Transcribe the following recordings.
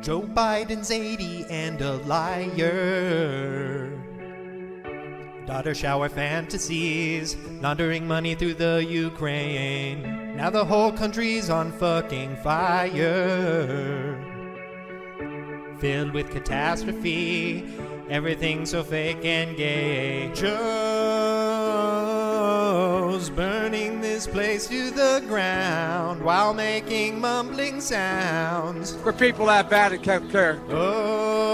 Joe Biden's 80 and a liar. Daughter shower fantasies, laundering money through the Ukraine. Now the whole country's on fucking fire. Filled with catastrophe, everything so fake and gay. Joe's burning this place to the ground while making mumbling sounds. For people that bad at care. Oh,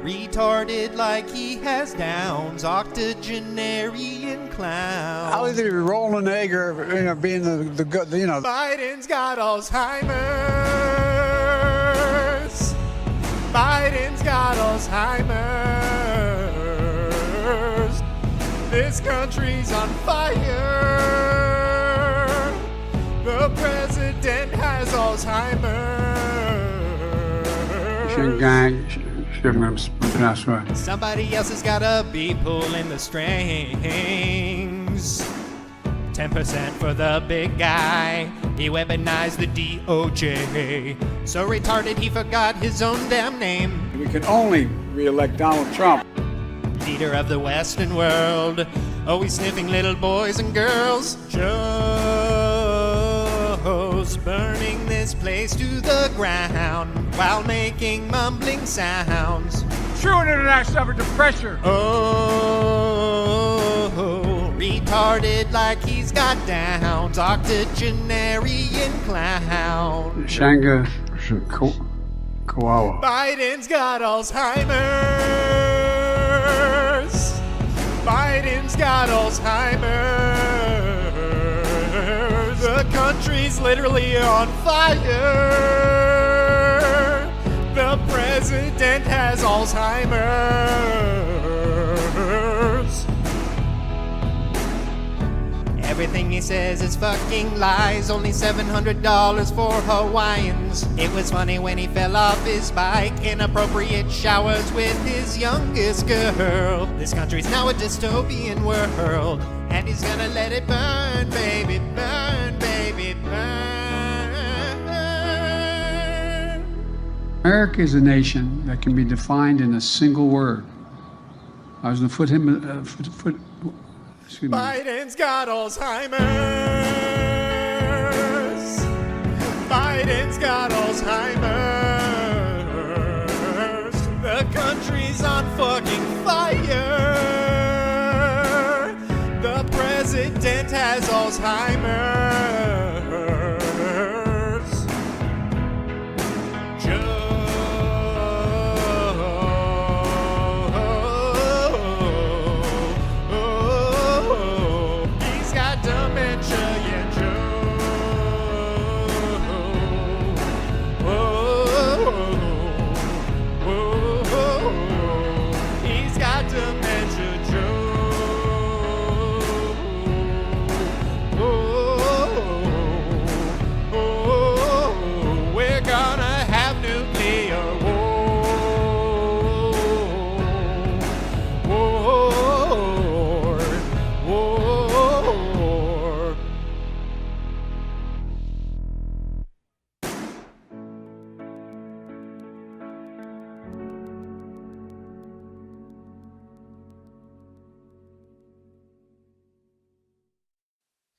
retarded like he has Downs, octogenarian clown. I'll either be rolling an egg or being the good, Biden's got Alzheimer's. Biden's got Alzheimer's. This country's on fire. The president has Alzheimer's. Somebody else has gotta be pulling the strings. 10% for the big guy. He weaponized the DOJ. So retarded he forgot his own damn name. We can only re-elect Donald Trump. Leader of the Western world. Always sniffing little boys and girls. Joe's burning this place to the ground while making mumbling sounds. True international effort to pressure. Oh, retarded like he's got Downs, octogenarian clown. Shanga Koala. Biden's got Alzheimer's. Biden's got Alzheimer's. The country's literally on fire. The president has Alzheimer's. Everything he says is fucking lies. Only $700 for Hawaiians. It was funny when he fell off his bike. Inappropriate showers with his youngest girl. This country's now a dystopian world, and he's gonna let it burn, baby, burn, baby, burn. America is a nation that can be defined in a single word. I was going to excuse me. Biden's got Alzheimer's. Biden's got Alzheimer's. The country's on fucking fire. The president has Alzheimer's.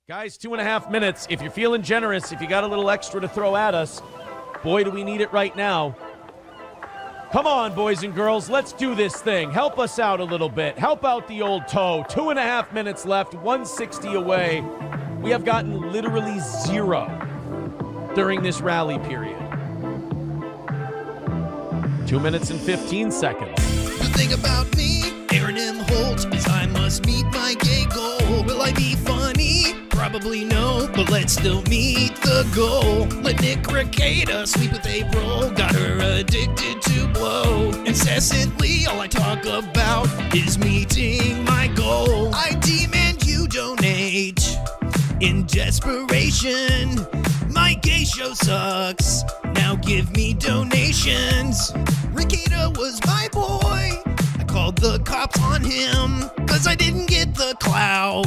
Guys, 2.5 minutes. If you're feeling generous, if you got a little extra to throw at us, boy, do we need it right now. Come on, boys and girls, let's do this thing. Help us out a little bit. Help out the old toe. 2.5 minutes left, 160 away. We have gotten literally zero during this rally period. 2 minutes and 15 seconds. The thing about me, Aaron M. Holt, is I must meet my gay goal. Will I be funny? Probably no, but let's still meet the goal. Let Nick Rekieta sleep with April, got her addicted to blow. Incessantly, all I talk about is meeting my goal. I demand you donate in desperation. My gay show sucks, now give me donations. Rekieta was my boy, I called the cops on him, cause I didn't get the clout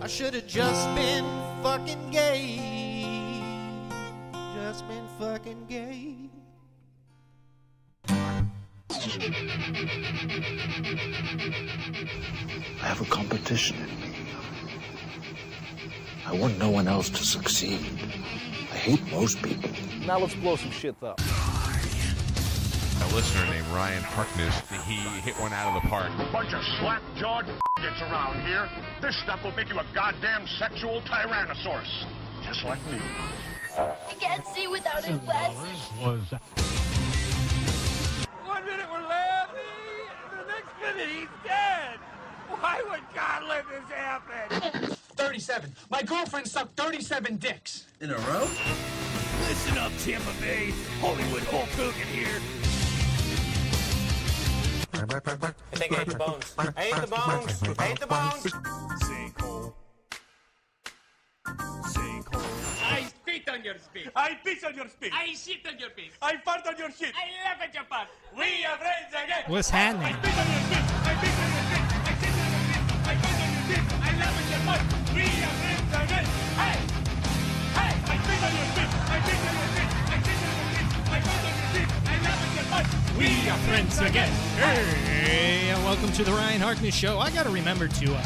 I should have just been fucking gay. Just been fucking gay. I have a competition in me. I want no one else to succeed. I hate most people. Now let's blow some shit up. A listener named Ryan Harkness, he hit one out of the park. Bunch of slap-jawed gets around here. This stuff will make you a goddamn sexual tyrannosaurus. Just like me. I can't see without his glasses. 1 minute we're laughing, the next minute he's dead. Why would God let this happen? 37. My girlfriend sucked 37 dicks. In a row? Listen up, Tampa Bay. Hollywood Hulk Hogan here. I think I ate the bones. I ate the bones. I ate the bones. Sinkhole. Sinkhole. I spit on your spit. I piss on your spit. I shit on your piss. I fart on your shit. I laugh at your fart. We are friends again. What's happening? I spit on your spit. I piss on your spit. I shit on your spit. I fart on your spit. I laugh at your fart. We are friends again. Hey! Hey! I spit on your spit. I piss on your spit. I shit on your spit. I fart on your spit. I laugh at your fart. We are friends again. Hey, and welcome to the Ryan Harkness Show. I gotta remember to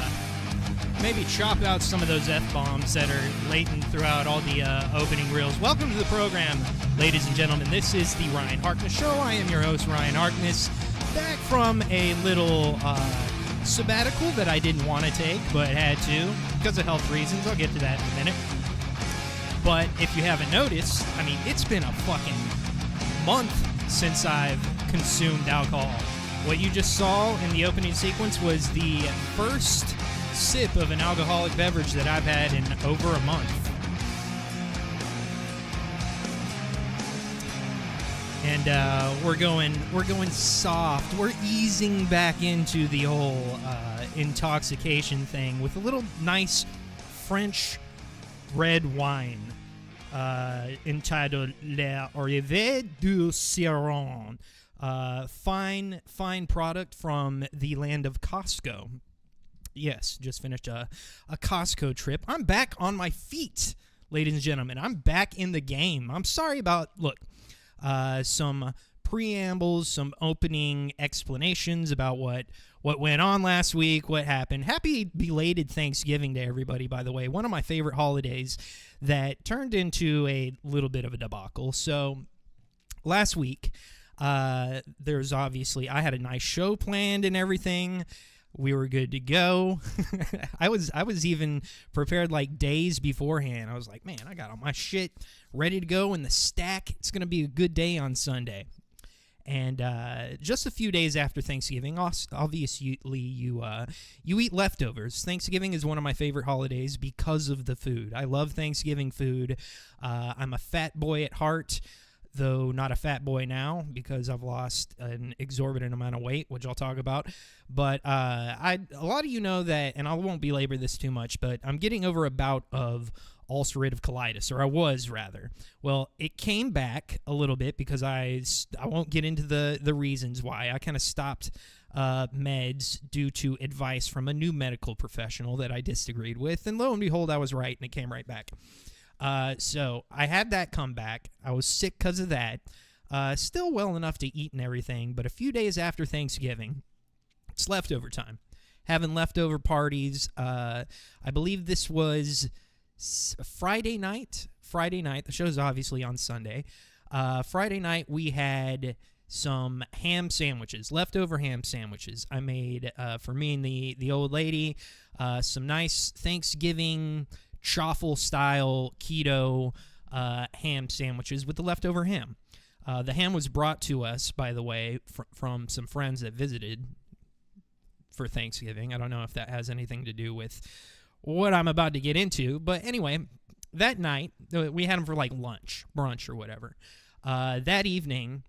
maybe chop out some of those F-bombs that are latent throughout all the opening reels. Welcome to the program, ladies and gentlemen. This is the Ryan Harkness Show. I am your host, Ryan Harkness, back from a little sabbatical that I didn't want to take, but had to because of health reasons. I'll get to that in a minute. But if you haven't noticed, I mean, it's been a fucking month since I've consumed alcohol. What you just saw in the opening sequence was the first sip of an alcoholic beverage that I've had in over a month. And we're going soft. We're easing back into the whole intoxication thing with a little nice French red wine entitled Le Rivet du Ciron. Fine product from the land of Costco. Yes, just finished a Costco trip. I'm back on my feet, ladies and gentlemen. I'm back in the game. I'm sorry about, some preambles, some opening explanations about what went on last week, what happened. Happy belated Thanksgiving to everybody, by the way. One of my favorite holidays that turned into a little bit of a debacle. So last week, there's obviously, I had a nice show planned and everything. We were good to go. I was even prepared like days beforehand. I was like, man, I got all my shit ready to go in the stack. It's going to be a good day on Sunday. And just a few days after Thanksgiving, obviously you eat leftovers. Thanksgiving is one of my favorite holidays because of the food. I love Thanksgiving food. I'm a fat boy at heart, though not a fat boy now because I've lost an exorbitant amount of weight, which I'll talk about. But a lot of you know that, and I won't belabor this too much, but I'm getting over a bout of ulcerative colitis, or I was rather. Well, it came back a little bit because I won't get into the reasons why. I kind of stopped meds due to advice from a new medical professional that I disagreed with, and lo and behold, I was right, and it came right back. So I had that come back. I was sick because of that. Still well enough to eat and everything, but a few days after Thanksgiving, it's leftover time. Having leftover parties. I believe this was Friday night. The show's obviously on Sunday. Friday night, we had some ham sandwiches, leftover ham sandwiches. I made, for me and the old lady, some nice Thanksgiving chaffle-style keto ham sandwiches with the leftover ham. The ham was brought to us, by the way, from some friends that visited for Thanksgiving. I don't know if that has anything to do with what I'm about to get into, but anyway, that night, we had them for like lunch, brunch, or whatever. That evening,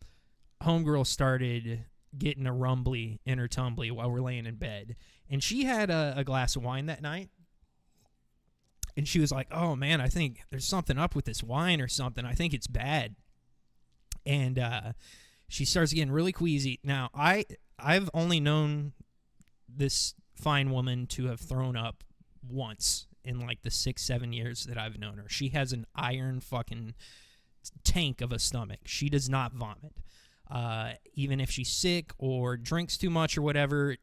homegirl started getting a rumbly in her tumbly while we're laying in bed, and she had a glass of wine that night. And she was like, oh, man, I think there's something up with this wine or something. I think it's bad. And she starts getting really queasy. Now, I've only known this fine woman to have thrown up once in like the 6-7 years that I've known her. She has an iron fucking tank of a stomach. She does not vomit. Even if she's sick or drinks too much or whatever,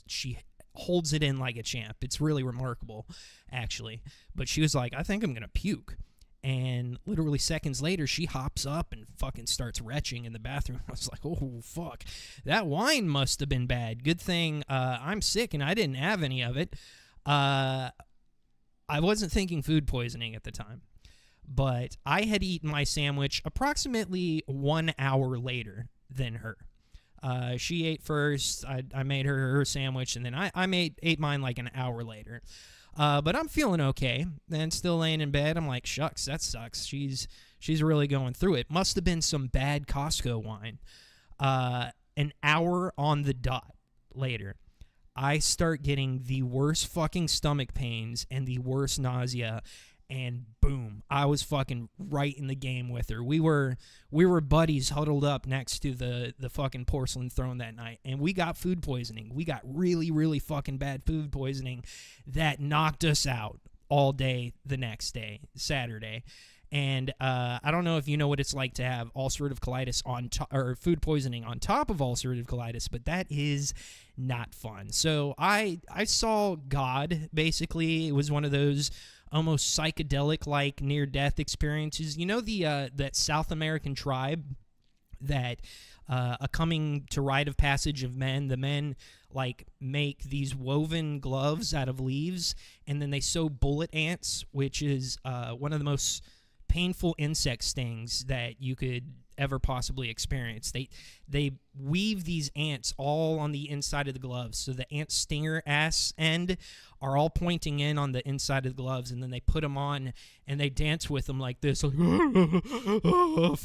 she holds it in like a champ. It's really remarkable, actually. But she was like, I think I'm going to puke. And literally seconds later, she hops up and fucking starts retching in the bathroom. I was like, oh, fuck. That wine must have been bad. Good thing I'm sick and I didn't have any of it. I wasn't thinking food poisoning at the time. But I had eaten my sandwich approximately 1 hour later than her. She ate first. I made her sandwich, and then I ate mine like an hour later. But I'm feeling okay, and still laying in bed. I'm like, shucks, that sucks. She's really going through it. Must have been some bad Costco wine. An hour on the dot later, I start getting the worst fucking stomach pains and the worst nausea. And boom, I was fucking right in the game with her. We were buddies huddled up next to the fucking porcelain throne that night, and we got food poisoning. We got really, really fucking bad food poisoning that knocked us out all day the next day, Saturday. And I don't know if you know what it's like to have ulcerative colitis or food poisoning on top of ulcerative colitis, but that is not fun. So I saw God, basically. It was one of those almost psychedelic-like near-death experiences. You know that South American tribe that a coming to rite of passage of men, the men like make these woven gloves out of leaves, and then they sew bullet ants, which is one of the most painful insect stings that you could ever possibly experience. They weave these ants all on the inside of the gloves, so the ant stinger ass end are all pointing in on the inside of the gloves, and then they put them on and they dance with them like this for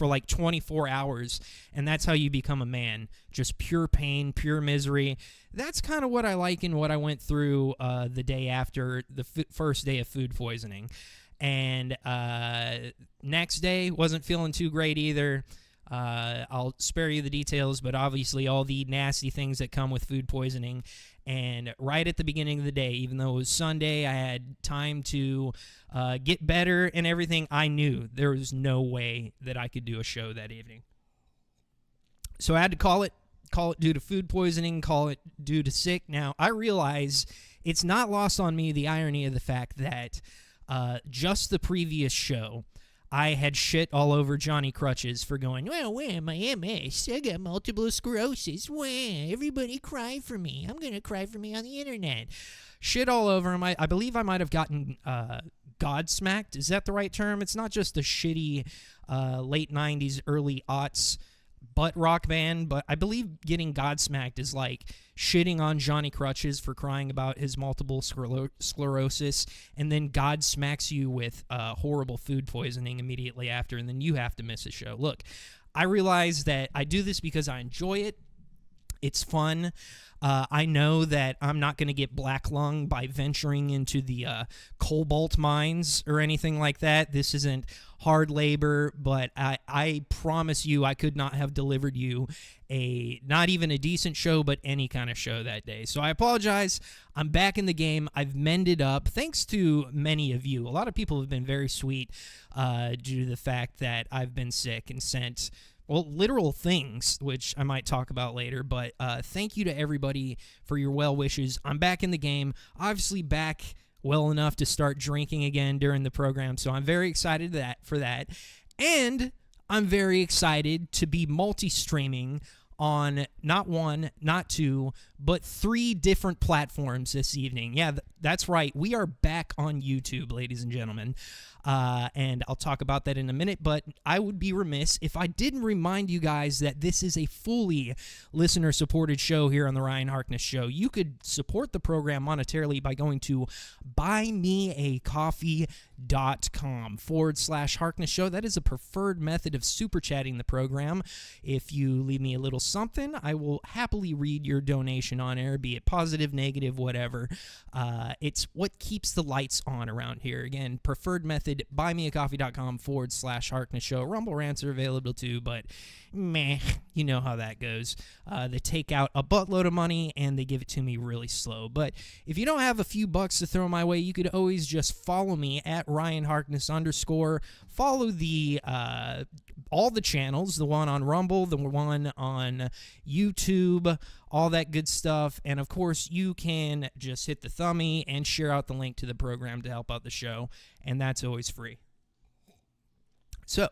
like 24 hours, and that's how you become a man. Just pure pain, pure misery. That's kind of what I like and what I went through the day after the first day of food poisoning. And next day, wasn't feeling too great either. I'll spare you the details, but obviously all the nasty things that come with food poisoning. And right at the beginning of the day, even though it was Sunday, I had time to get better and everything. I knew there was no way that I could do a show that evening. So I had to call it due to food poisoning, call it due to sick. Now, I realize it's not lost on me the irony of the fact that just the previous show, I had shit all over Johnny Crutches for going, well, my MS, I got multiple sclerosis. Everybody cry for me. I'm going to cry for me on the internet. Shit all over him. I believe I might have gotten godsmacked. Is that the right term? It's not just a shitty late 90s, early aughts butt rock band, but I believe getting godsmacked is like shitting on Johnny Crutches for crying about his multiple sclerosis, and then God smacks you with horrible food poisoning immediately after, and then you have to miss a show. Look, I realize that I do this because I enjoy it. It's fun. I know that I'm not going to get black lung by venturing into the cobalt mines or anything like that. This isn't hard labor, but I promise you I could not have delivered you not even a decent show, but any kind of show that day. So I apologize. I'm back in the game. I've mended up, thanks to many of you. A lot of people have been very sweet due to the fact that I've been sick and sent literal things, which I might talk about later, but thank you to everybody for your well wishes. I'm back in the game, obviously back well enough to start drinking again during the program, so I'm very excited for that. And I'm very excited to be multi-streaming on not one, not two, but 3 different platforms this evening. Yeah, that's right. We are back on YouTube, ladies and gentlemen. And I'll talk about that in a minute, but I would be remiss if I didn't remind you guys that this is a fully listener-supported show here on the Ryan Harkness Show. You could support the program monetarily by going to buymeacoffee.com. patreon.com/Harkness Show. That is a preferred method of super chatting the program. If you leave me a little something, I will happily read your donation on air, be it positive, negative, whatever. It's what keeps the lights on around here. Again, preferred method, buymeacoffee.com/Harkness Show. Rumble rants are available too, but meh, you know how that goes. They take out a buttload of money and they give it to me really slow. But if you don't have a few bucks to throw my way, you could always just follow me at Ryan Harkness _. Follow the all the channels, the one on Rumble, the one on YouTube, all that good stuff. And of course, you can just hit the thumbie and share out the link to the program to help out the show, and that's always free. So,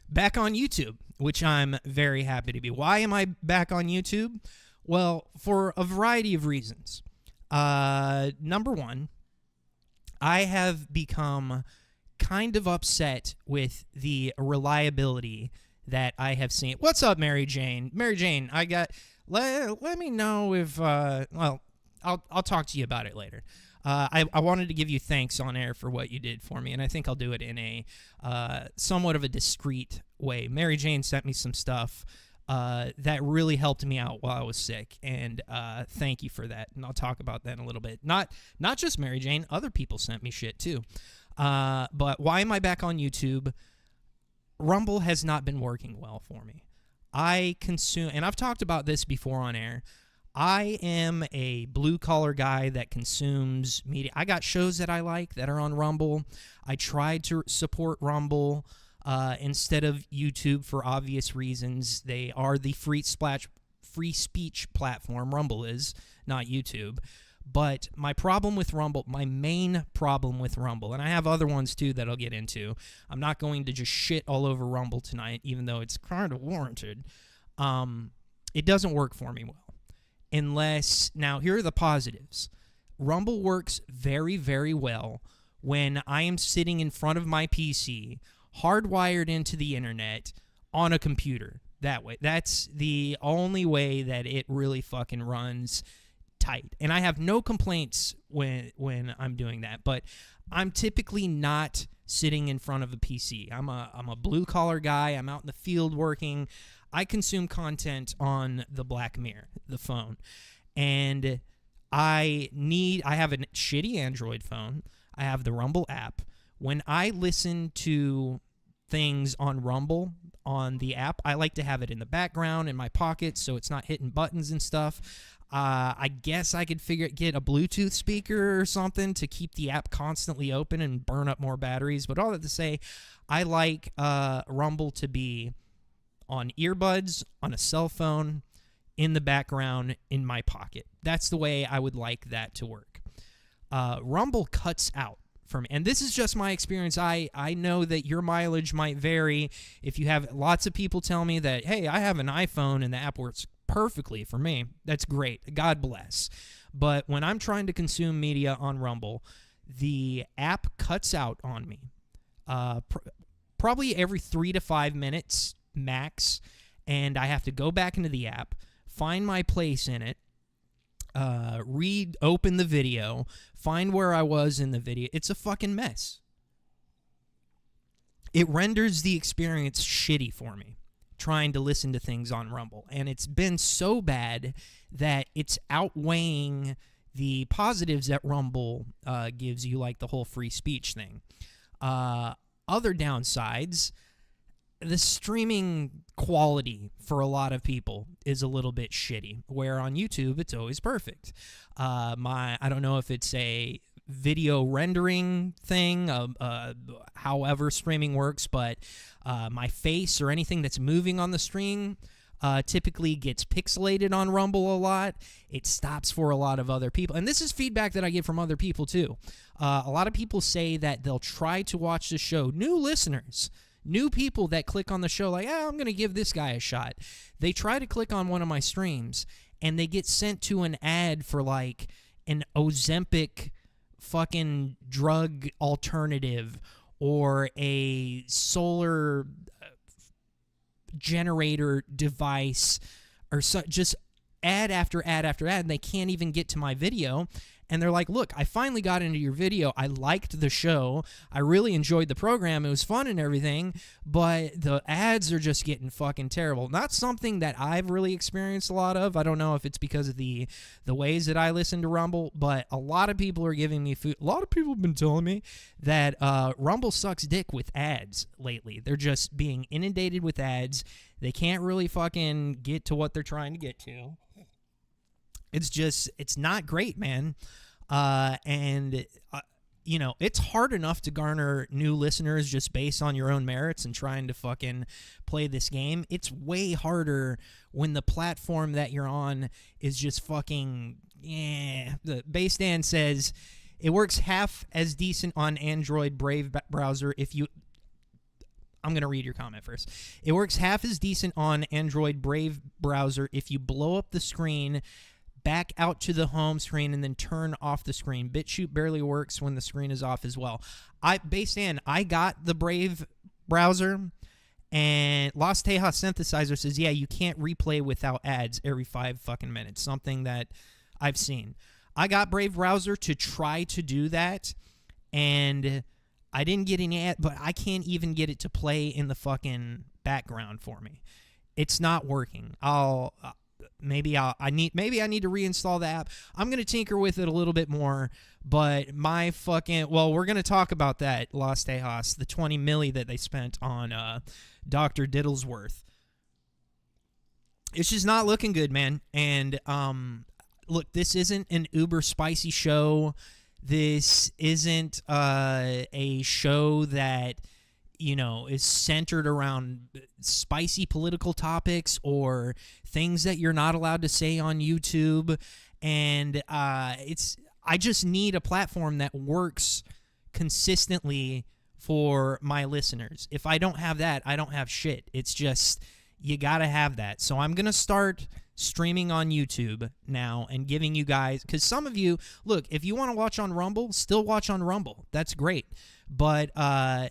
back on YouTube, which I'm very happy to be. Why am I back on YouTube? Well, for a variety of reasons. Number one, I have become kind of upset with the reliability that I have seen. What's up, Mary Jane? Mary Jane, let me know if, well, I'll talk to you about it later. I wanted to give you thanks on air for what you did for me, and I think I'll do it in a somewhat of a discreet way. Mary Jane sent me some stuff that really helped me out while I was sick, and thank you for that, and I'll talk about that in a little bit. Not just Mary Jane, other people sent me shit too. But why am I back on YouTube? Rumble has not been working well for me. I consume, and I've talked about this before on air, I am a blue-collar guy that consumes media. I got shows that I like that are on Rumble. I tried to support Rumble instead of YouTube for obvious reasons. They are the free speech platform. Rumble is, not YouTube. But my problem with Rumble, my main problem with Rumble, and I have other ones too that I'll get into. I'm not going to just shit all over Rumble tonight, even though it's kind of warranted. It doesn't work for me well. Unless, now here are the positives. Rumble works very, very well when I am sitting in front of my PC, hardwired into the internet, on a computer. That way. That's the only way that it really fucking runs tight. And I have no complaints when I'm doing that, but I'm typically not sitting in front of a PC. I'm a blue-collar guy. I'm out in the field working. I consume content on the Black Mirror, the phone. And I have a shitty Android phone. I have the Rumble app. When I listen to things on Rumble on the app, I like to have it in the background in my pocket so it's not hitting buttons and stuff. I guess I could get a Bluetooth speaker or something to keep the app constantly open and burn up more batteries. But all that to say, I like Rumble to be on earbuds, on a cell phone, in the background, in my pocket. That's the way I would like that to work. Rumble cuts out for me. And this is just my experience. I know that your mileage might vary. If you have lots of people tell me that, hey, I have an iPhone and the app works perfectly for me, that's great. God bless. But when I'm trying to consume media on Rumble, the app cuts out on me. Probably every 3 to 5 minutes max, and I have to go back into the app, find my place in it, open the video, find where I was in the video. It's a fucking mess. It renders the experience shitty for me trying to listen to things on Rumble, and it's been so bad that it's outweighing the positives that Rumble gives you, like the whole free speech thing. Other downsides, the streaming quality for a lot of people is a little bit shitty, where on YouTube it's always perfect. I don't know if it's a video rendering thing, however streaming works, but my face or anything that's moving on the stream typically gets pixelated on Rumble a lot. It stops for a lot of other people. And this is feedback that I get from other people too. A lot of people say that they'll try to watch the show. New listeners, new people that click on the show like, I'm going to give this guy a shot. They try to click on one of my streams and they get sent to an ad for like an Ozempic fucking drug alternative or a solar generator device or so, just ad after ad after ad, and they can't even get to my video. And they're like, look, I finally got into your video. I liked the show. I really enjoyed the program. It was fun and everything, but the ads are just getting fucking terrible. Not something that I've really experienced a lot of. I don't know if it's because of the ways that I listen to Rumble, but a lot of people are giving me food. A lot of people have been telling me that Rumble sucks dick with ads lately. They're just being inundated with ads. They can't really fucking get to what they're trying to get to. It's not great, man. You know, it's hard enough to garner new listeners just based on your own merits and trying to fucking play this game. It's way harder when the platform that you're on is just fucking, The Base Dan says it works half as decent on Android Brave browser if you... I'm going to read your comment first. It works half as decent on Android Brave browser if you blow up the screen, back out to the home screen, and then turn off the screen. BitChute barely works when the screen is off as well. Based on, I got the Brave browser, and Los Tejas Synthesizer says, yeah, you can't replay without ads every 5 fucking minutes. Something that I've seen. I got Brave browser to try to do that, and I didn't get any ad, but I can't even get it to play in the fucking background for me. It's not working. Maybe I need to reinstall the app. I'm going to tinker with it a little bit more, but my fucking... Well, we're going to talk about that, Los Tejas, the $20 million that they spent on Dr. Diddlesworth. It's just not looking good, man. And, look, this isn't an uber spicy show. This isn't a show that, you know, is centered around spicy political topics or things that you're not allowed to say on YouTube. And I just need a platform that works consistently for my listeners. If I don't have that, I don't have shit. It's just, you gotta have that. So I'm gonna start streaming on YouTube now and giving you guys, because some of you, look, if you want to watch on Rumble, still watch on Rumble. That's great. But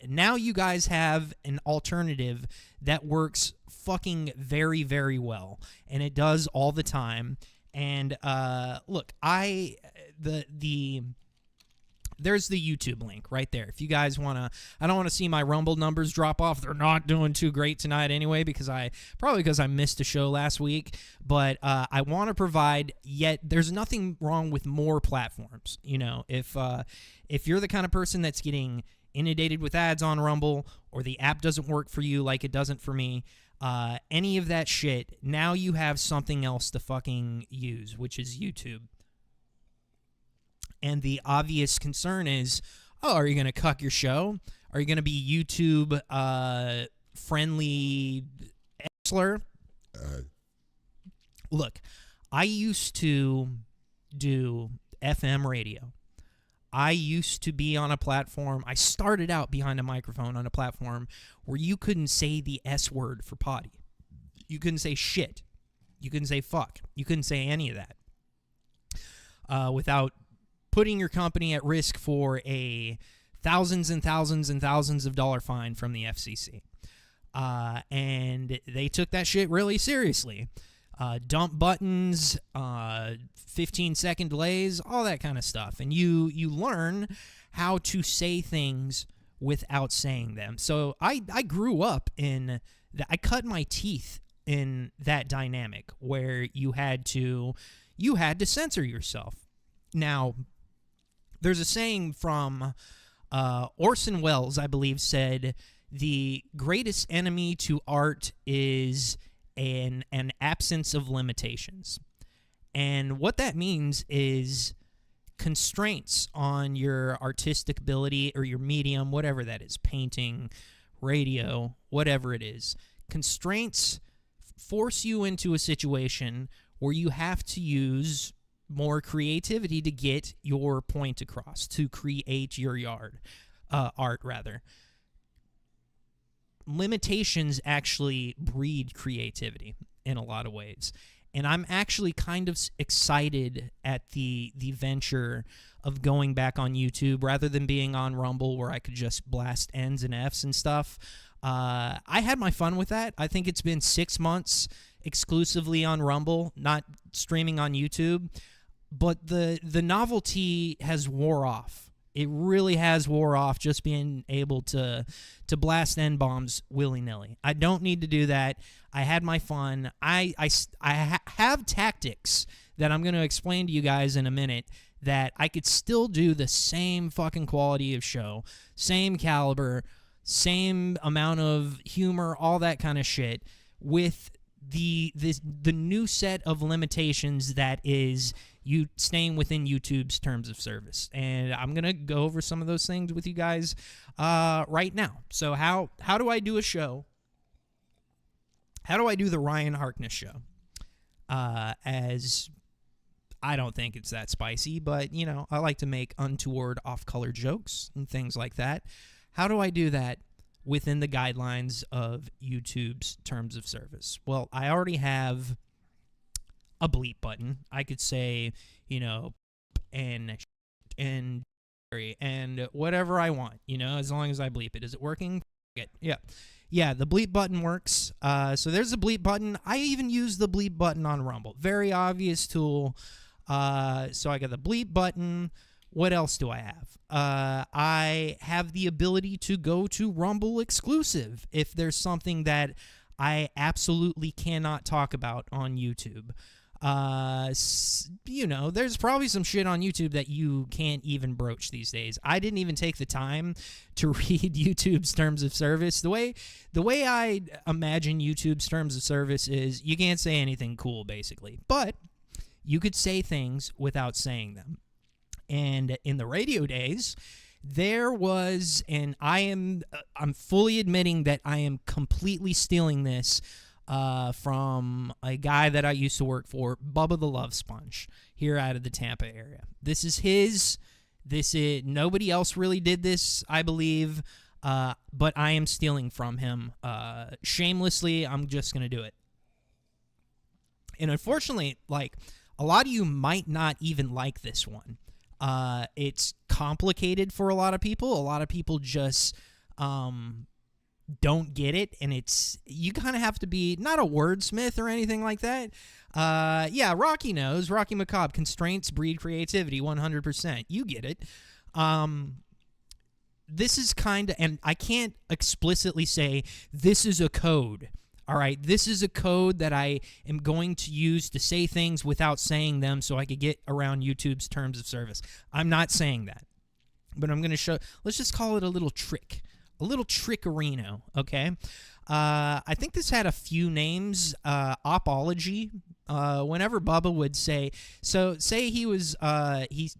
now you guys have an alternative that works fucking very, very well, and it does all the time. And look, there's the YouTube link right there. If you guys want to, I don't want to see my Rumble numbers drop off. They're not doing too great tonight anyway, because I missed a show last week. But I want to provide, yet there's nothing wrong with more platforms. You know, if you're the kind of person that's getting inundated with ads on Rumble, or the app doesn't work for you like it doesn't for me, any of that shit, now you have something else to fucking use, which is YouTube. And the obvious concern is, are you going to cuck your show? Are you going to be YouTube friendly slur? Look, I used to do FM radio. I used to be on a platform. I started out behind a microphone on a platform where you couldn't say the S word for potty. You couldn't say shit. You couldn't say fuck. You couldn't say any of that without putting your company at risk for a thousands and thousands and thousands of dollar fine from the FCC. And they took that shit really seriously. Dump buttons, 15-second delays, all that kind of stuff. And you learn how to say things without saying them. So I grew up in that. I cut my teeth in that dynamic where you had to censor yourself. Now, there's a saying from Orson Welles, I believe, said, the greatest enemy to art is an absence of limitations. And what that means is constraints on your artistic ability or your medium, whatever that is, painting, radio, whatever it is. Constraints force you into a situation where you have to use more creativity to get your point across, to create your art rather. Limitations actually breed creativity in a lot of ways. And I'm actually kind of excited at the venture of going back on YouTube rather than being on Rumble where I could just blast N's and F's and stuff. I had my fun with that. I think it's been 6 months exclusively on Rumble, not streaming on YouTube. but the novelty has wore off. It really has wore off, just being able to blast N-bombs willy-nilly. I don't need to do that. I had my fun. I have tactics that I'm going to explain to you guys in a minute that I could still do the same fucking quality of show, same caliber, same amount of humor, all that kind of shit, with the new set of limitations that is you staying within YouTube's terms of service. And I'm going to go over some of those things with you guys right now. So how do I do a show? How do I do the Ryan Harkness show? As I don't think it's that spicy, but, you know, I like to make untoward off-color jokes and things like that. How do I do that within the guidelines of YouTube's terms of service? Well, I already have a bleep button. I could say, you know, and whatever I want, you know, as long as I bleep it. Is it working? Yeah, the bleep button works. So there's the bleep button. I even use the bleep button on Rumble. Very obvious tool. So I got the bleep button. What else do I have? I have the ability to go to Rumble exclusive if there's something that I absolutely cannot talk about on YouTube. You know, there's probably some shit on YouTube that you can't even broach these days. I didn't even take the time to read YouTube's terms of service. The way I imagine YouTube's terms of service is you can't say anything cool, basically. But you could say things without saying them. And in the radio days, there was, and I'm fully admitting that I am completely stealing this from a guy that I used to work for, Bubba the Love Sponge, here out of the Tampa area. This is his. Nobody else really did this, I believe, but I am stealing from him. Shamelessly, I'm just going to do it. And unfortunately, like, a lot of you might not even like this one. It's complicated for a lot of people. A lot of people just don't get it, and you kind of have to be not a wordsmith or anything like that. Yeah, Rocky knows. Rocky Macabre, constraints breed creativity, 100%. You get it. This is kind of, and I can't explicitly say this is a code. All right, this is a code that I am going to use to say things without saying them so I could get around YouTube's terms of service. I'm not saying that, but I'm going to show, let's just call it a little trick. A little trickerino, okay? I think this had a few names. Opology. Whenever Bubba would say, so say he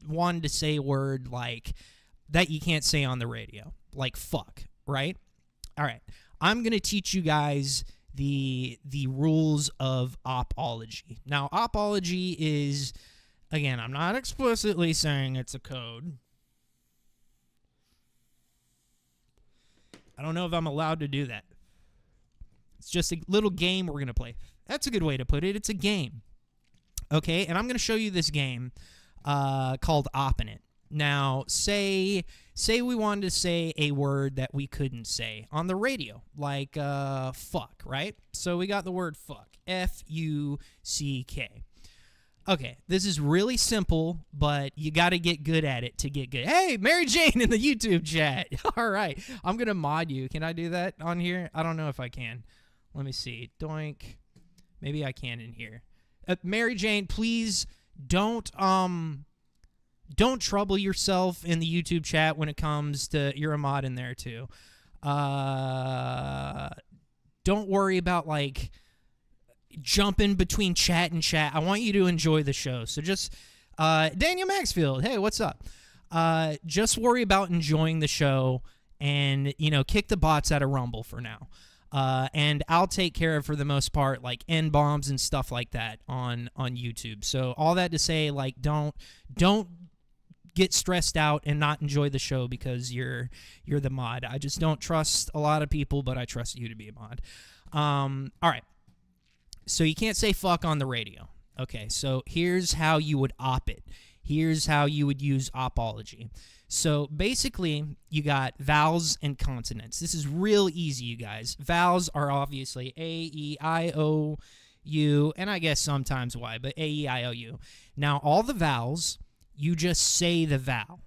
wanted to say a word like that you can't say on the radio, like fuck, right? All right, I'm gonna teach you guys the rules of opology. Now, opology is, again, I'm not explicitly saying it's a code. I don't know if I'm allowed to do that. It's just a little game we're going to play. That's a good way to put it. It's a game. Okay, and I'm going to show you this game called Oppin' It. Now, say we wanted to say a word that we couldn't say on the radio, like fuck, right? So we got the word fuck, F-U-C-K. Okay, this is really simple, but you got to get good at it to get good. Hey, Mary Jane in the YouTube chat. All right, I'm going to mod you. Can I do that on here? I don't know if I can. Let me see. Doink. Maybe I can in here. Mary Jane, please don't trouble yourself in the YouTube chat when it comes to, you're a mod in there too. Don't worry about, like, jumping between chat and chat. I want you to enjoy the show. So just, Daniel Maxfield, hey, what's up? Just worry about enjoying the show and, you know, kick the bots out of Rumble for now. And I'll take care of, for the most part, like N-bombs and stuff like that on YouTube. So all that to say, like, don't get stressed out and not enjoy the show because you're the mod. I just don't trust a lot of people, but I trust you to be a mod. All right. So you can't say fuck on the radio. Okay, so here's how you would op it. Here's how you would use opology. So basically, you got vowels and consonants. This is real easy, you guys. Vowels are obviously A, E, I, O, U, and I guess sometimes Y, but A, E, I, O, U. Now, all the vowels, you just say the vowel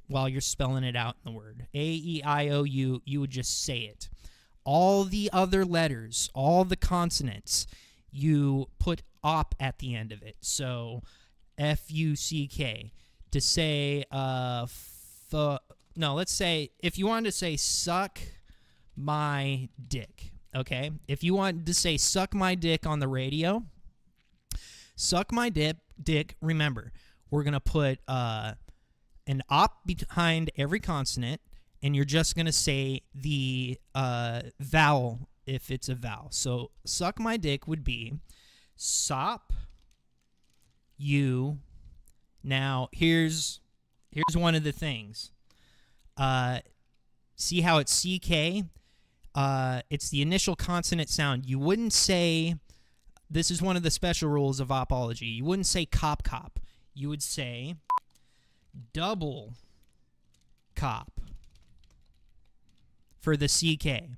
while you're spelling it out in the word. A, E, I, O, U, you would just say it. All the other letters, all the consonants, you put op at the end of it. So, F-U-C-K. To say, let's say, if you wanted to say suck my dick, okay? If you wanted to say suck my dick on the radio, suck my dick, remember, we're going to put an op behind every consonant, and you're just going to say the vowel if it's a vowel. So suck my dick would be sop, you. Now, here's one of the things. See how it's CK? It's the initial consonant sound. You wouldn't say, this is one of the special rules of opology, you wouldn't say cop cop. You would say double cop for the CK.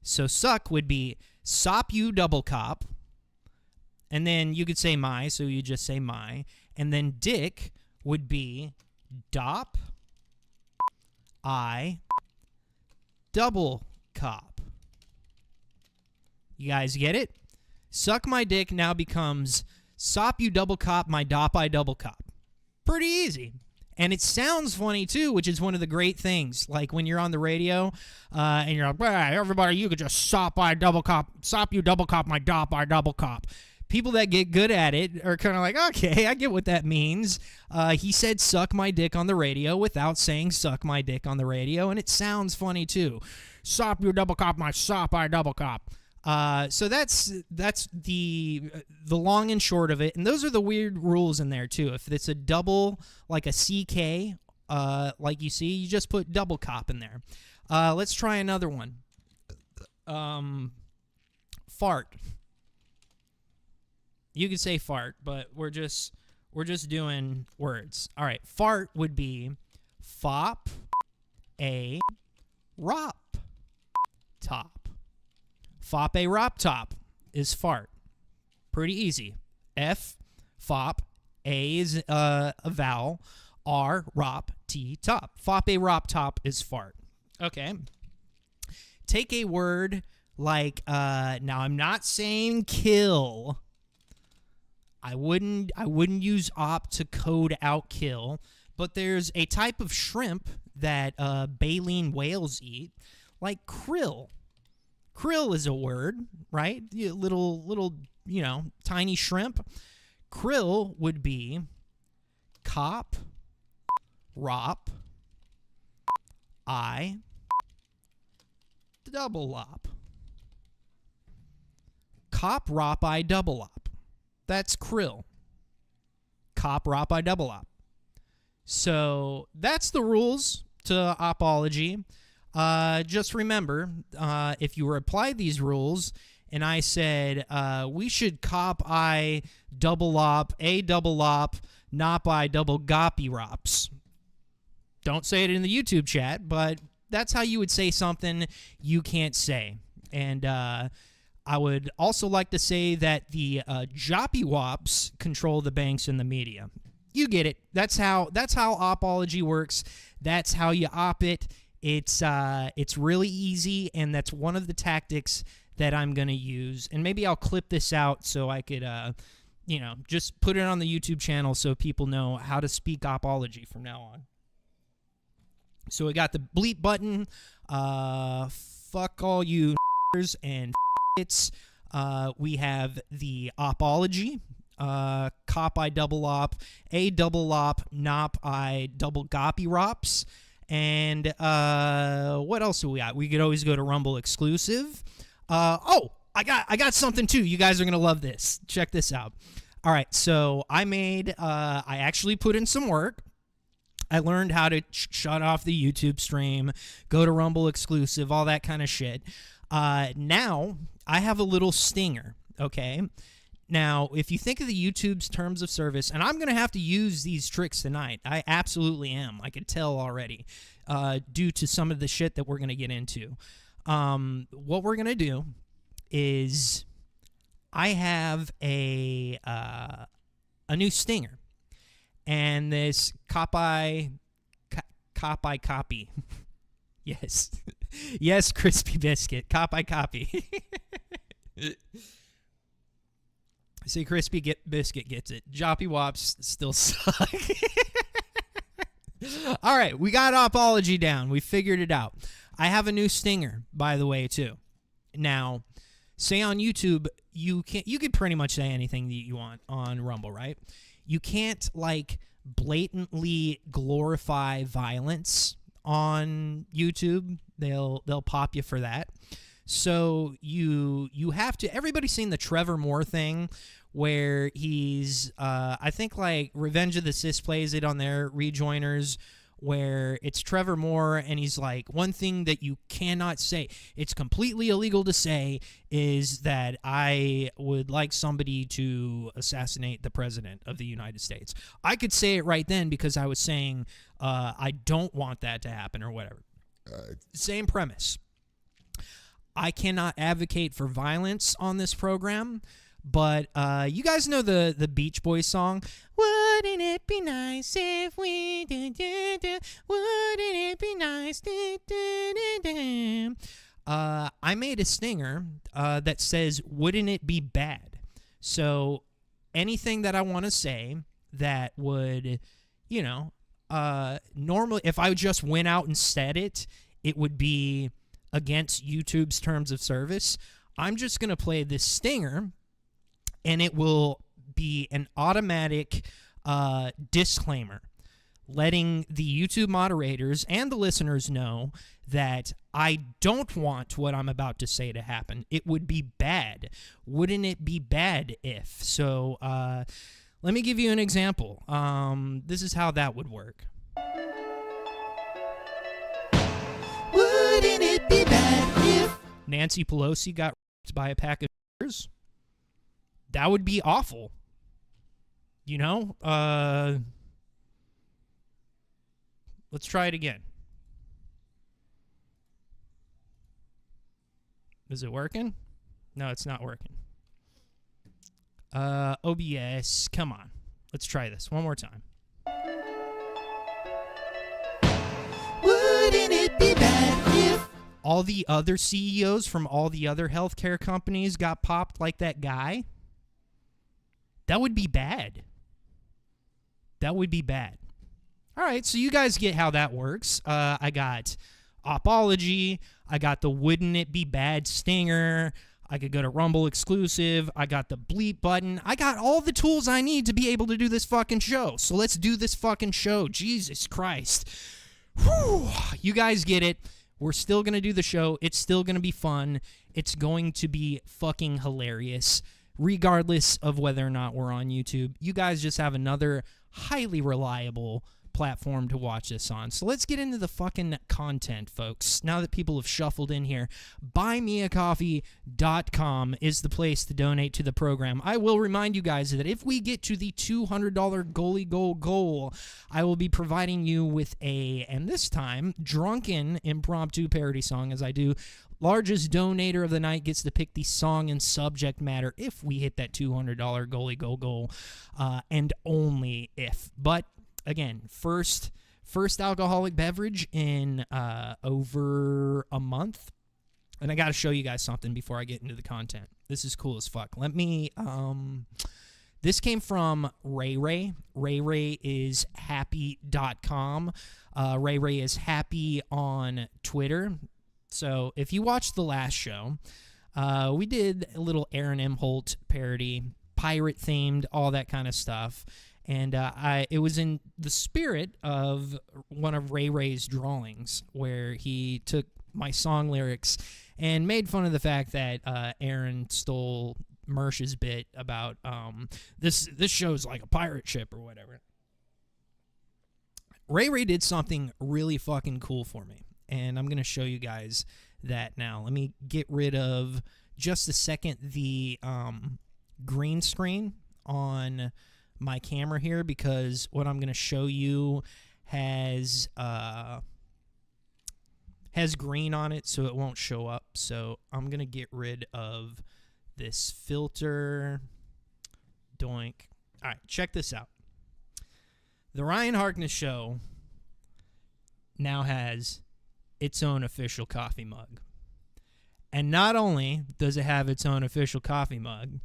So suck would be sop you double cop. And then you could say my, so you just say my. And then dick would be dop I double cop. You guys get it? Suck my dick now becomes sop you double cop my dop I double cop. Pretty easy. And it sounds funny, too, which is one of the great things. Like, when you're on the radio, and you're like, hey, everybody, you could just sop you double cop my dop I double cop. People that get good at it are kind of like, okay, I get what that means. He said suck my dick on the radio without saying suck my dick on the radio, and it sounds funny, too. Sop you double cop my sop I double cop. So that's the long and short of it, and those are the weird rules in there too. If it's a double, like a CK, like you see, you just put double cop in there. Let's try another one. Fart. You could say fart, but we're just doing words. All right, fart would be fop a rop top. Fop a rop top is fart. Pretty easy. F, fop, A is a vowel, R, rop, T, top. Fop a rop top is fart. Okay. Take a word like, now I'm not saying kill. I wouldn't use op to code out kill, but there's a type of shrimp that baleen whales eat, like krill. Krill is a word, right? Little, tiny shrimp. Krill would be cop, rop, I, double lop. Cop, rop, I, double lop. That's krill. Cop, rop, I, double lop. So that's the rules to opology. Just remember, if you apply these rules, and I said, we should cop I double lop, A double lop, nop I double goppy rops. Don't say it in the YouTube chat, but that's how you would say something you can't say. And I would also like to say that the joppy wops control the banks and the media. You get it. That's how opology works. That's how you op it. It's really easy, and that's one of the tactics that I'm going to use. And maybe I'll clip this out so I could, just put it on the YouTube channel so people know how to speak opology from now on. So we got the bleep button. Fuck all you and it's. We have the opology. Cop I double op, A double lop, nop I double goppy rops. And what else do we got? We could always go to Rumble exclusive. I got something too. You guys are gonna love this. Check this out. All right, so I actually put in some work. I learned how to shut off the YouTube stream, go to Rumble exclusive, all that kind of shit. Now I have a little stinger. Okay. Now, if you think of the YouTube's terms of service, and I'm going to have to use these tricks tonight. I absolutely am. I could tell already due to some of the shit that we're going to get into. What we're going to do is I have a new stinger, and this copy. Yes, yes, crispy biscuit. Copy. See, crispy biscuit gets it. Joppy wops still suck. All right, we got apology down. We figured it out. I have a new stinger, by the way, too. Now, say on YouTube, you can pretty much say anything that you want on Rumble, right? You can't like blatantly glorify violence on YouTube. They'll pop you for that. So you have to. Everybody's seen the Trevor Moore thing where he's I think like Revenge of the Sis plays it on their rejoiners, where it's Trevor Moore and he's like, one thing that you cannot say, it's completely illegal to say, is that I would like somebody to assassinate the president of the United States. I could say it right then because I was saying I don't want that to happen or whatever. Same premise. I cannot advocate for violence on this program, but you guys know the Beach Boys song, "Wouldn't it be nice if we did, wouldn't it be nice, I made a stinger that says, "Wouldn't it be bad?" So anything that I want to say that would, normally if I just went out and said it, it would be against YouTube's terms of service. I'm just going to play this stinger, and it will be an automatic disclaimer letting the YouTube moderators and the listeners know that I don't want what I'm about to say to happen. It would be bad. Wouldn't it be bad if? So let me give you an example. This is how that would work. Wouldn't it be bad if Nancy Pelosi got raped by a pack of s***ers? That would be awful. Let's try it again. Is it working? No, it's not working. OBS, come on. Let's try this one more time. Wouldn't it be bad if all the other CEOs from all the other healthcare companies got popped like that guy? That would be bad. That would be bad. All right, so you guys get how that works. I got Opology. I got the Wouldn't It Be Bad stinger. I could go to Rumble exclusive. I got the bleep button. I got all the tools I need to be able to do this fucking show. So let's do this fucking show. Jesus Christ. Whew. You guys get it. We're still going to do the show. It's still going to be fun. It's going to be fucking hilarious, regardless of whether or not we're on YouTube. You guys just have another highly reliable platform to watch this on. So let's get into the fucking content, folks. Now that people have shuffled in here, buymeacoffee.com is the place to donate to the program. I will remind you guys that if we get to the $200 goalie goal, I will be providing you with and this time, drunken impromptu parody song, as I do. Largest donator of the night gets to pick the song and subject matter if we hit that $200 goalie goal, and only if. But again, first alcoholic beverage in over a month. And I got to show you guys something before I get into the content. This is cool as fuck. Let me, this came from Ray Ray. Ray Ray is happy.com. Ray Ray is happy on Twitter. So if you watched the last show, we did a little Aaron M. Holt parody, pirate themed, all that kind of stuff. And it was in the spirit of one of Ray Ray's drawings, where he took my song lyrics and made fun of the fact that Aaron stole Mersh's bit about this show's like a pirate ship or whatever. Ray Ray did something really fucking cool for me, and I'm going to show you guys that now. Let me get rid of, just a second, the green screen on my camera here, because what I'm going to show you has green on it, so it won't show up. So I'm going to get rid of this filter. Doink. All right, check this out. The Ryan Harkness Show now has its own official coffee mug. And not only does it have its own official coffee mug,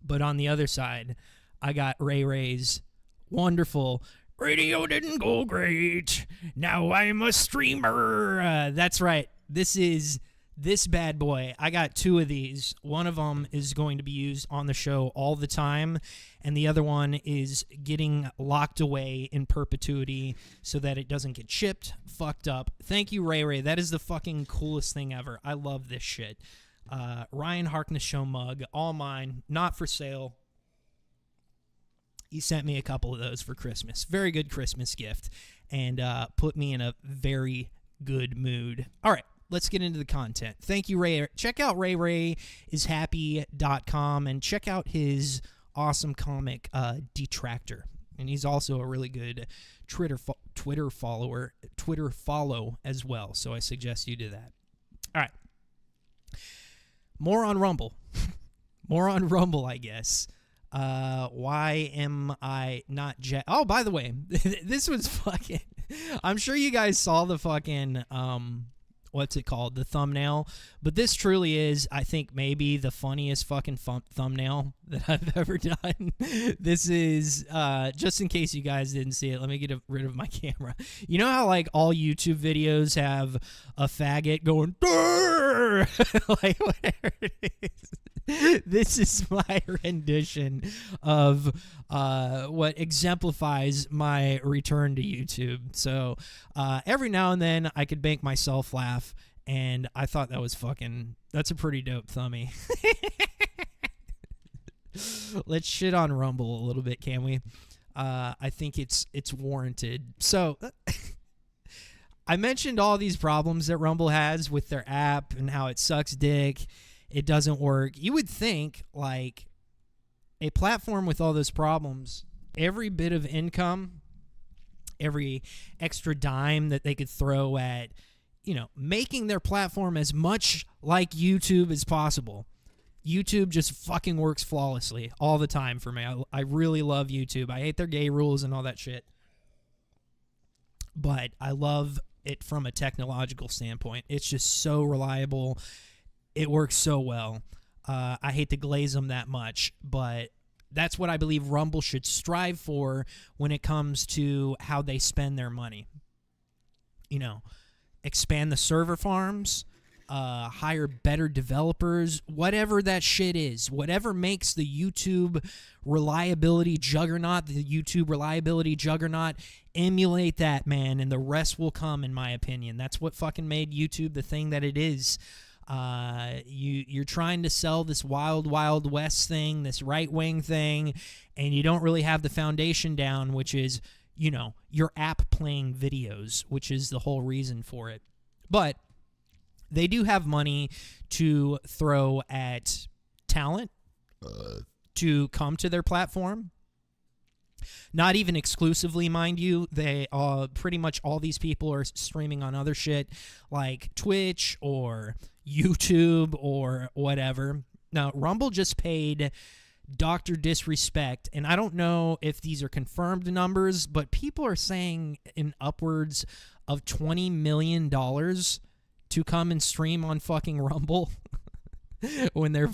but on the other side, I got Ray Ray's wonderful "Radio didn't go great. Now I'm a streamer." That's right. This is this bad boy. I got 2 of these. One of them is going to be used on the show all the time, and the other one is getting locked away in perpetuity so that it doesn't get chipped, fucked up. Thank you, Ray Ray. That is the fucking coolest thing ever. I love this shit. Ryan Harkness Show mug, all mine, not for sale. He sent me a couple of those for Christmas. Very good Christmas gift, and put me in a very good mood. All right. Let's get into the content. Thank you, Ray. Check out RayRayIsHappy.com and check out his awesome comic, Detractor. And he's also a really good Twitter follow as well. So I suggest you do that. All right. More on Rumble. More on Rumble, I guess. Why am I not oh, by the way, this was fucking... I'm sure you guys saw the fucking... what's it called? The thumbnail. But this truly is, I think, maybe the funniest fucking thumbnail that I've ever done. This is, just in case you guys didn't see it, let me get rid of my camera. You know how, like, all YouTube videos have a faggot going, like, whatever it is. This is my rendition of what exemplifies my return to YouTube. So every now and then I could make myself laugh, and I thought that was that's a pretty dope thumbie. Let's shit on Rumble a little bit, can we? I think it's warranted. So I mentioned all these problems that Rumble has with their app and how it sucks dick. It doesn't work. You would think, like, a platform with all those problems, every bit of income, every extra dime that they could throw at, making their platform as much like YouTube as possible. YouTube just fucking works flawlessly all the time for me. I really love YouTube. I hate their gay rules and all that shit. But I love it from a technological standpoint. It's just so reliable. It works so well. I hate to glaze them that much, but that's what I believe Rumble should strive for when it comes to how they spend their money. Expand the server farms, hire better developers, whatever that shit is, whatever makes the YouTube reliability juggernaut, emulate that, man, and the rest will come, in my opinion. That's what fucking made YouTube the thing that it is. You're trying to sell this wild west thing, this right-wing thing, and you don't really have the foundation down, which is, your app playing videos, which is the whole reason for it. But they do have money to throw at talent to come to their platform. Not even exclusively, mind you. They pretty much all these people are streaming on other shit like Twitch or YouTube or whatever. Now, Rumble just paid Dr. Disrespect, and I don't know if these are confirmed numbers, but people are saying in upwards of $20 million to come and stream on fucking Rumble when they're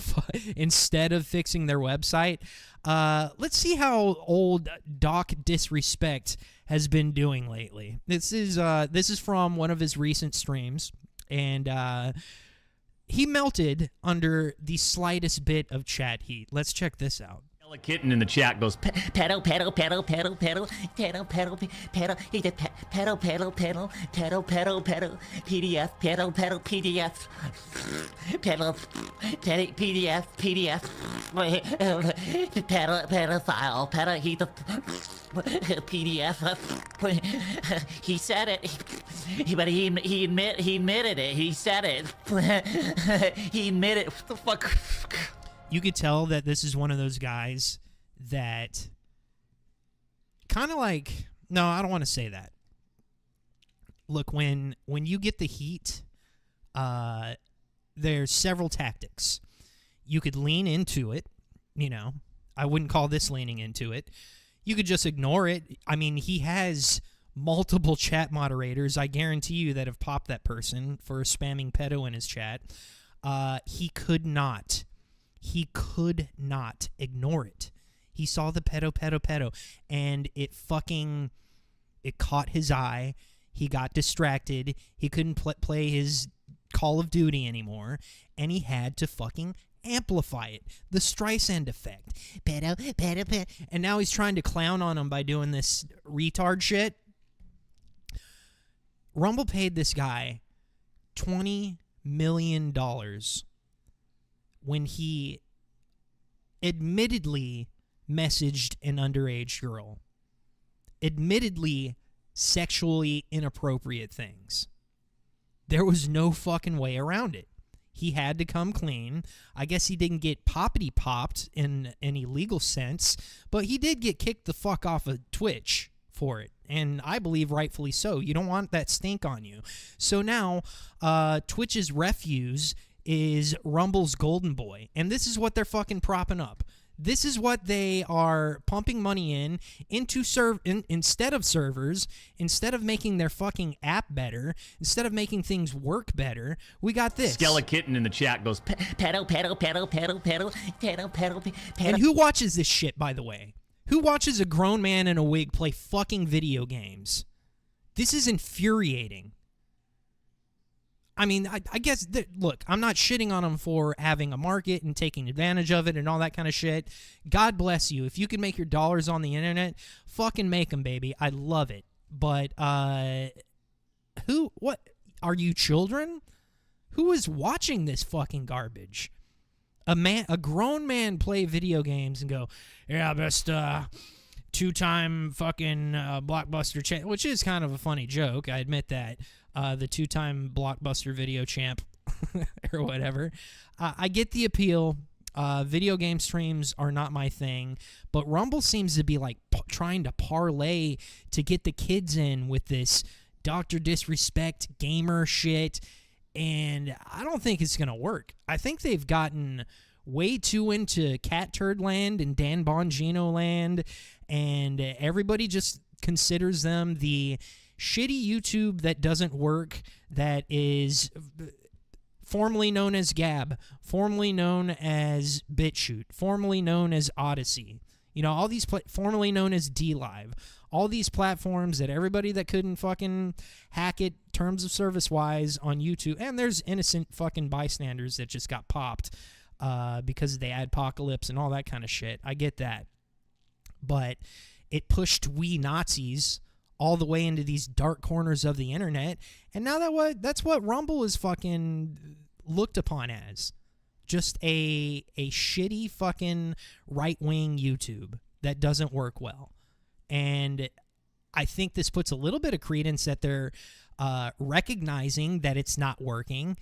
instead of fixing their website. Let's see how old Doc Disrespect has been doing lately. This is from one of his recent streams, and he melted under the slightest bit of chat heat. Let's check this out. A kitten in the chat goes pedal pedal pedal pedal pedal pedal pedal pedal he did pedal pedal pedal pedal pedal pedal PDF pedal pedal PDF pedal PDF PDF pedal pedal file pedal he the PDF he said it but he admitted it, he said it he admitted what the fuck. You could tell that this is one of those guys that kind of like... No, I don't want to say that. Look, when you get the heat, there's several tactics. You could lean into it, you know. I wouldn't call this leaning into it. You could just ignore it. I mean, he has multiple chat moderators, I guarantee you, that have popped that person for spamming pedo in his chat. He could not ignore it. He saw the pedo, and it caught his eye. He got distracted. He couldn't play his Call of Duty anymore, and he had to fucking amplify it. The Streisand effect. Pedo. And now he's trying to clown on him by doing this retard shit. Rumble paid this guy $20 million when he admittedly messaged an underage girl. Admittedly sexually inappropriate things. There was no fucking way around it. He had to come clean. I guess he didn't get poppity popped in any legal sense, but he did get kicked the fuck off of Twitch for it. And I believe rightfully so. You don't want that stink on you. So now Twitch's refuse is Rumble's golden boy. And this is what they're fucking propping up. This is what they are pumping money into instead of servers, instead of making their fucking app better, instead of making things work better. We got this. Skeleton in the chat goes pedo. And who watches this shit, by the way? Who watches a grown man in a wig play fucking video games? This is infuriating. I mean, I guess, look, I'm not shitting on them for having a market and taking advantage of it and all that kind of shit. God bless you. If you can make your dollars on the internet, fucking make them, baby. I love it. But, what, are you children? Who is watching this fucking garbage? A grown man play video games and go, yeah, best, two-time fucking Blockbuster champ, which is kind of a funny joke. I admit that. The two-time Blockbuster video champ or whatever. I get the appeal. Video game streams are not my thing, but Rumble seems to be like trying to parlay to get the kids in with this Dr. Disrespect gamer shit, and I don't think it's going to work. I think they've gotten way too into Cat Turd Land and Dan Bongino Land, and everybody just considers them the shitty YouTube that doesn't work, that is formerly known as Gab, formerly known as BitChute, formerly known as Odyssey. You know, all these formerly known as DLive. All these platforms that everybody that couldn't fucking hack it terms of service wise on YouTube, and there's innocent fucking bystanders that just got popped because of the adpocalypse and all that kind of shit. I get that. But it pushed we Nazis all the way into these dark corners of the internet, and now that's what Rumble is fucking looked upon as. Just a shitty fucking right-wing YouTube that doesn't work well. And I think this puts a little bit of credence that they're recognizing that it's not working.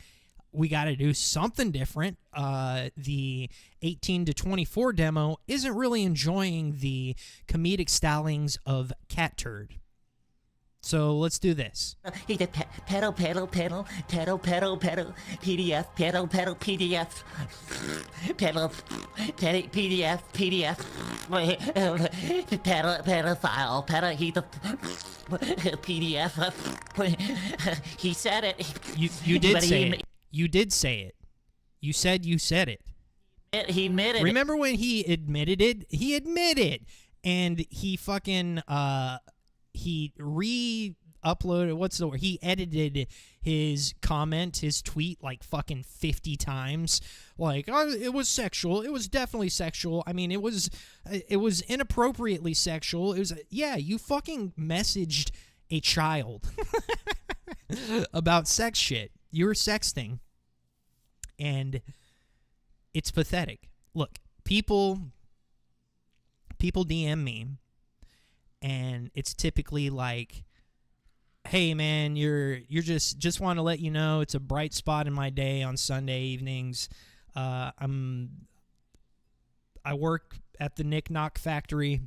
We got to do something different. The 18 to 24 demo isn't really enjoying the comedic stylings of Cat Turd. So let's do this. Pedal, PDF, PDF, pedophile, he's a PDF. He said it. You did say it. You did say it. You said it. He admitted it. Remember when he admitted it? He admitted, and he fucking he re-uploaded, what's the word? He edited his comment, his tweet, like fucking 50 times. Like, oh, it was sexual. It was definitely sexual. I mean, it was inappropriately sexual. It was, yeah, you fucking messaged a child about sex shit. You were sexting. And it's pathetic. Look, people DM me, and it's typically like, hey man, you're just want to let you know it's a bright spot in my day on Sunday evenings. I work at the Knick Knock factory,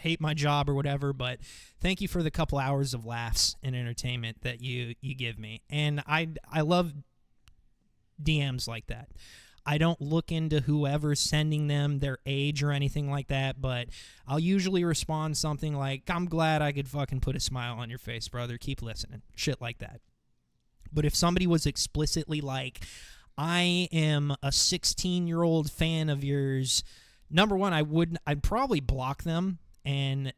hate my job or whatever, but thank you for the couple hours of laughs and entertainment that you give me. And I love DMs like that. I don't look into whoever's sending them, their age or anything like that, but I'll usually respond something like, I'm glad I could fucking put a smile on your face, brother. Keep listening. Shit like that. But if somebody was explicitly like, I am a 16-year-old fan of yours, number one, I'd probably block them and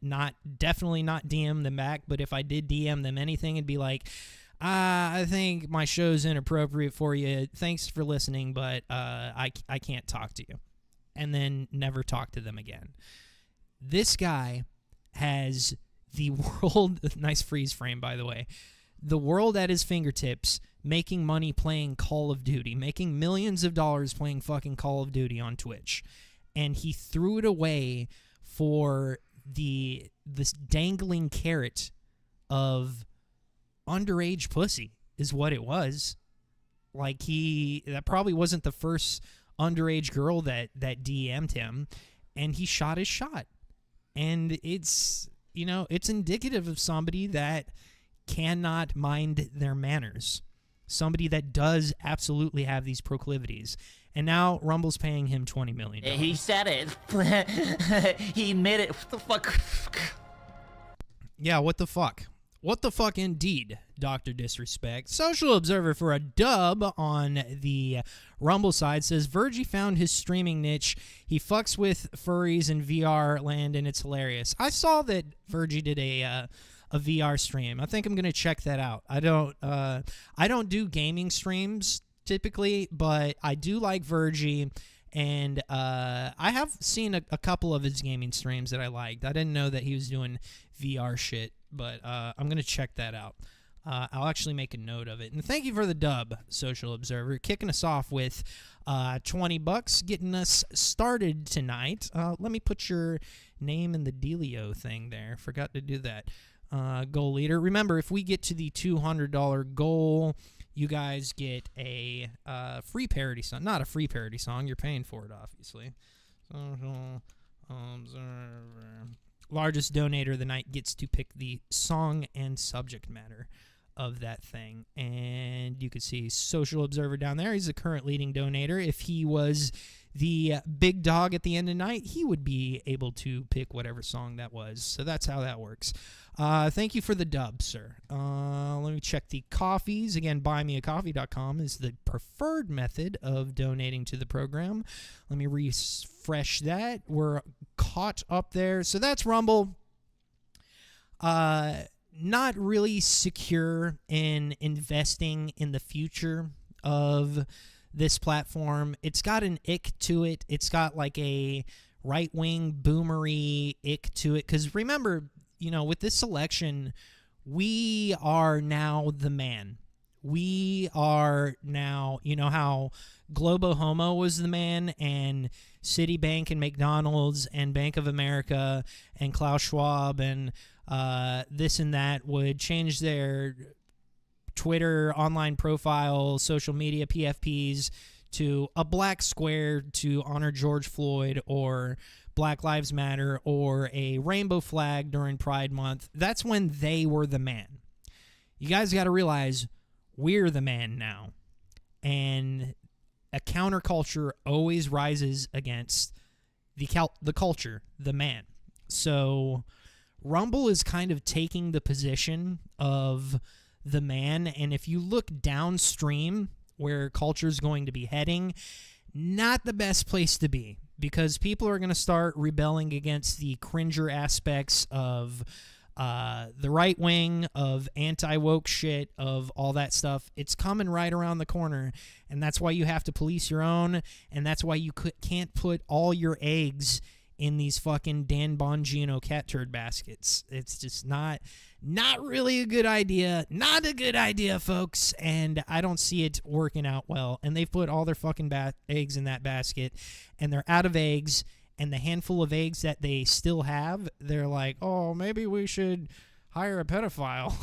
definitely not DM them back. But if I did DM them anything, it'd be like, I think my show's inappropriate for you. Thanks for listening, but I can't talk to you. And then never talk to them again. This guy has the world, nice freeze frame, by the way, the world at his fingertips, making money playing Call of Duty, making millions of dollars playing fucking Call of Duty on Twitch. And he threw it away for this dangling carrot of underage pussy is what it was. Like, that probably wasn't the first underage girl that DM'd him, and he shot his shot. And it's indicative of somebody that cannot mind their manners. Somebody that does absolutely have these proclivities. And now Rumble's paying him $20 million. He said it. He admitted it. What the fuck? Yeah, what the fuck? What the fuck indeed, Dr. Disrespect. Social Observer for a dub on the Rumble side says, Virgie found his streaming niche. He fucks with furries in VR land, and it's hilarious. I saw that Virgie did a VR stream. I think I'm going to check that out. I don't do gaming streams typically, but I do like Virgie, and I have seen a couple of his gaming streams that I liked. I didn't know that he was doing VR shit, but I'm going to check that out. I'll actually make a note of it. And thank you for the dub, Social Observer, kicking us off with $20, getting us started tonight. Let me put your name in the dealio thing there. Forgot to do that. Goal leader. Remember, if we get to the $200 goal, you guys get a free parody song. Not a free parody song. You're paying for it, obviously. Social Observer. Largest donator of the night gets to pick the song and subject matter of that thing. And you can see Social Observer down there. He's the current leading donator. If he was the big dog at the end of the night, he would be able to pick whatever song that was. So that's how that works. Thank you for the dub, sir. Let me check the coffees. Again, buymeacoffee.com is the preferred method of donating to the program. Let me refresh that. We're caught up there. So that's Rumble. Not really secure in investing in the future of this platform. It's got an ick to it. It's got like a right-wing boomery ick to it. Because remember, with this election, we are now the man. We are now, how Globo Homo was the man, and Citibank and McDonald's and Bank of America and Klaus Schwab and this and that would change their Twitter, online profile, social media PFPs to a black square to honor George Floyd, or Black Lives Matter, or a rainbow flag during Pride Month. That's when they were the man. You guys got to realize we're the man now. And a counterculture always rises against the culture, the man. So Rumble is kind of taking the position of the man, and if you look downstream where culture is going to be heading, not the best place to be, because people are going to start rebelling against the cringer aspects of the right wing, of anti-woke shit, of all that stuff. It's coming right around the corner, and that's why you have to police your own, and that's why you can't put all your eggs in these fucking Dan Bongino cat turd baskets. It's just not really a good idea. Not a good idea, folks. And I don't see it working out well. And they've put all their fucking eggs in that basket, and they're out of eggs. And the handful of eggs that they still have, they're like, oh, maybe we should hire a pedophile.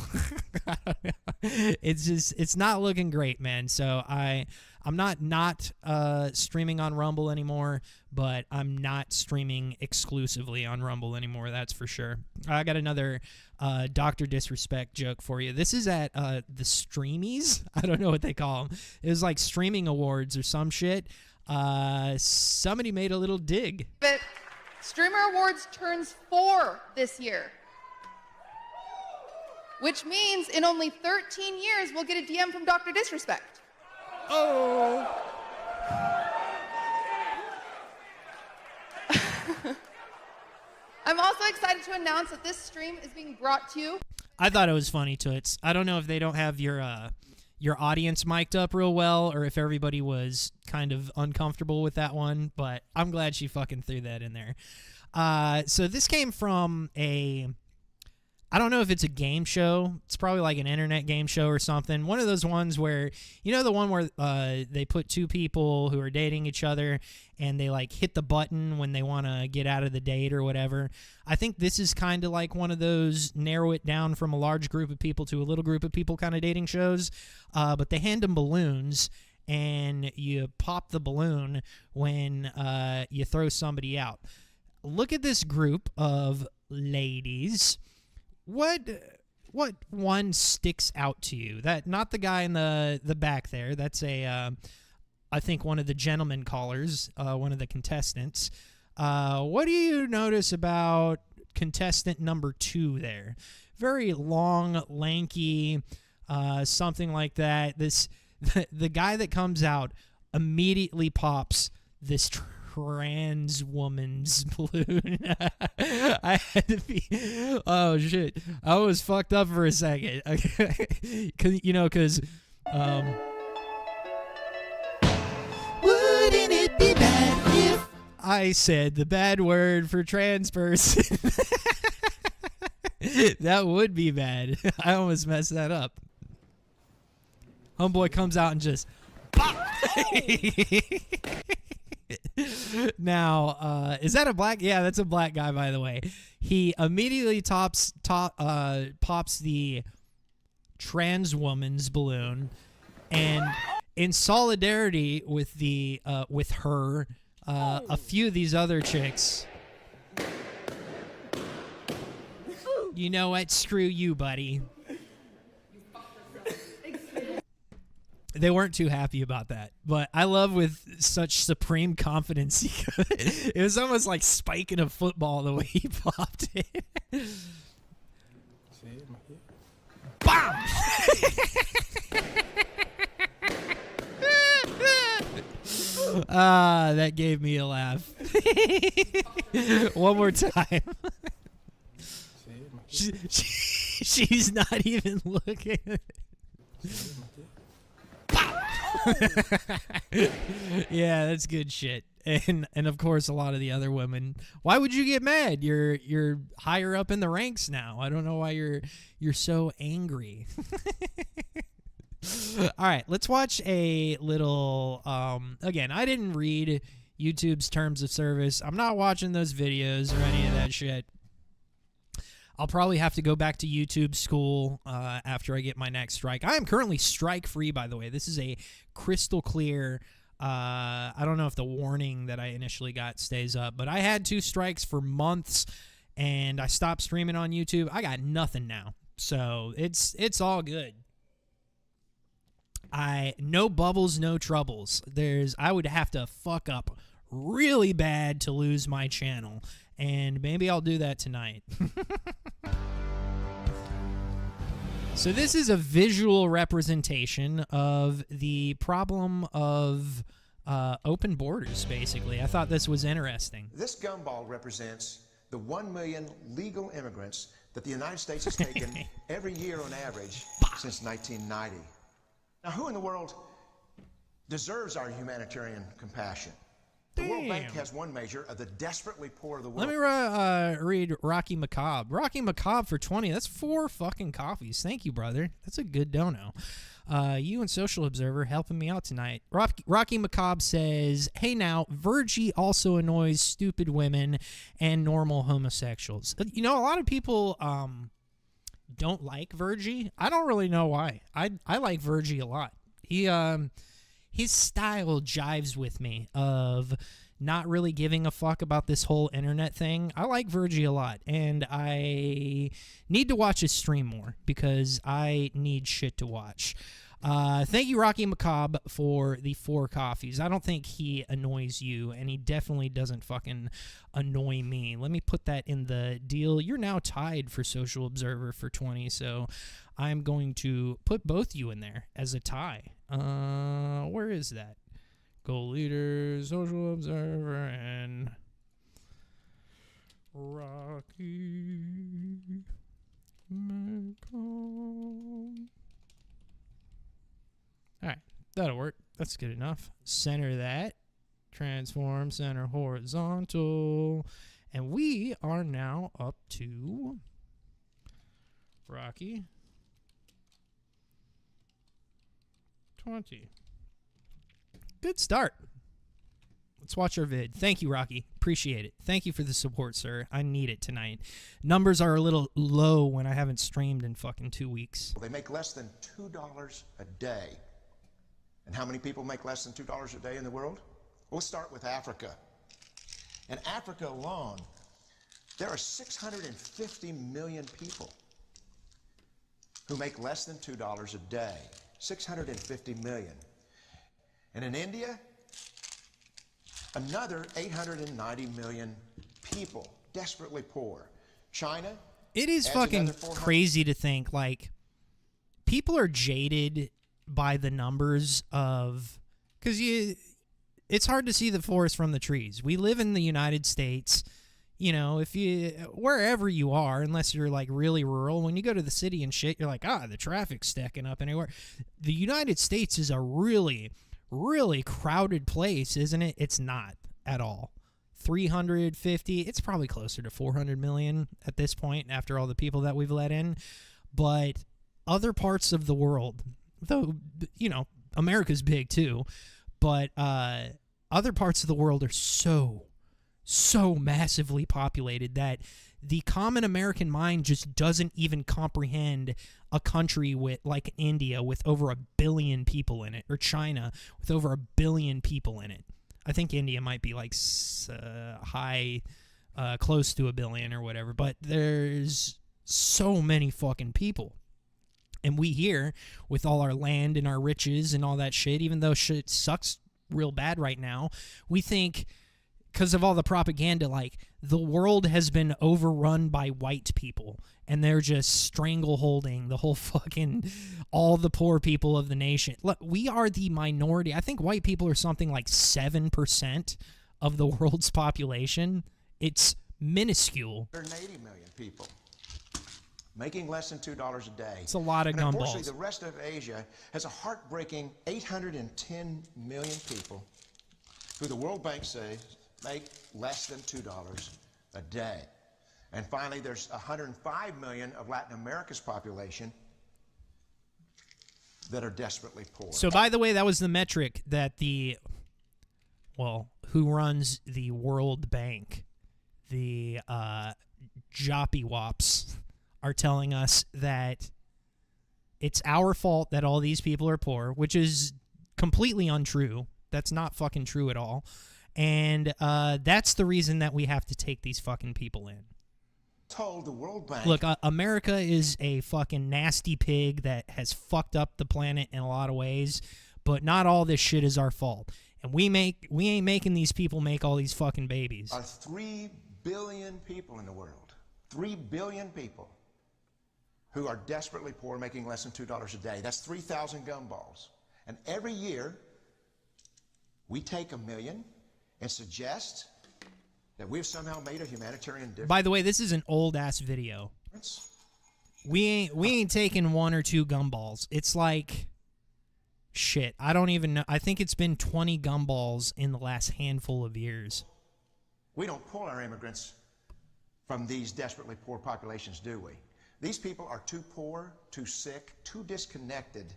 It's not looking great, man. So I'm not streaming on Rumble anymore, but I'm not streaming exclusively on Rumble anymore, that's for sure. I got another Dr. Disrespect joke for you. This is at the Streamies. I don't know what they call them. It was like Streaming Awards or some shit. Somebody made a little dig. But Streamer Awards turns 4 this year. Which means in only 13 years, we'll get a DM from Dr. Disrespect. Oh. I'm also excited to announce that this stream is being brought to you. I thought it was funny, Toots. I don't know if they don't have your audience mic'd up real well, or if everybody was kind of uncomfortable with that one, but I'm glad she fucking threw that in there. So this came from I don't know if it's a game show. It's probably like an internet game show or something. One of those ones where, you know, the one where they put two people who are dating each other and they like hit the button when they want to get out of the date or whatever. I think this is kind of like one of those narrow it down from a large group of people to a little group of people kind of dating shows. But they hand them balloons and you pop the balloon when you throw somebody out. Look at this group of ladies. What one sticks out to you? That not the guy in the back there. That's I think one of the gentleman callers, one of the contestants. What do you notice about contestant number 2 there? Very long, lanky, something like that. The guy that comes out immediately pops this trans woman's balloon. I had to be, oh shit, I was fucked up for a second. Because wouldn't it be bad if I said the bad word for trans person? That would be bad. I almost messed that up. Homeboy comes out and just pop. Now, is that a black? Yeah, that's a black guy, by the way. He immediately pops the trans woman's balloon, and in solidarity with her, a few of these other chicks. You know what? Screw you, buddy. They weren't too happy about that, but I love with such supreme confidence. It was almost like spiking a football the way he popped it. Bam! That gave me a laugh. One more time. She's not even looking. Yeah, that's good shit. And of course a lot of the other women. Why would you get mad? You're higher up in the ranks now. I don't know why you're so angry. All right, let's watch a little again, I didn't read YouTube's terms of service. I'm not watching those videos or any of that shit. I'll probably have to go back to YouTube school after I get my next strike. I am currently strike-free, by the way. This is a crystal clear. I don't know if the warning that I initially got stays up, but I had 2 strikes for months, and I stopped streaming on YouTube. I got nothing now, so it's all good. No bubbles, no troubles. I would have to fuck up really bad to lose my channel. And maybe I'll do that tonight. So this is a visual representation of the problem of open borders, basically. I thought this was interesting. This gumball represents the 1 million legal immigrants that the United States has taken every year on average since 1990. Now, who in the world deserves our humanitarian compassion? The World Bank has one measure of the desperately poor of the world. Let me read Rocky Macabre. Rocky Macabre for 20. That's 4 fucking coffees. Thank you, brother. That's a good dono. You and Social Observer helping me out tonight. Rocky Macabre says, hey now, Virgie also annoys stupid women and normal homosexuals. You know, a lot of people don't like Virgie. I don't really know why. I like Virgie a lot. His style jives with me of not really giving a fuck about this whole internet thing. I like Virgie a lot, and I need to watch his stream more because I need shit to watch. Thank you, Rocky Macabre, for the 4 coffees. I don't think he annoys you, and he definitely doesn't fucking annoy me. Let me put that in the deal. You're now tied for Social Observer for 20, so I'm going to put both you in there as a tie. Where is that? Goal Leader, Social Observer, and Rocky Macabre. Alright, that'll work. That's good enough. Center that. Transform, center horizontal. And we are now up to Rocky 20. Good start. Let's watch our vid. Thank you, Rocky. Appreciate it. Thank you for the support, sir. I need it tonight. Numbers are a little low when I haven't streamed in fucking 2 weeks. They make less than $2 a day. And how many people make less than $2 a day in the world? We'll start with Africa. In Africa alone, there are 650 million people who make less than $2 a day. 650 million. And in India, another 890 million people, desperately poor. China, it is fucking crazy to think, like, people are jaded by the numbers of, because it's hard to see the forest from the trees. We live in the United States. You know, if you, wherever you are, unless you're like really rural, when you go to the city and shit, you're like, the traffic's stacking up anywhere. The United States is a really, really crowded place, isn't it? It's not at all. 350, it's probably closer to 400 million at this point after all the people that we've let in. But other parts of the world, though, you know, America's big too, but other parts of the world are so massively populated that the common American mind just doesn't even comprehend a country with, like, India with over 1 billion people in it, or China with over 1 billion people in it. I think India might be like close to 1 billion or whatever, but there's so many fucking people. And we here, with all our land and our riches and all that shit, even though shit sucks real bad right now, we think, because of all the propaganda, like, the world has been overrun by white people, and they're just strangleholding the whole fucking, all the poor people of the nation. Look, we are the minority. I think white people are something like 7% of the world's population. It's minuscule. 180 million people making less than $2 a day. It's a lot of and unfortunately, gumballs. the rest of Asia has a heartbreaking 810 million people who the World Bank says make less than $2 a day. And finally, there's 105 million of Latin America's population that are desperately poor. So, by the way, that was the metric that who runs the World Bank, the Joppy Wops, are telling us that it's our fault that all these people are poor, which is completely untrue. That's not fucking true at all. And that's the reason that we have to take these fucking people in. Told the World Bank. Look, America is a fucking nasty pig that has fucked up the planet in a lot of ways, but not all this shit is our fault. And we ain't making these people make all these fucking babies. Are 3 billion people in the world. 3 billion people who are desperately poor, making less than $2 a day. That's 3,000 gumballs. And every year, we take 1 million and suggest that we've somehow made a humanitarian difference. By the way, this is an old-ass video. We ain't taking 1 or 2 gumballs. It's like, shit, I don't even know. I think it's been 20 gumballs in the last handful of years. We don't pull our immigrants from these desperately poor populations, do we? These people are too poor, too sick, too disconnected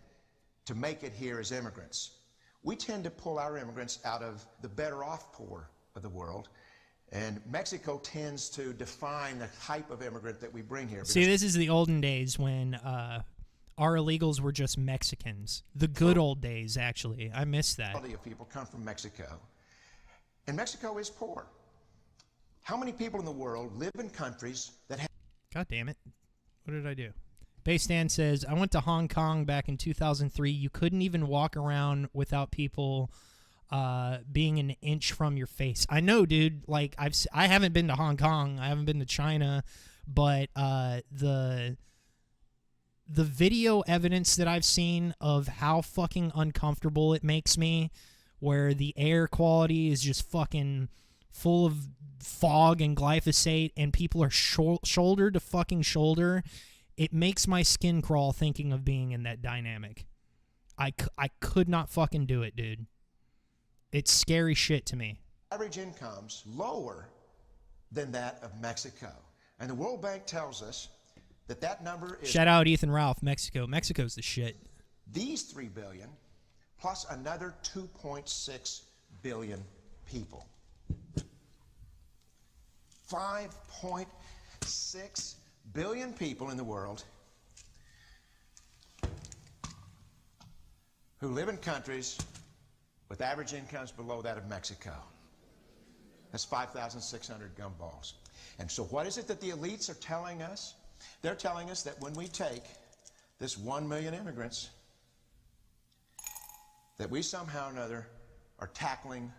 to make it here as immigrants. We tend to pull our immigrants out of the better off poor of the world, and Mexico tends to define the type of immigrant that we bring here. See, this is the olden days when our illegals were just Mexicans. The good old days, actually. I miss that. Quality of people come from Mexico, and Mexico is poor. How many people in the world live in countries that have... God damn it. What did I do? Baystan says, I went to Hong Kong back in 2003. You couldn't even walk around without people being an inch from your face. I know, dude. Like, I haven't been to Hong Kong. I haven't been to China. But the video evidence that I've seen of how fucking uncomfortable it makes me, where the air quality is just fucking full of fog and glyphosate and people are shoulder to fucking shoulder, it makes my skin crawl thinking of being in that dynamic. I could not fucking do it, dude. It's scary shit to me. Average incomes lower than that of Mexico. And the World Bank tells us that that number is... Shout out Ethan Ralph, Mexico. Mexico's the shit. These 3 billion plus another 2.6 billion people. 5.6 billion people in the world who live in countries with average incomes below that of Mexico. That's 5,600 gumballs. And so what is it that the elites are telling us? They're telling us that when we take this 1 million immigrants, that we somehow or another are tackling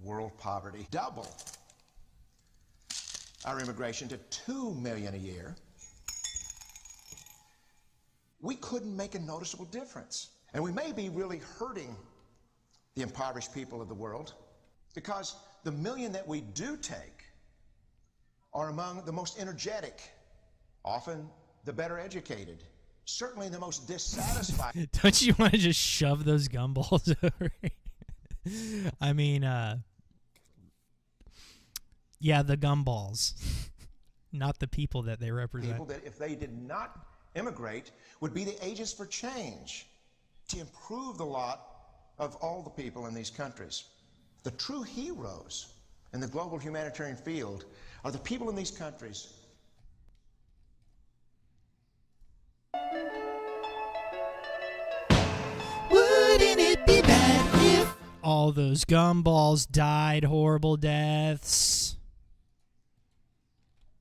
world poverty. Double our immigration to 2 million a year. We couldn't make a noticeable difference. And we may be really hurting the impoverished people of the world because the million that we do take are among the most energetic, often the better educated, certainly the most dissatisfied. Don't you want to just shove those gumballs over? I mean, yeah, the gumballs, not the people that they represent. People that, if they did not immigrate, would be the agents for change to improve the lot of all the people in these countries. The true heroes in the global humanitarian field are the people in these countries. Wouldn't it be bad if all those gumballs died horrible deaths?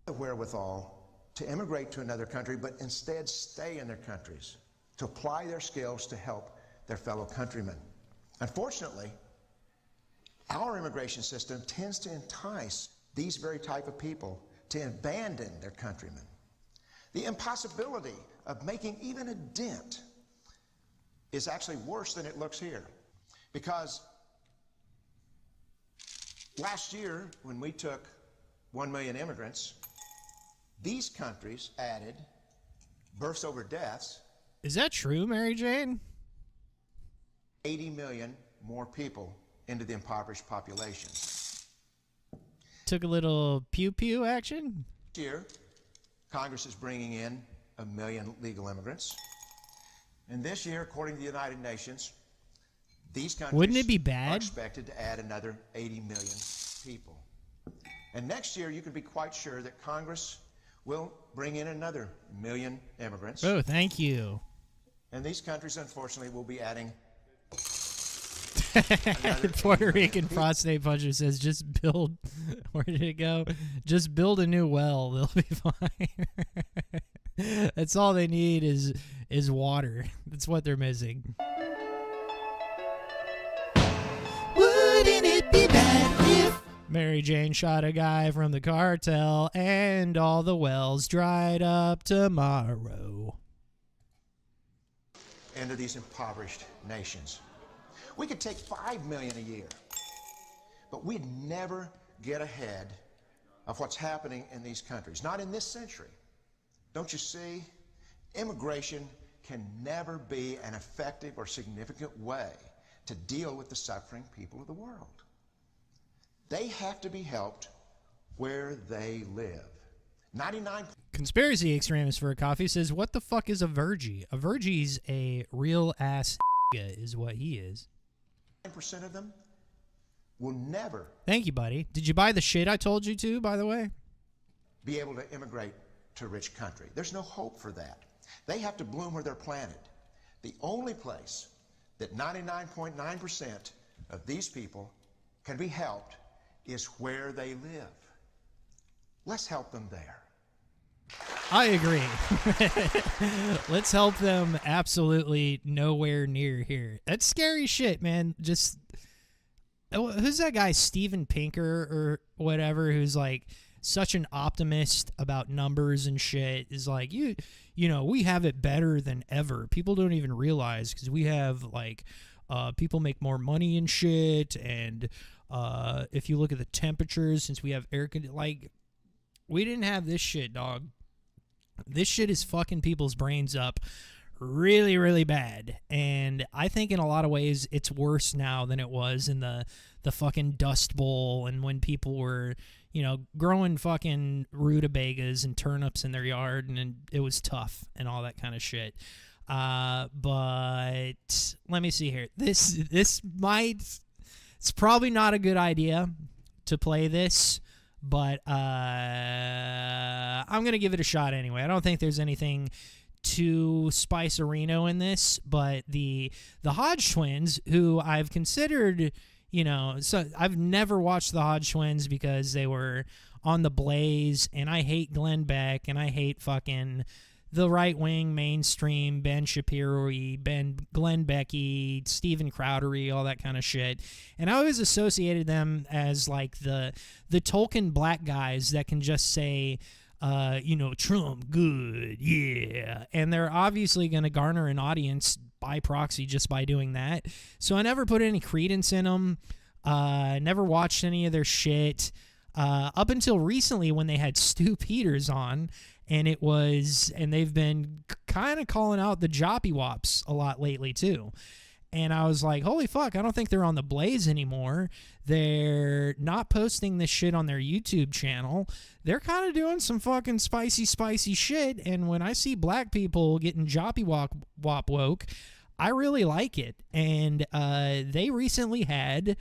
The wherewithal to immigrate to another country, but instead stay in their countries, to apply their skills to help their fellow countrymen. Unfortunately, our immigration system tends to entice these very type of people to abandon their countrymen. The impossibility of making even a dent is actually worse than it looks here. Because last year, when we took 1 million immigrants, these countries added births over deaths. Is that true, Mary Jane? 80 million more people into the impoverished population. Took a little pew-pew action? This year, Congress is bringing in 1 million legal immigrants. And this year, according to the United Nations, these countries Wouldn't it be bad? are expected to add another 80 million people. And next year, you can be quite sure that Congress will bring in another 1 million immigrants. Oh, thank you. And these countries, unfortunately, will be adding... Puerto Rican prostate puncher says, just build... Where did it go? Just build a new well. They'll be fine. That's all they need is water. That's what they're missing. Wouldn't it be bad if Mary Jane shot a guy from the cartel and all the wells dried up tomorrow? Into these impoverished nations. We could take 5 million a year, but we'd never get ahead of what's happening in these countries. Not in this century. Don't you see? Immigration can never be an effective or significant way to deal with the suffering people of the world. They have to be helped where they live. 99. Conspiracy extremist for a coffee says, what the fuck is a virgie? A virgie's a real ass is what he is. 9% of them will never. Thank you, buddy. Did you buy the shit I told you to, by the way? Be able to immigrate to a rich country. There's no hope for that. They have to bloom where they're planted. The only place that 99.9% of these people can be helped is where they live. Let's help them there. I agree. Let's help them absolutely nowhere near here. That's scary shit, man. Just who's that guy, Steven Pinker or whatever, who's like such an optimist about numbers and shit, is like, you know, we have it better than ever. People don't even realize because we have like people make more money and shit, and if you look at the temperatures, since we have air conditioning, like we didn't have this shit, dog. This shit is fucking people's brains up really, really bad. And I think in a lot of ways it's worse now than it was in the fucking Dust Bowl and when people were, you know, growing fucking rutabagas and turnips in their yard, and it was tough and all that kind of shit. But let me see here. This might... It's probably not a good idea to play this, but I'm going to give it a shot anyway. I don't think there's anything too Spice-a-Reno in this, but the Hodge twins, who I've considered, you know, so I've never watched the Hodge twins because they were on the Blaze, and I hate Glenn Beck, and I hate fucking the right-wing mainstream Ben Shapiro-y, Glenn Becky, Steven Crowder-y, all that kind of shit. And I always associated them as like the Tolkien black guys that can just say, you know, Trump, good, yeah. And they're obviously going to garner an audience by proxy just by doing that. So I never put any credence in them. Never watched any of their shit. Up until recently when they had Stu Peters on, and they've been kind of calling out the Joppy Wops a lot lately too. And I was like, holy fuck, I don't think they're on the Blaze anymore. They're not posting this shit on their YouTube channel. They're kind of doing some fucking spicy shit. And when I see black people getting Joppy Wop woke, I really like it. And they recently had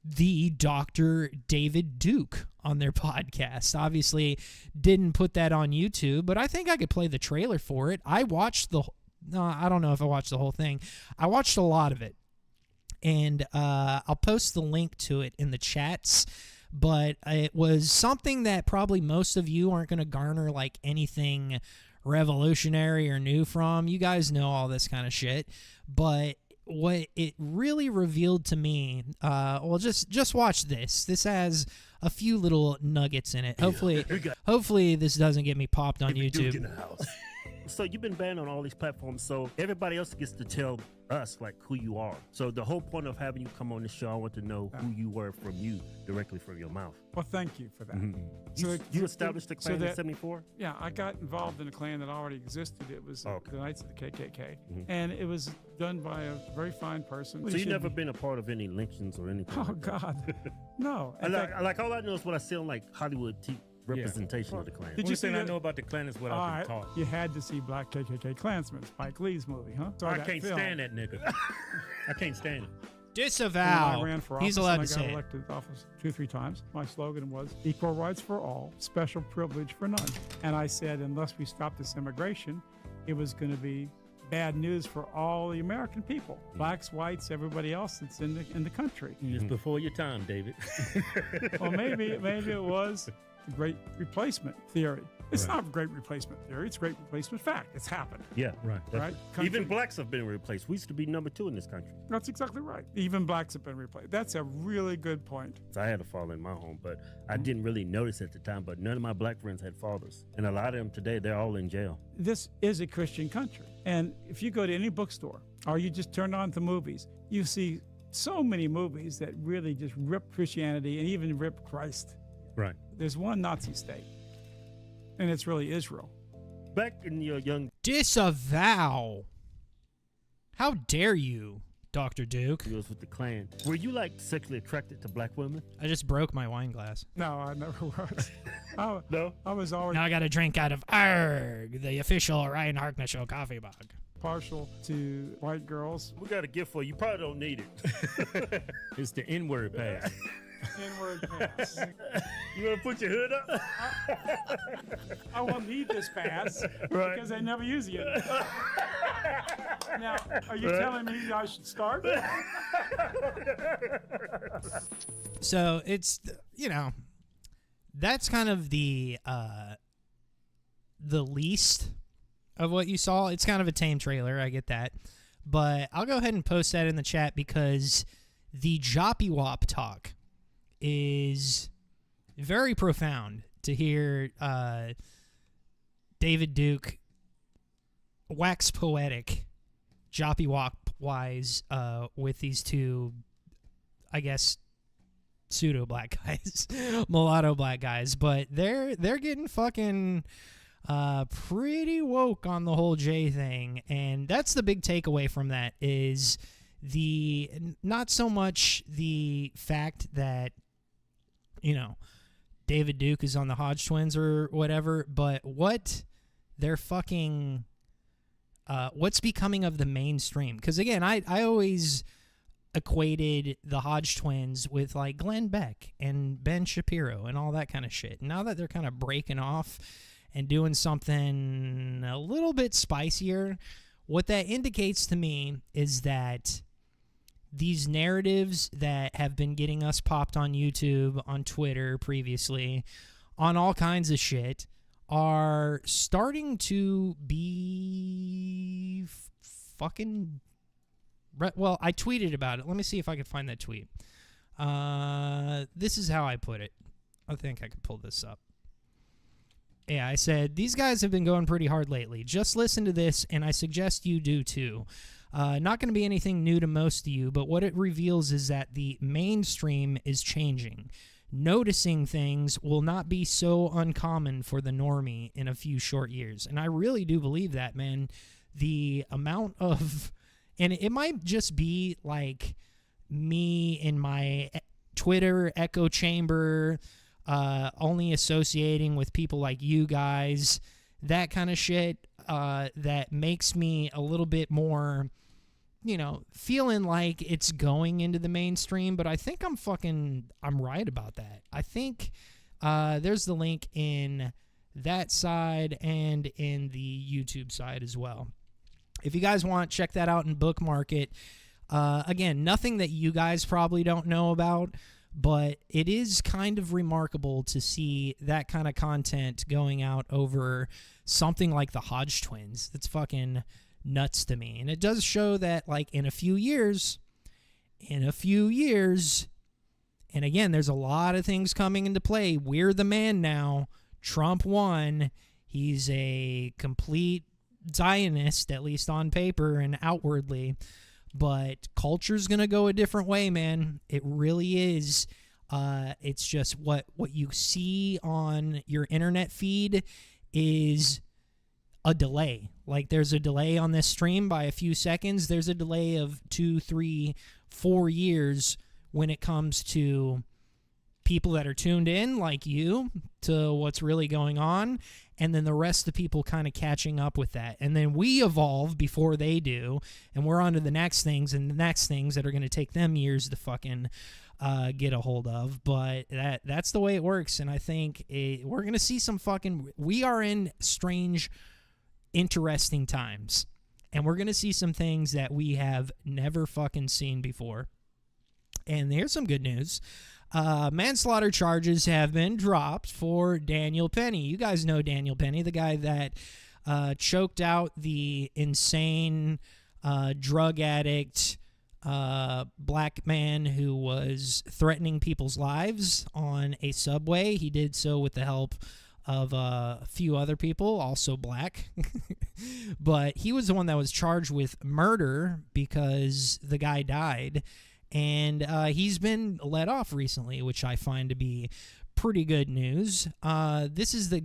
the Dr. David Duke on their podcast. Obviously didn't put that on YouTube, but I think I could play the trailer for it. I watched I don't know if I watched the whole thing. I watched a lot of it. And I'll post the link to it in the chats, but it was something that probably most of you aren't going to garner like anything revolutionary or new from. You guys know all this kind of shit, but what it really revealed to me, well, just watch this. This has a few little nuggets in it. Hopefully this doesn't get me popped on YouTube. So you've been banned on all these platforms, so everybody else gets to tell us like who you are. So the whole point of having you come on the show, I want to know who you were from you, directly from your mouth. Well, thank you for that. So you established the clan in '74? Yeah, I got involved in a clan that already existed. It was the Knights of the KKK, and it was done by a very fine person. So you've never been a part of any lynchings or anything? Oh, God, no. Like all I know is what I see on like Hollywood TV. Representation of the Klan. Did you see I know about the Klan is what I've been taught. You had to see Black KKK Klansman, Spike Lee's movie, huh? So I can't stand that nigga. I can't stand it. Disavow. I ran for office. He's allowed to say I got it. elected to office 2 or 3 times. My slogan was equal rights for all, special privilege for none. And I said, unless we stop this immigration, it was going to be bad news for all the American people, blacks, whites, everybody else that's in the country. It's before your time, David. Well, maybe it was the great replacement theory. It's not a great replacement theory. It's a great replacement fact. It's happened. Yeah, right. Even blacks have been replaced. We used to be number 2 in this country. That's exactly right. Even blacks have been replaced. That's a really good point. So I had a father in my home, but I didn't really notice at the time. But none of my black friends had fathers, and a lot of them today, they're all in jail. This is a Christian country, and if you go to any bookstore or you just turn on the movies, you see so many movies that really just rip Christianity and even rip Christ. Right. There's one Nazi state, and it's really Israel. Back in your young... Disavow. How dare you, Dr. Duke? He was with the Klan. Were you like sexually attracted to black women? I just broke my wine glass. No, I never was. No? I was always... Now I got to drink out of ARG, the official Ryan Harkness Show coffee mug. Partial to white girls. We got a gift for you. You probably don't need it. It's the N-word pass. N-word pass. You want to put your hood up? I won't need this pass because I never use it. Now, are you telling me I should start? So it's, you know, that's kind of the the least of what you saw. It's kind of a tame trailer, I get that. But I'll go ahead and post that in the chat because the Joppy Wop talk is very profound to hear David Duke wax poetic Joppy Wop wise with these two, I guess, pseudo black guys, mulatto black guys, but they're getting fucking pretty woke on the whole J thing, and that's the big takeaway from that is the not so much the fact that, you know, David Duke is on the Hodge Twins or whatever, but what they're fucking what's becoming of the mainstream. Because again, I always equated the Hodge Twins with like Glenn Beck and Ben Shapiro and all that kind of shit. Now that they're kind of breaking off and doing something a little bit spicier, what that indicates to me is that these narratives that have been getting us popped on YouTube, on Twitter previously, on all kinds of shit, are starting to be fucking... Well, I tweeted about it. Let me see if I can find that tweet. This is how I put it. I think I could pull this up. Yeah, I said, these guys have been going pretty hard lately. Just listen to this, and I suggest you do too. Not going to be anything new to most of you, but what it reveals is that the mainstream is changing. Noticing things will not be so uncommon for the normie in a few short years. And I really do believe that, man. The amount of... And it might just be like me in my Twitter echo chamber, only associating with people like you guys, that kind of shit, that makes me a little bit more, you know, feeling like it's going into the mainstream. But I think I'm right about that. I think there's the link in that side and in the YouTube side as well. If you guys want, check that out and bookmark it. Again, nothing that you guys probably don't know about, but it is kind of remarkable to see that kind of content going out over something like the Hodge Twins. That's fucking nuts to me. And it does show that, like, in a few years, and again, there's a lot of things coming into play. We're the man now. Trump won. He's a complete Zionist, at least on paper and outwardly, but culture's gonna go a different way, man. It really is. It's just what you see on your internet feed is a delay. Like, there's a delay on this stream by a few seconds. There's a delay of 2, 3, 4 years when it comes to people that are tuned in, like you, to what's really going on, and then the rest of the people kind of catching up with that. And then we evolve before they do, and we're on to the next things and the next things that are going to take them years to fucking get a hold of. But that's the way it works, and I think we're going to see some fucking... We are in strange, interesting times, and we're going to see some things that we have never fucking seen before. And here's some good news. Manslaughter charges have been dropped for Daniel Penny. You guys know Daniel Penny, the guy that choked out the insane drug addict black man who was threatening people's lives on a subway. He did so with the help of a few other people, also black. But he was the one that was charged with murder because the guy died. And he's been let off recently, which I find to be pretty good news. This is the...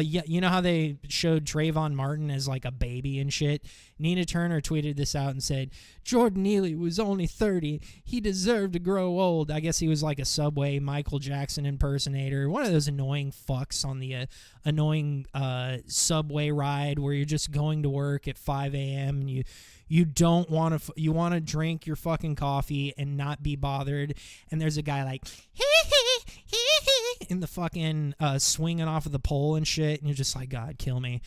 you know how they showed Trayvon Martin as like a baby and shit? Nina Turner tweeted this out and said, Jordan Neely was only 30. He deserved to grow old. I guess he was like a Subway Michael Jackson impersonator. One of those annoying fucks on the annoying subway ride where you're just going to work at 5 a.m. and you don't want to... You want to drink your fucking coffee and not be bothered. And there's a guy like... in the fucking swinging off of the pole and shit, and you're just like, God, kill me.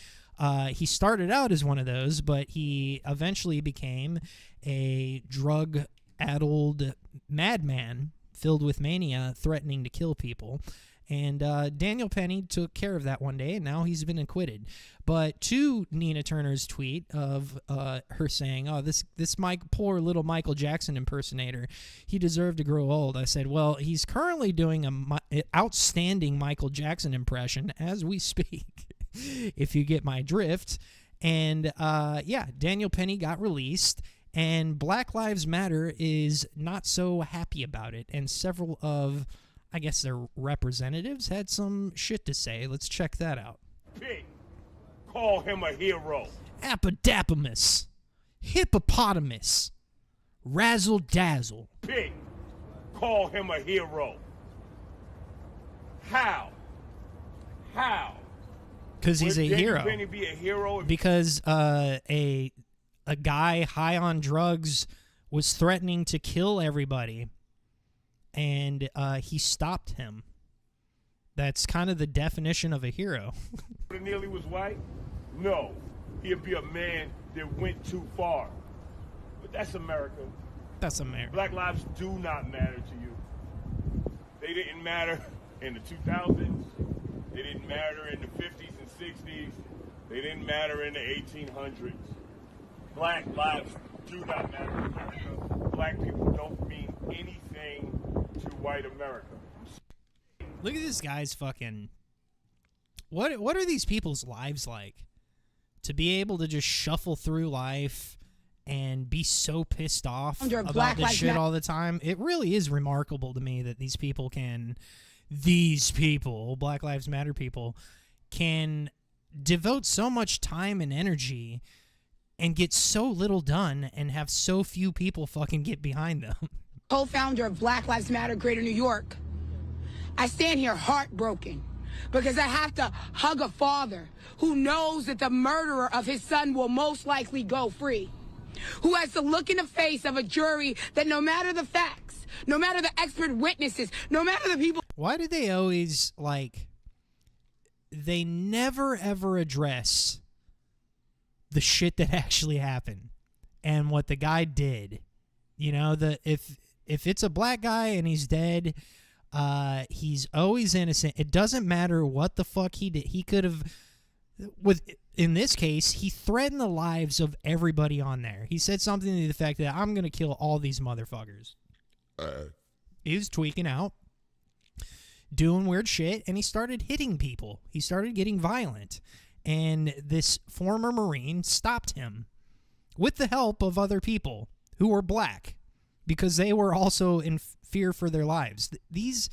He started out as one of those, but he eventually became a drug-addled madman filled with mania, threatening to kill people. And Daniel Penny took care of that one day, and now he's been acquitted. But to Nina Turner's tweet of her saying, "Oh, this poor little Michael Jackson impersonator, he deserved to grow old," I said, well, he's currently doing an outstanding Michael Jackson impression as we speak, if you get my drift. And, yeah, Daniel Penny got released, and Black Lives Matter is not so happy about it, and several of, I guess, their representatives had some shit to say. Let's check that out. Pig, call him a hero. Apodappamus, hippopotamus, razzle dazzle. Pig, call him a hero. How? Because he's Would a Daniel hero. Penny be a hero? Because a guy high on drugs was threatening to kill everybody, and he stopped him. That's kind of the definition of a hero. If Neely was white? No. He'd be a man that went too far. But that's America. That's America. Black lives do not matter to you. They didn't matter in the 2000s. They didn't matter in the 50s and 60s. They didn't matter in the 1800s. Black lives do not matter in America. Black people don't mean anything to white America. Look at this guy's fucking... What are these people's lives like? To be able to just shuffle through life and be so pissed off about this shit all the time. It really is remarkable to me that these people, Black Lives Matter people, can devote so much time and energy and get so little done and have so few people fucking get behind them. Co-founder of Black Lives Matter Greater New York. I stand here heartbroken because I have to hug a father who knows that the murderer of his son will most likely go free, who has to look in the face of a jury that no matter the facts, no matter the expert witnesses, no matter the people... Why do they always, they never ever address the shit that actually happened and what the guy did? You know, if it's a black guy and he's dead... he's always innocent. It doesn't matter what the fuck he did. He could have, in this case, he threatened the lives of everybody on there. He said something to the effect that I'm going to kill all these motherfuckers. He was tweaking out, doing weird shit, and he started hitting people. He started getting violent. And this former Marine stopped him with the help of other people who were black, because they were also in fear for their lives. These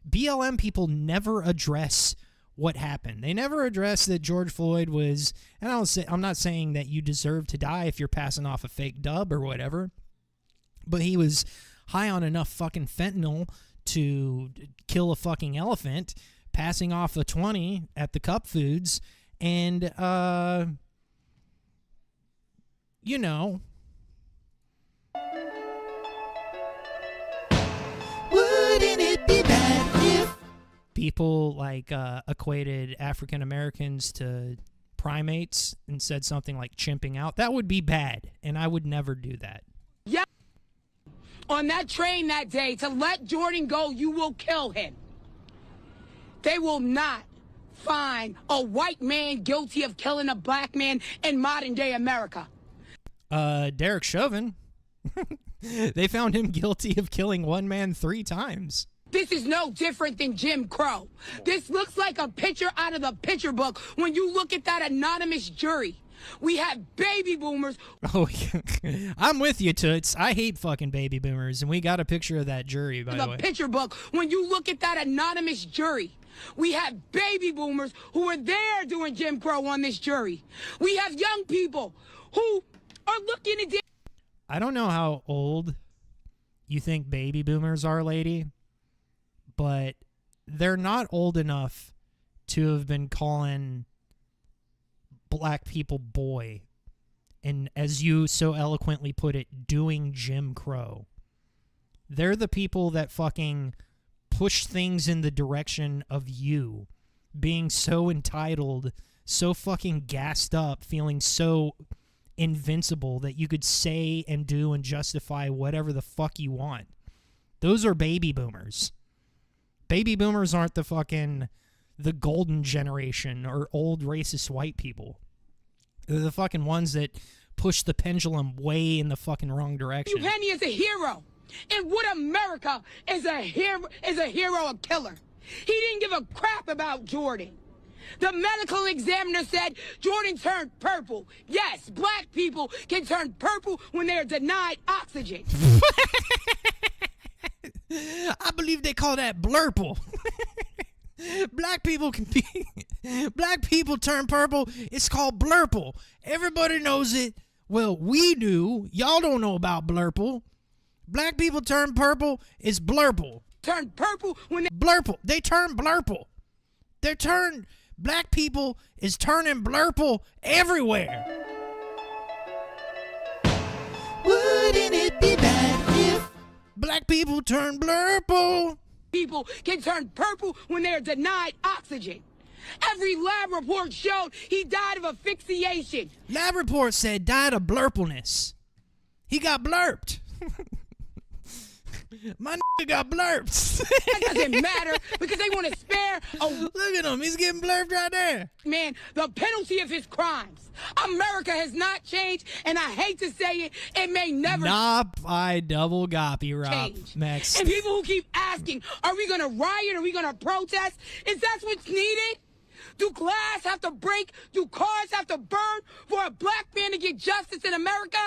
BLM people never address what happened. They never address that George Floyd was, and I'm not saying that you deserve to die if you're passing off a fake dub or whatever, but he was high on enough fucking fentanyl to kill a fucking elephant, passing off a 20 at the Cup Foods, and, you know... Wouldn't it be bad if people equated African Americans to primates and said something like chimping out? That would be bad, and I would never do that. Yeah. On that train that day to let Jordan go, you will kill him. They will not find a white man guilty of killing a black man in modern day America. Derek Chauvin. They found him guilty of killing one man 3 times. This is no different than Jim Crow. This looks like a picture out of the picture book when you look at that anonymous jury. We have baby boomers. Oh, yeah. I'm with you, Toots. I hate fucking baby boomers, and we got a picture of that jury, by the way. The picture book, when you look at that anonymous jury, we have baby boomers who were there doing Jim Crow on this jury. We have young people who are looking at... I don't know how old you think baby boomers are, lady, but they're not old enough to have been calling black people boy, and as you so eloquently put it, doing Jim Crow. They're the people that fucking push things in the direction of you being so entitled, so fucking gassed up, feeling so invincible that you could say and do and justify whatever the fuck you want. Those are baby boomers. Baby boomers aren't the golden generation or old racist white people. They're the fucking ones that push the pendulum way in the fucking wrong direction. Penny is a hero. And what America is a hero, a killer. He didn't give a crap about Jordan. The medical examiner said Jordan turned purple. Yes, black people can turn purple when they're denied oxygen. I believe they call that blurple. Black people turn purple. It's called blurple. Everybody knows it. Well, we do. Y'all don't know about blurple. Black people turn purple. It's blurple. Turn purple when they blurple. They turn blurple. Black people is turning blurple everywhere. Wouldn't it be bad if black people turn blurple? People can turn purple when they're denied oxygen. Every lab report showed he died of asphyxiation. Lab report said died of blurpleness. He got blurped. My nigga got blurped. That doesn't matter because they want to spare Look at him. He's getting blurped right there. Man, the penalty of his crimes. America has not changed, and I hate to say it, it may never I double goppy, Rob. change. Next. And people who keep asking, are we going to riot? Are we going to protest? Is that what's needed? Do glass have to break? Do cars have to burn for a black man to get justice in America?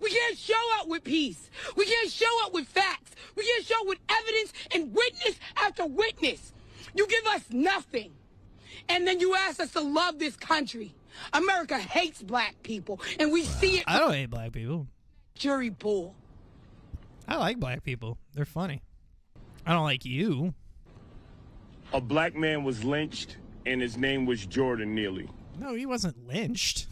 We can't show up with peace. We can't show up with facts. We can't show up with evidence and witness after witness. You give us nothing. And then you ask us to love this country. America hates black people, and we see it. I don't hate black people. Jury pool. I like black people. They're funny. I don't like you. A black man was lynched, and his name was Jordan Neely. No, he wasn't lynched.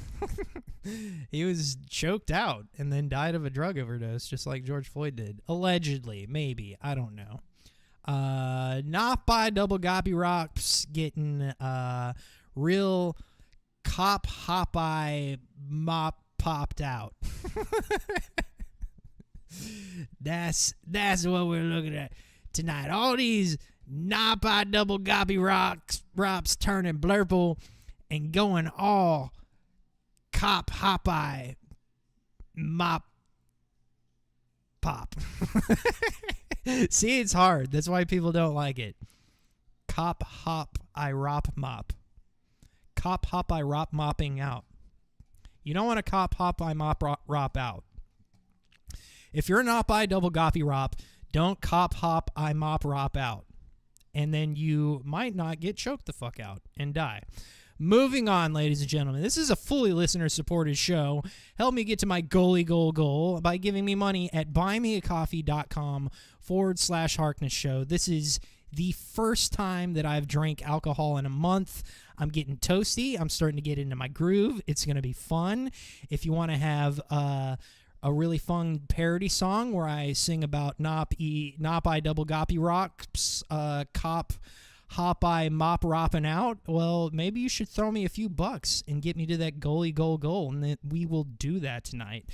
He was choked out and then died of a drug overdose, just like George Floyd did. Allegedly, maybe. I don't know. Not by Double Goppy Rocks getting real cop hop eye mop popped out. That's what we're looking at tonight. All these not by Double Goppy Rocks turning blurple and going all cop hop eye mop pop. See, it's hard. That's why people don't like it. Cop hop I rop mop. Cop hop I rop mopping out. You don't want to cop hop I mop rop out. If you're not by Double Goppy Rop, don't cop hop I mop rop out. And then you might not get choked the fuck out and die. Moving on, ladies and gentlemen. This is a fully listener-supported show. Help me get to my goal by giving me money at buymeacoffee.com/Harkness show. This is the first time that I've drank alcohol in a month. I'm getting toasty. I'm starting to get into my groove. It's going to be fun. If you want to have a really fun parody song where I sing about Not by Double Goppy Rocks, cop hop I mop ropping out, well, maybe you should throw me a few bucks and get me to that goal, and then we will do that tonight.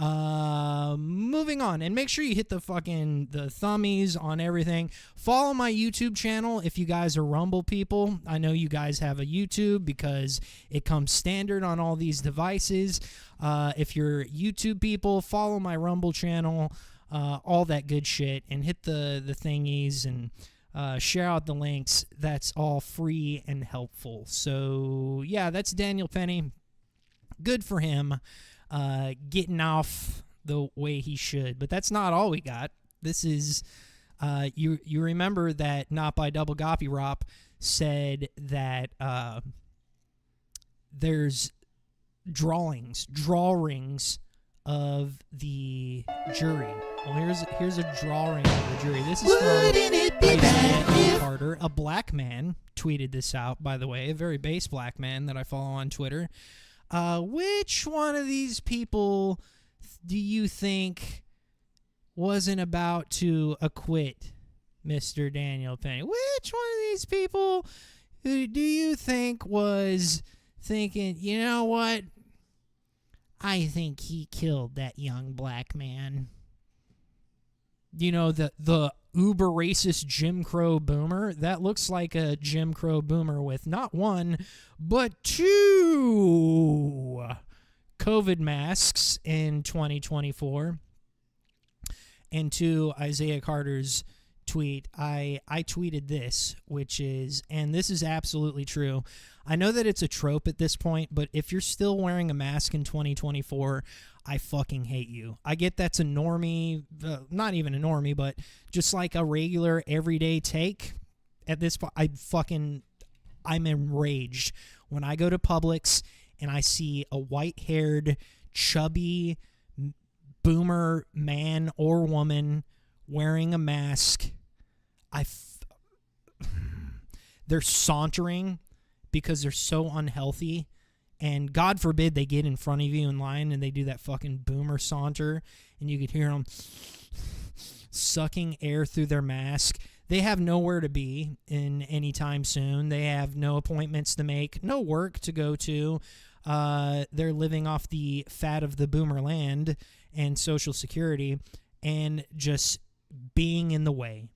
Moving on, and make sure you hit the thummies on everything. Follow my YouTube channel if you guys are Rumble people. I know you guys have a YouTube because it comes standard on all these devices. If you're YouTube people, follow my Rumble channel, all that good shit, and hit the thingies and share out the links. That's all free and helpful. So, yeah, that's Daniel Penny. Good for him. Getting off the way he should. But that's not all we got. This is, you remember that Not by Double Goppy Rop said that there's drawings of the jury. Well, here's a drawing of the jury. This is from Isaiah Carter, a black man, tweeted this out, by the way, a very base black man that I follow on Twitter. Which one of these people do you think wasn't about to acquit Mr. Daniel Penny? Which one of these people do you think was thinking, you know what? I think he killed that young black man. you know, the uber racist Jim Crow boomer, that looks like a Jim Crow boomer with not one, but 2 COVID masks in 2024. And to Isaiah Carter's tweet, I tweeted this, which is, and this is absolutely true. I know that it's a trope at this point, but if you're still wearing a mask in 2024, I fucking hate you. I get that's a normie, not even a normie, but just like a regular everyday take. At this point, I'm enraged when I go to Publix and I see a white-haired, chubby boomer man or woman wearing a mask. They're sauntering because they're so unhealthy, and God forbid they get in front of you in line and they do that fucking boomer saunter, and you could hear them sucking air through their mask. They have nowhere to be in any time soon. They have no appointments to make, no work to go to. They're living off the fat of the boomer land and Social Security, and just being in the way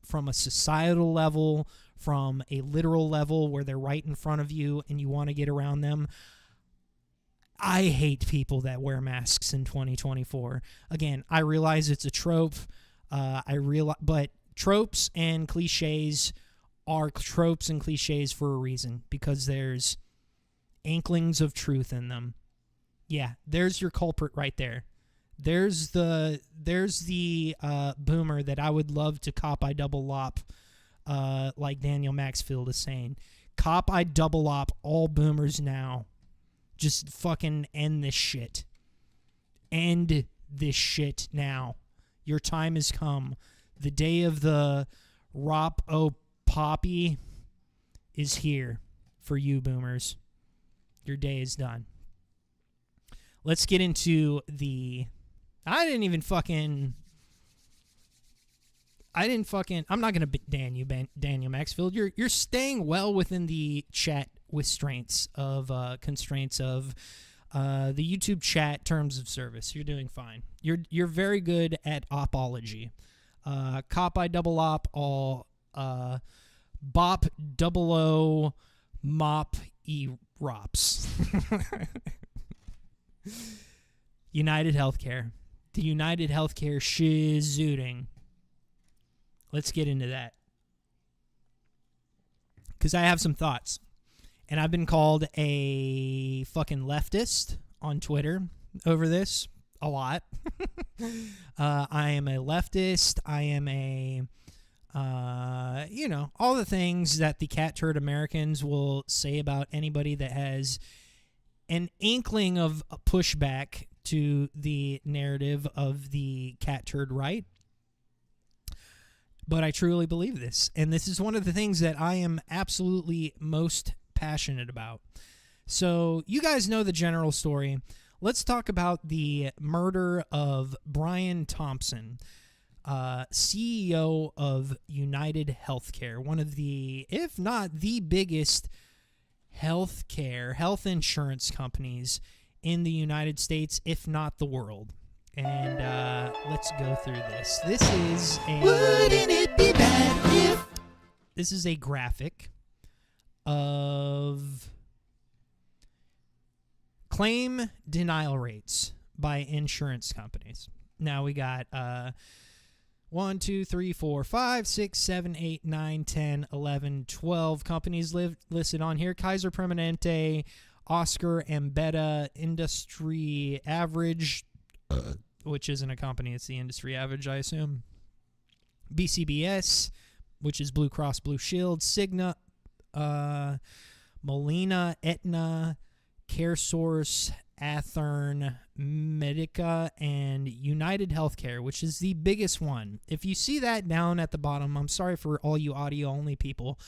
from a societal level, from a literal level where they're right in front of you and you want to get around them. I hate people that wear masks in 2024. Again, I realize it's a trope. But tropes and cliches are tropes and cliches for a reason, because there's inklings of truth in them. Yeah, there's your culprit right there. There's the boomer that I would love to cop I double lop, like Daniel Maxfield is saying. Cop I double lop all boomers now. Just fucking end this shit. End this shit now. Your time has come. The day of the Rop O Poppy is here for you boomers. Your day is done. Let's get into the... I'm not going to ban you, Daniel Maxfield. You're staying well within the chat constraints of the YouTube chat terms of service. You're doing fine. You're very good at opology. Cop I double op all bop double O mop e rops. United Healthcare. The United Healthcare shizooting. Let's get into that. Because I have some thoughts. And I've been called a fucking leftist on Twitter over this a lot. I am a leftist. I am a, all the things that the cat turd Americans will say about anybody that has an inkling of a pushback to the narrative of the cat turd right. But I truly believe this. And this is one of the things that I am absolutely most passionate about. So you guys know the general story. Let's talk about the murder of Brian Thompson, CEO of United Healthcare, one of the, if not the biggest health insurance companies in the United States, if not the world. And let's go through this. This is a... Wouldn't it be bad if... This is a graphic of claim denial rates by insurance companies. Now we got 1, 2, 3, 4, 5, 6, 7, 8, 9, 10, 11, 12 companies listed on here. Kaiser Permanente, Oscar Ambetta, Industry Average, which isn't a company, it's the industry average, I assume. BCBS, which is Blue Cross Blue Shield, Cigna, Molina, Aetna, CareSource, Athern, Medica, and United Healthcare, which is the biggest one. If you see that down at the bottom, I'm sorry for all you audio-only people,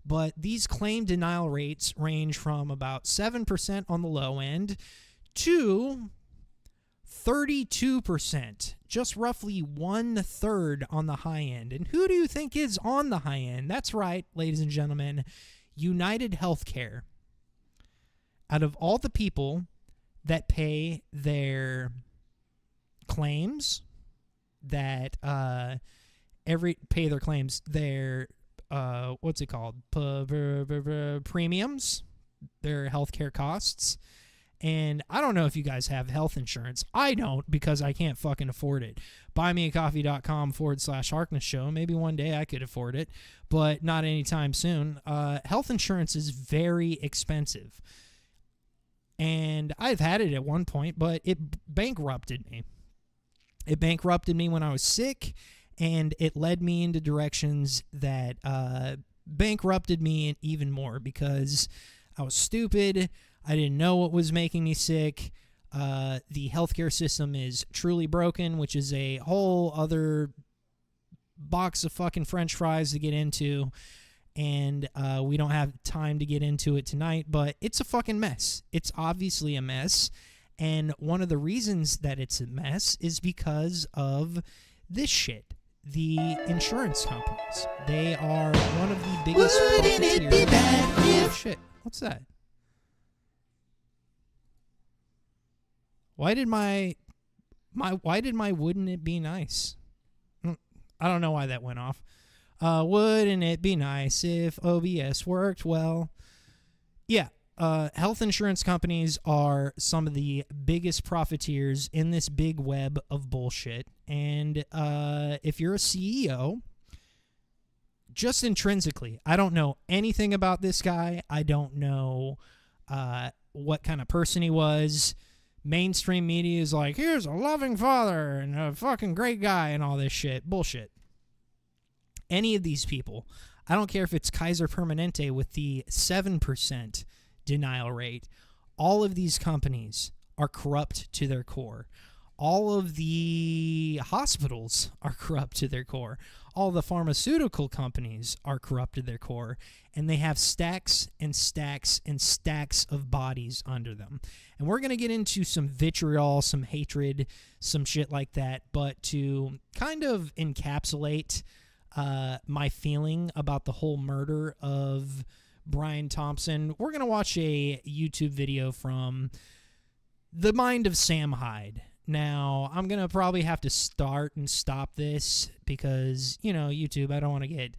but these claim denial rates range from about 7% on the low end to 32%, just roughly 1/3 on the high end. And who do you think is on the high end? That's right, ladies and gentlemen, United Healthcare. Out of all the people that pay their claims, that pay their claims, their what's it called? Premiums, their healthcare costs. And I don't know if you guys have health insurance. I don't, because I can't fucking afford it. buymeacoffee.com/Harkness show. Maybe one day I could afford it, but not anytime soon. Health insurance is very expensive. And I've had it at one point, but it bankrupted me. It bankrupted me when I was sick, and it led me into directions that bankrupted me even more because I was stupid. I didn't know what was making me sick. The healthcare system is truly broken, which is a whole other box of fucking French fries to get into. And we don't have time to get into it tonight, but it's a fucking mess. It's obviously a mess. And one of the reasons that it's a mess is because of this shit. The insurance companies. They are one of the biggest profiteers. Oh, shit. What's that? Why did my wouldn't it be nice? I don't know why that went off. Wouldn't it be nice if OBS worked well? Yeah, health insurance companies are some of the biggest profiteers in this big web of bullshit. And if you're a CEO, just intrinsically, I don't know anything about this guy. I don't know what kind of person he was. Mainstream media is like, here's a loving father and a fucking great guy and all this shit. Bullshit. Any of these people, I don't care if it's Kaiser Permanente with the 7% denial rate, all of these companies are corrupt to their core. All of the hospitals are corrupt to their core. All the pharmaceutical companies are corrupt to their core. And they have stacks and stacks and stacks of bodies under them. And we're going to get into some vitriol, some hatred, some shit like that. But to kind of encapsulate my feeling about the whole murder of Brian Thompson, we're going to watch a YouTube video from The Mind of Sam Hyde. Now, I'm going to probably have to start and stop this because, you know, YouTube, I don't want to get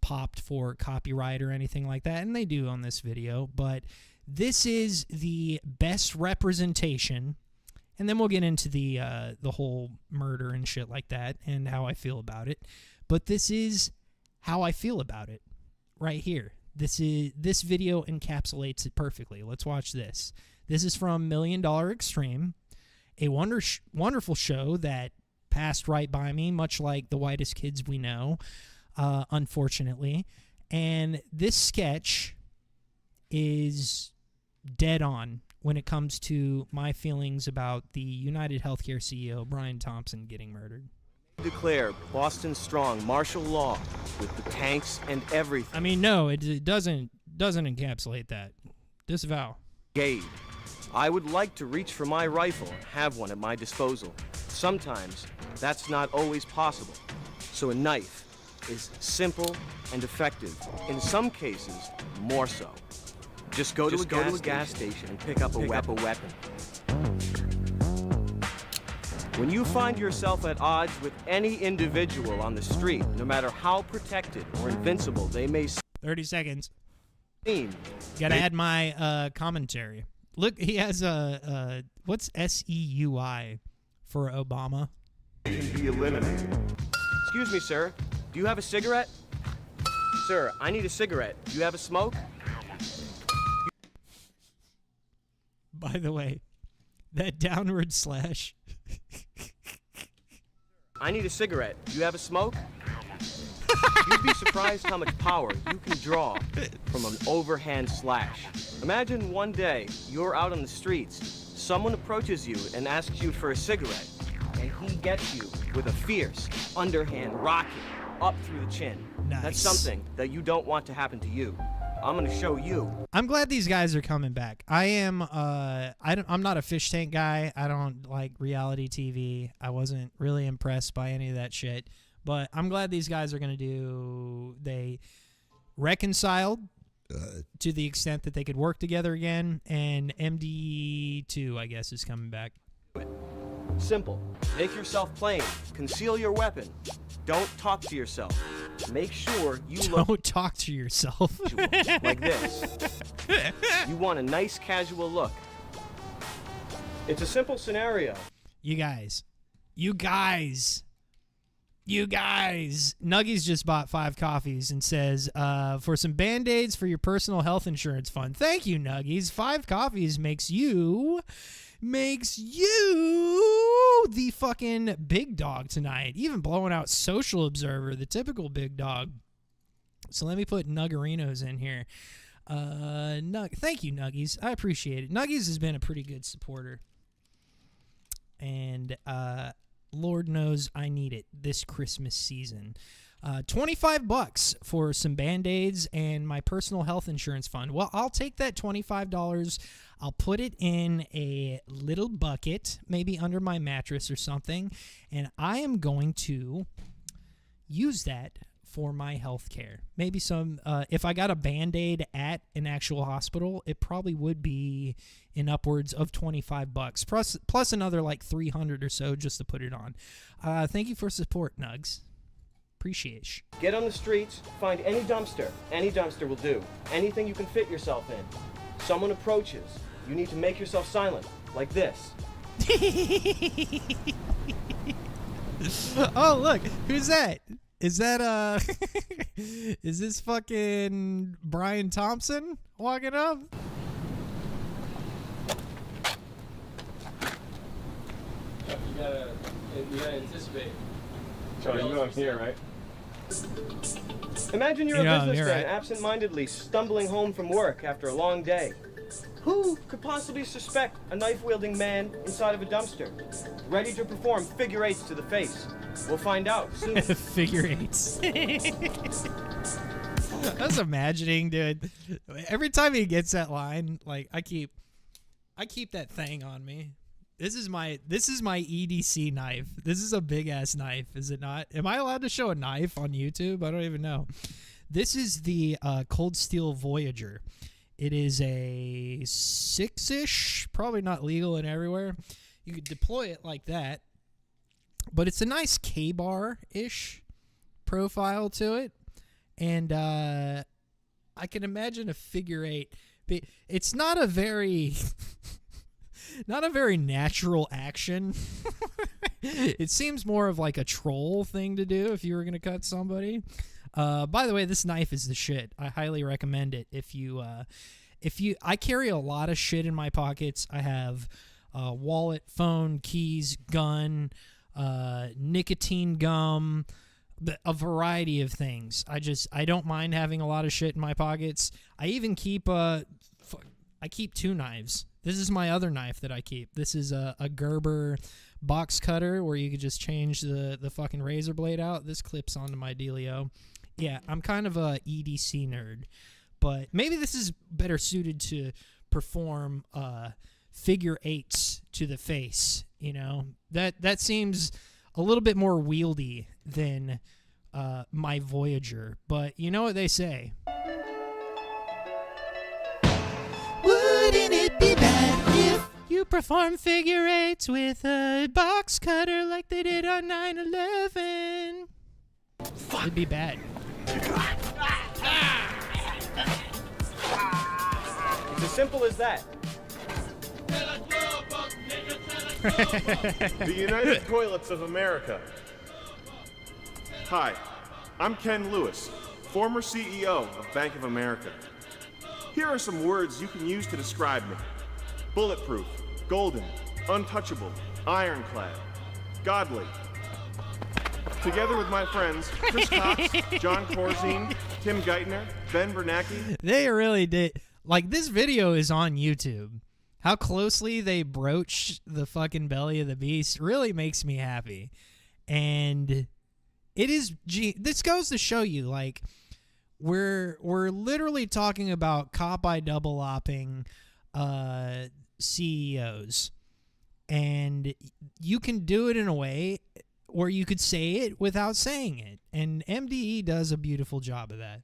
popped for copyright or anything like that, and they do on this video, but this is the best representation, and then we'll get into the whole murder and shit like that and how I feel about it, but this is how I feel about it right here. This video encapsulates it perfectly. Let's watch this. This is from $1 Million Extreme, a wonderful show that passed right by me, much like The Whitest Kids We Know, unfortunately. And this sketch is dead on when it comes to my feelings about the United Healthcare CEO, Brian Thompson, getting murdered. Declare Boston strong, martial law, with the tanks and everything. I mean, no, it doesn't encapsulate that. Disavow. Gade. I would like to reach for my rifle and have one at my disposal. Sometimes that's not always possible. So a knife is simple and effective. In some cases, more so. Just go to a gas station and pick up a weapon. When you find yourself at odds with any individual on the street, no matter how protected or invincible they may seem. 30 seconds. Gotta add my commentary. Look, he has a what's SEUI for Obama? Can be eliminated. Excuse me, sir. Do you have a cigarette? Sir, I need a cigarette. Do you have a smoke? By the way, that downward slash. I need a cigarette. Do you have a smoke? You'd be surprised how much power you can draw from an overhand slash. Imagine one day you're out on the streets, someone approaches you and asks you for a cigarette, and he gets you with a fierce underhand rocket up through the chin. Nice. That's something that you don't want to happen to you. I'm gonna show you. I'm glad these guys are coming back. I'm not a fish tank guy. I don't like reality TV. I wasn't really impressed by any of that shit. But I'm glad these guys are going to they reconciled to the extent that they could work together again, and MD2, I guess, is coming back. Simple. Make yourself plain. Conceal your weapon. Don't talk to yourself. Make sure you look Don't talk to yourself. like this. You want a nice casual look. It's a simple scenario. You guys. Nuggies just bought 5 coffees and says, for some Band-Aids for your personal health insurance fund. Thank you, Nuggies. 5 coffees makes you the fucking big dog tonight. Even blowing out Social Observer, the typical big dog. So let me put Nuggerinos in here. Thank you, Nuggies. I appreciate it. Nuggies has been a pretty good supporter. And Lord knows I need it this Christmas season. $25 for some Band-Aids and my personal health insurance fund. Well, I'll take that $25. I'll put it in a little bucket, maybe under my mattress or something, and I am going to use that for my health care. Maybe some, if I got a Band-Aid at an actual hospital, it probably would be in upwards of $25, plus another like $300 or so just to put it on. Thank you for support, Nugs. Appreciate you. Get on the streets, find any dumpster. Any dumpster will do. Anything you can fit yourself in. Someone approaches. You need to make yourself silent, like this. Oh, look, who's that? Is that, is this fucking Brian Thompson walking up? You gotta anticipate. Charlie, you know I'm here, right? Imagine you're You know, a businessman you're right. absent-mindedly stumbling home from work after a long day. Who could possibly suspect a knife-wielding man inside of a dumpster, ready to perform figure eights to the face? We'll find out soon. Figure eights. I was imagining, dude. Every time he gets that line, like I keep that thing on me. This is my EDC knife. This is a big ass knife, is it not? Am I allowed to show a knife on YouTube? I don't even know. This is the Cold Steel Voyager. It is a 6-ish, probably not legal and everywhere. You could deploy it like that, but it's a nice K-bar-ish profile to it, and I can imagine a figure eight. It's not a very natural action. It seems more of like a troll thing to do if you were going to cut somebody. By the way, this knife is the shit. I highly recommend it. I carry a lot of shit in my pockets. I have wallet, phone, keys, gun, nicotine gum, a variety of things. I don't mind having a lot of shit in my pockets. I even keep I keep 2 knives. This is my other knife that I keep. This is a Gerber box cutter where you could just change the fucking razor blade out. This clips onto my dealio. Yeah, I'm kind of a EDC nerd, but maybe this is better suited to perform figure eights to the face. You know, that seems a little bit more wieldy than my Voyager. But you know what they say. Wouldn't it be bad if you perform figure eights with a box cutter like they did on 9/11? Fuck. It'd be bad. It's as simple as that. The United Toilets of America. Hi, I'm Ken Lewis, former CEO of Bank of America. Here are some words you can use to describe me. Bulletproof, golden, untouchable, ironclad, godly. Together with my friends, Chris Cox, John Corzine, Tim Geithner, Ben Bernanke. They really did. Like, this video is on YouTube. How closely they broach the fucking belly of the beast really makes me happy. And it is, this goes to show you, like, we're literally talking about cop-eye double-opping CEOs. And you can do it in a way where you could say it without saying it. And MDE does a beautiful job of that.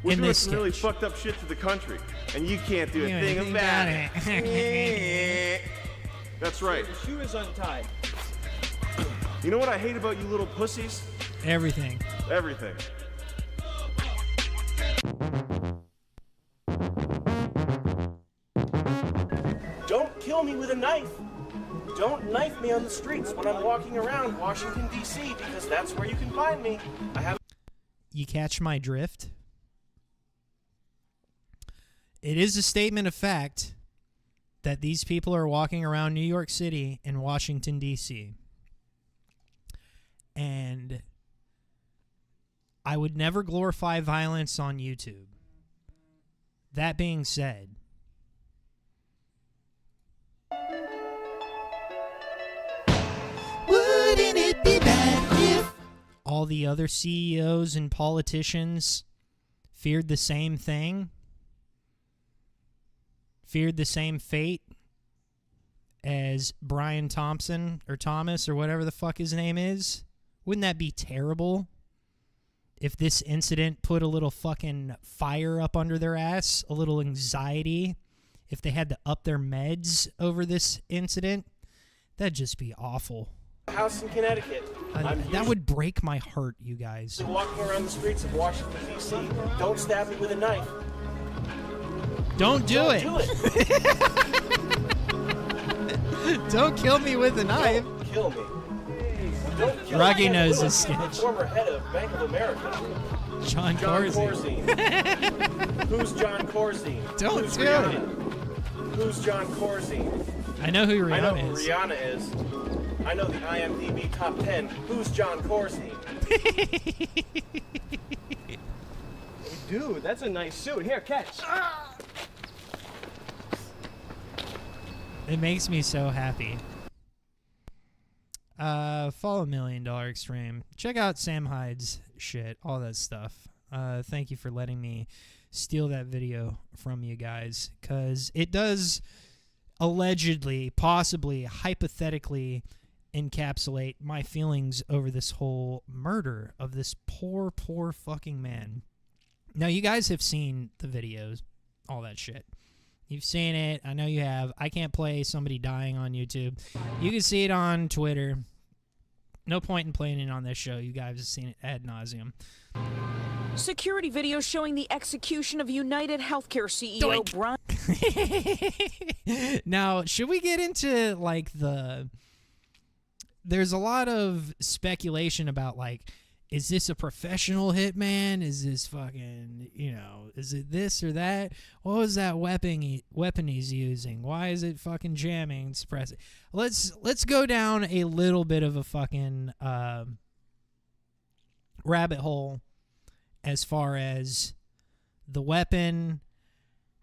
We're in doing this some really sketch. fucked up shit to the country, and you can't do a thing about it. That's right. The shoe is untied. You know what I hate about you little pussies? Everything. Everything. Don't kill me with a knife. Don't knife me on the streets when I'm walking around Washington, D.C., because that's where you can find me. I have. You catch my drift? It is a statement of fact that these people are walking around New York City and Washington, D.C. And I would never glorify violence on YouTube. That being said, wouldn't it be bad if all the other CEOs and politicians feared the same thing? Feared the same fate as Brian Thompson or Thomas or whatever the fuck his name is? Wouldn't that be terrible? If this incident put a little fucking fire up under their ass, a little anxiety, if they had to up their meds over this incident, that'd just be awful. House in Connecticut. That would break my heart, you guys. Walking around the streets of Washington, D.C. Don't stab me with a knife. Don't do it. Don't kill me with a knife. Don't kill me. Don't kill Rocky me. knows this sketch. Former head of Bank of America. John Corzine. Who's John Corzine? Don't Who's do Rihanna? it. Who's John Corzine? I know who Rihanna I know who is. Rihanna is. I know the IMDb top 10. Who's John Corzine? Dude, that's a nice suit. Here, catch. It makes me so happy. Follow $1 Million Extreme. Check out Sam Hyde's shit, all that stuff. Thank you for letting me steal that video from you guys, because it does allegedly, possibly, hypothetically encapsulate my feelings over this whole murder of this poor, poor fucking man. Now, you guys have seen the videos, all that shit. You've seen it. I know you have. I can't play somebody dying on YouTube. You can see it on Twitter. No point in playing it on this show. You guys have seen it ad nauseum. Security video showing the execution of United Healthcare CEO Brian. Now, should we get into, like, there's a lot of speculation about, like, is this a professional hitman? Is this fucking, is it this or that? What was that weapon he's using? Why is it fucking jamming and suppressing? Let's go down a little bit of a fucking rabbit hole as far as the weapon,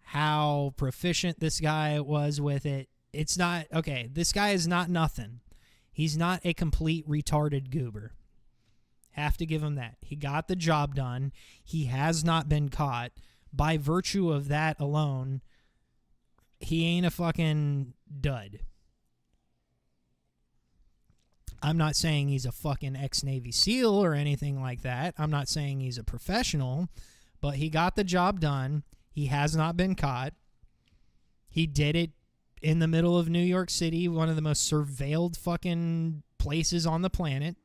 how proficient this guy was with it. It's not, okay, this guy is not nothing. He's not a complete retarded goober. Have to give him that. He got the job done. He has not been caught. By virtue of that alone, he ain't a fucking dud. I'm not saying he's a fucking ex-Navy SEAL or anything like that. I'm not saying he's a professional, but he got the job done. He has not been caught. He did it in the middle of New York City, one of the most surveilled fucking places on the planet.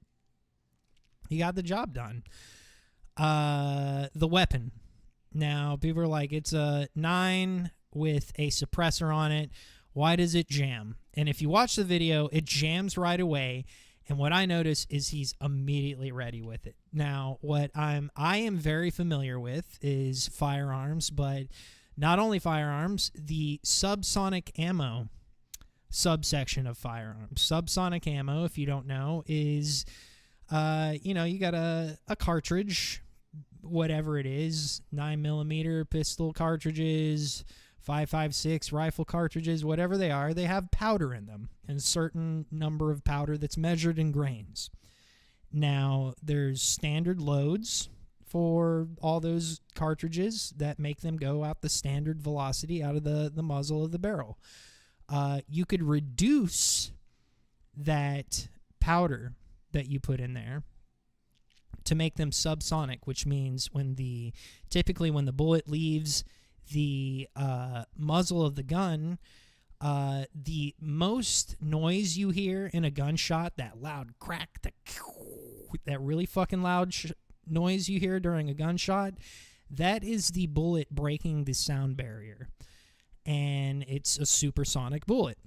He got the job done. The weapon. Now, people are like, it's a 9 with a suppressor on it. Why does it jam? And if you watch the video, it jams right away. And what I notice is he's immediately ready with it. Now, what I am very familiar with is firearms, but not only firearms, the subsonic ammo subsection of firearms. Subsonic ammo, if you don't know, is... you got a cartridge, whatever it is, 9mm pistol cartridges, 5.56 rifle cartridges, whatever they are, they have powder in them, and a certain number of powder that's measured in grains. Now, there's standard loads for all those cartridges that make them go out the standard velocity out of the muzzle of the barrel. You could reduce that powder that you put in there to make them subsonic, which means typically when the bullet leaves the muzzle of the gun, The most noise you hear in a gunshot, that loud crack, that really fucking loud noise you hear during a gunshot, that is the bullet breaking the sound barrier. And it's a supersonic bullet.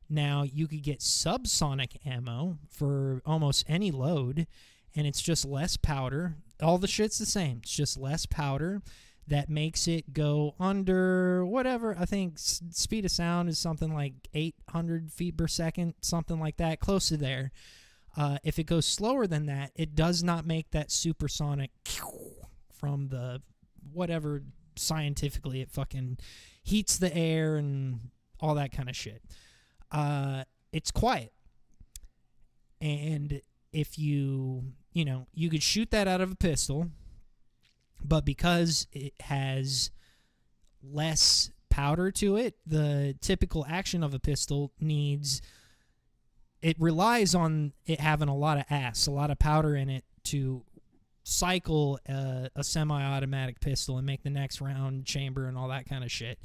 Now, you could get subsonic ammo for almost any load, and it's just less powder. All the shit's the same. It's just less powder that makes it go under whatever. I think speed of sound is something like 800 feet per second, something like that, close to there. If it goes slower than that, it does not make that supersonic from the whatever scientifically it fucking heats the air and all that kind of shit. It's quiet. And if you could shoot that out of a pistol, but because it has less powder to it, the typical action of a pistol relies on it having a lot of powder in it to cycle a semi-automatic pistol and make the next round chamber and all that kind of shit.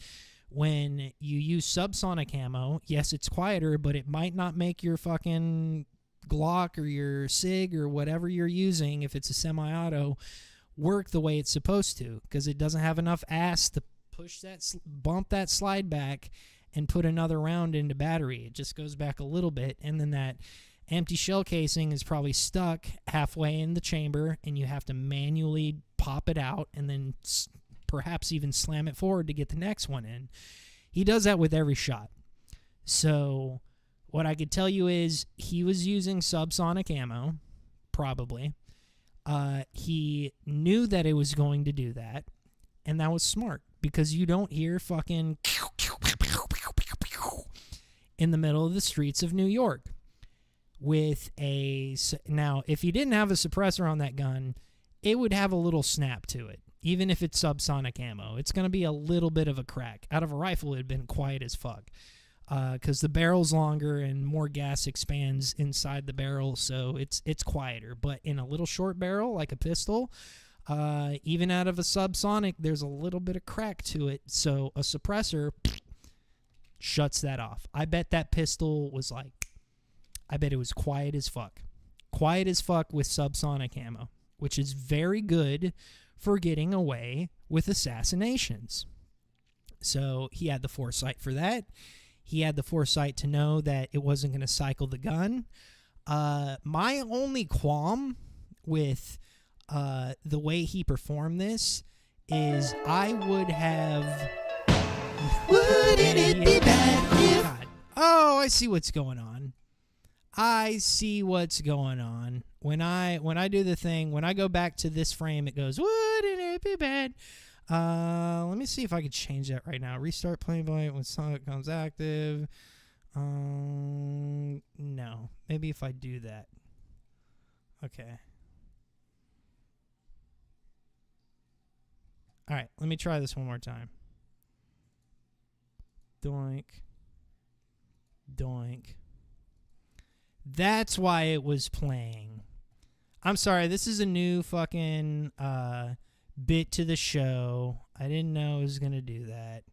When you use subsonic ammo, yes, it's quieter, but it might not make your fucking Glock or your SIG or whatever you're using, if it's a semi-auto, work the way it's supposed to, because it doesn't have enough ass to bump that slide back and put another round into battery. It just goes back a little bit, and then that empty shell casing is probably stuck halfway in the chamber, and you have to manually pop it out and then perhaps even slam it forward to get the next one in. He does that with every shot. So what I could tell you is he was using subsonic ammo, probably. He knew that it was going to do that, and that was smart, because you don't hear fucking in the middle of the streets of New York. Now, if he didn't have a suppressor on that gun, it would have a little snap to it. Even if it's subsonic ammo, it's going to be a little bit of a crack. Out of a rifle, it would have been quiet as fuck, because the barrel's longer and more gas expands inside the barrel, so it's quieter. But in a little short barrel, like a pistol, even out of a subsonic, there's a little bit of crack to it, so a suppressor shuts that off. I bet that pistol was it was quiet as fuck. Quiet as fuck with subsonic ammo, which is very good for getting away with assassinations. So he had the foresight for that. He had the foresight to know that it wasn't going to cycle the gun. My only qualm with the way he performed this is I would have... Wouldn't it be bad if... Oh, I see what's going on. When I do the thing, when I go back to this frame, it goes, wouldn't it be bad? Let me see if I could change that right now. Restart playing when Sonic becomes active. No. Maybe if I do that. Okay. Alright, let me try this one more time. Doink. Doink. That's why it was playing. I'm sorry, this is a new fucking bit to the show. I didn't know it was going to do that.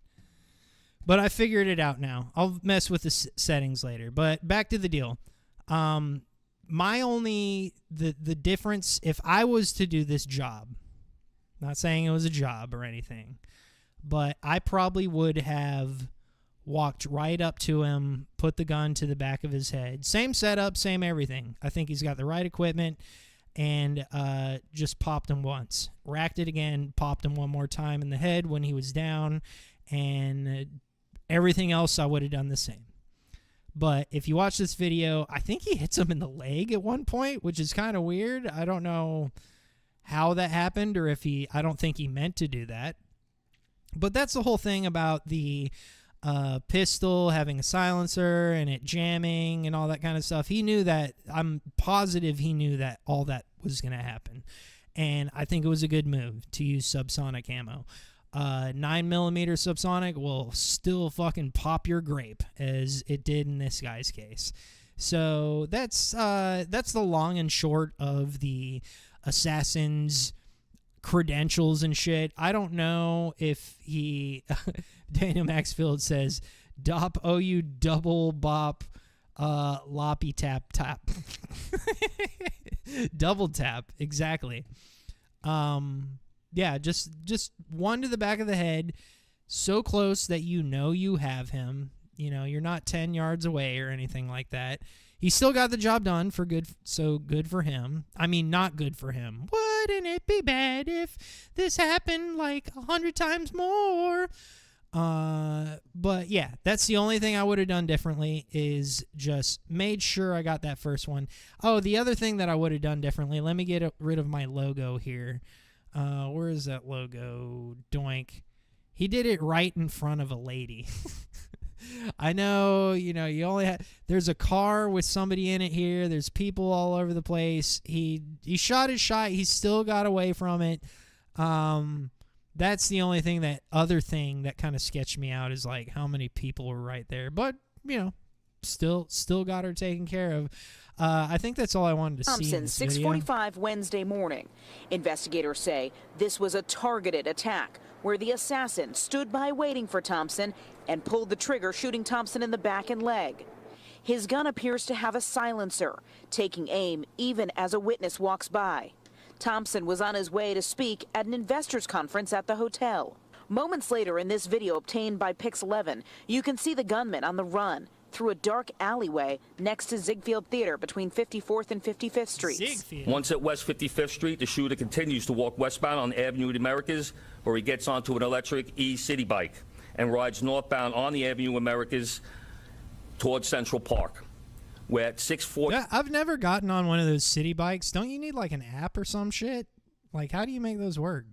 But I figured it out now. I'll mess with the settings later. But back to the deal. The difference, if I was to do this job, not saying it was a job or anything, but I probably would have walked right up to him, put the gun to the back of his head. Same setup, same everything. I think he's got the right equipment, and just popped him once. Racked it again, popped him one more time in the head when he was down, and everything else I would have done the same. But if you watch this video, I think he hits him in the leg at one point, which is kind of weird. I don't know how that happened, or if I don't think he meant to do that. But that's the whole thing about the pistol having a silencer and it jamming and all that kind of stuff. He knew that. I'm positive he knew that all that was going to happen. And I think it was a good move to use subsonic ammo. 9mm subsonic will still fucking pop your grape, as it did in this guy's case. So that's the long and short of the assassin's credentials and shit. I don't know if he... Daniel Maxfield says, Dop OU double bop loppy tap tap. Double tap, exactly. Yeah, just one to the back of the head, so close that you know you have him. You know, you're not 10 yards away or anything like that. He still got the job done for good, so good for him. I mean, not good for him. Wouldn't it be bad if this happened like 100 times more? But yeah, that's the only thing I would have done differently, is just made sure I got that first one. Oh, the other thing that I would have done differently, let me get rid of my logo here. Where is that logo? Doink. He did it right in front of a lady. I know, you know, you only have, there's a car with somebody in it here. There's people all over the place. He shot his shot. He still got away from it. That's the only thing that kind of sketched me out, is like how many people were right there. But, you know, still got her taken care of. I think that's all I wanted to see in this video. 6:45 Wednesday morning. Investigators say this was a targeted attack where the assassin stood by waiting for Thompson and pulled the trigger, shooting Thompson in the back and leg. His gun appears to have a silencer, taking aim even as a witness walks by. Thompson was on his way to speak at an investors conference at the hotel. Moments later, in this video obtained by Pix 11, you can see the gunman on the run through a dark alleyway next to Ziegfeld Theater between 54th and 55th Streets. Once at West 55th Street, the shooter continues to walk westbound on Avenue of the Americas, where he gets onto an electric E-City bike and rides northbound on the Avenue of Americas towards Central Park. We're at 640. Yeah, I've never gotten on one of those city bikes. Don't you need like an app or some shit? Like, how do you make those work?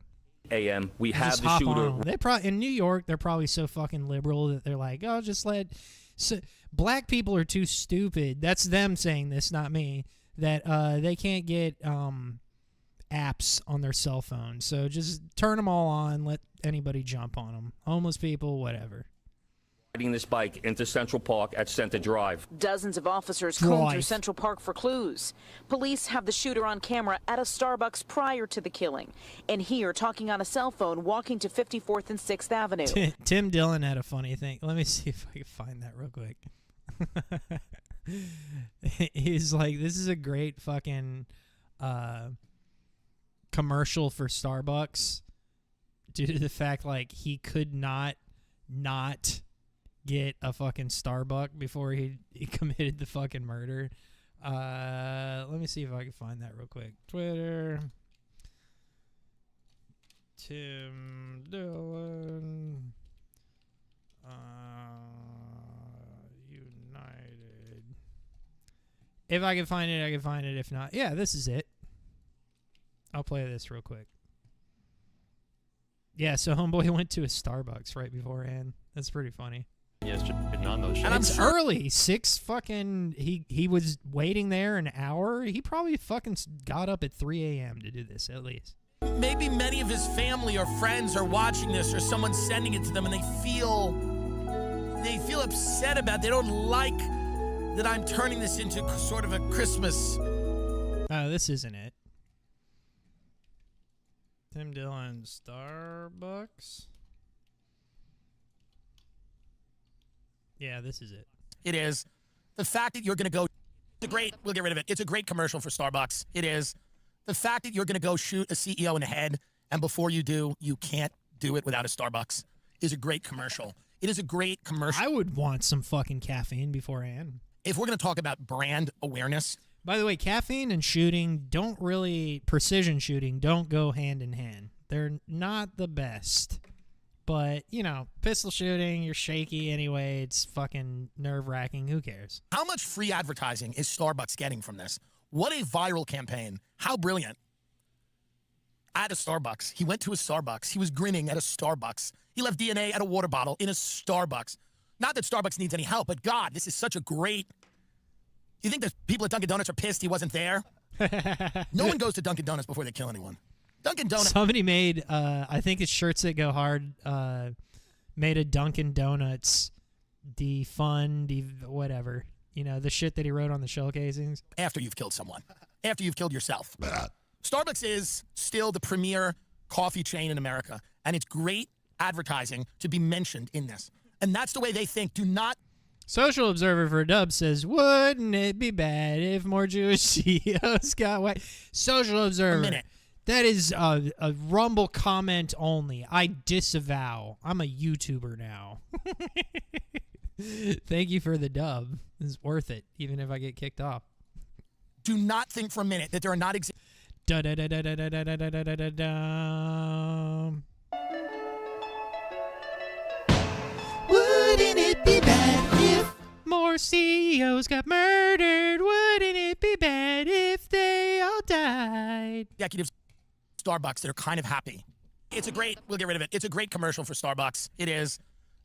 a.m. We You have just the hop shooter. on 'em. They probably in New York. They're probably so fucking liberal that they're like, oh, just let. So, black people are too stupid. That's them saying this, not me. That they can't get apps on their cell phone. So just turn them all on. Let anybody jump on them. Homeless people, whatever. Riding this bike into Central Park at Center Drive. Dozens of officers combed through Central Park for clues. Police have the shooter on camera at a Starbucks prior to the killing, and here talking on a cell phone walking to 54th and 6th Avenue. Tim Dillon had a funny thing. Let me see if I can find that real quick. He's like, this is a great fucking commercial for Starbucks due to the fact like he could not get a fucking Starbucks before he committed the fucking murder. Let me see if I can find that real quick. Twitter. Tim Dillon. United. If I can find it, I can find it. If not, yeah, this is it. I'll play this real quick. Yeah, so homeboy went to a Starbucks right beforehand. That's pretty funny. Yeah, it's just getting on those shit. And it's early. 6 fucking... He was waiting there an hour. He probably fucking got up at 3 a.m. to do this, at least. Maybe many of his family or friends are watching this, or someone's sending it to them, and they feel upset about it. They don't like that I'm turning this into sort of a Christmas. Oh, this isn't it. Tim Dillon, Starbucks. Yeah, this is it. It is. The fact that you're going to go... We'll get rid of it. It's a great commercial for Starbucks. It is. The fact that you're going to go shoot a CEO in the head, and before you do, you can't do it without a Starbucks, is a great commercial. It is a great commercial. I would want some fucking caffeine beforehand. If we're going to talk about brand awareness... By the way, caffeine and shooting precision shooting don't go hand in hand. They're not the best. But, you know, pistol shooting, you're shaky anyway. It's fucking nerve-wracking. Who cares? How much free advertising is Starbucks getting from this? What a viral campaign. How brilliant. At a Starbucks. He went to a Starbucks. He was grinning at a Starbucks. He left DNA at a water bottle in a Starbucks. Not that Starbucks needs any help, but God, this is such a great... You think the people at Dunkin' Donuts are pissed he wasn't there? No one goes to Dunkin' Donuts before they kill anyone. Dunkin' Donuts... Somebody made, I think it's Shirts That Go Hard, made a Dunkin' Donuts whatever. You know, the shit that he wrote on the shell casings. After you've killed someone. After you've killed yourself. Starbucks is still the premier coffee chain in America, and it's great advertising to be mentioned in this. And that's the way they think. Do not. Social Observer for Dub says, wouldn't it be bad if more Jewish CEOs got white? Social Observer. That is a Rumble comment only. I disavow. I'm a YouTuber now. Thank you for the dub. It's worth it, even if I get kicked off. Do not think for a minute that there are not Wouldn't it be bad if more CEOs got murdered? Wouldn't it be bad if they all died? executives at Starbucks that are kind of happy? It's a great, we'll get rid of it. It's a great commercial for Starbucks. It is.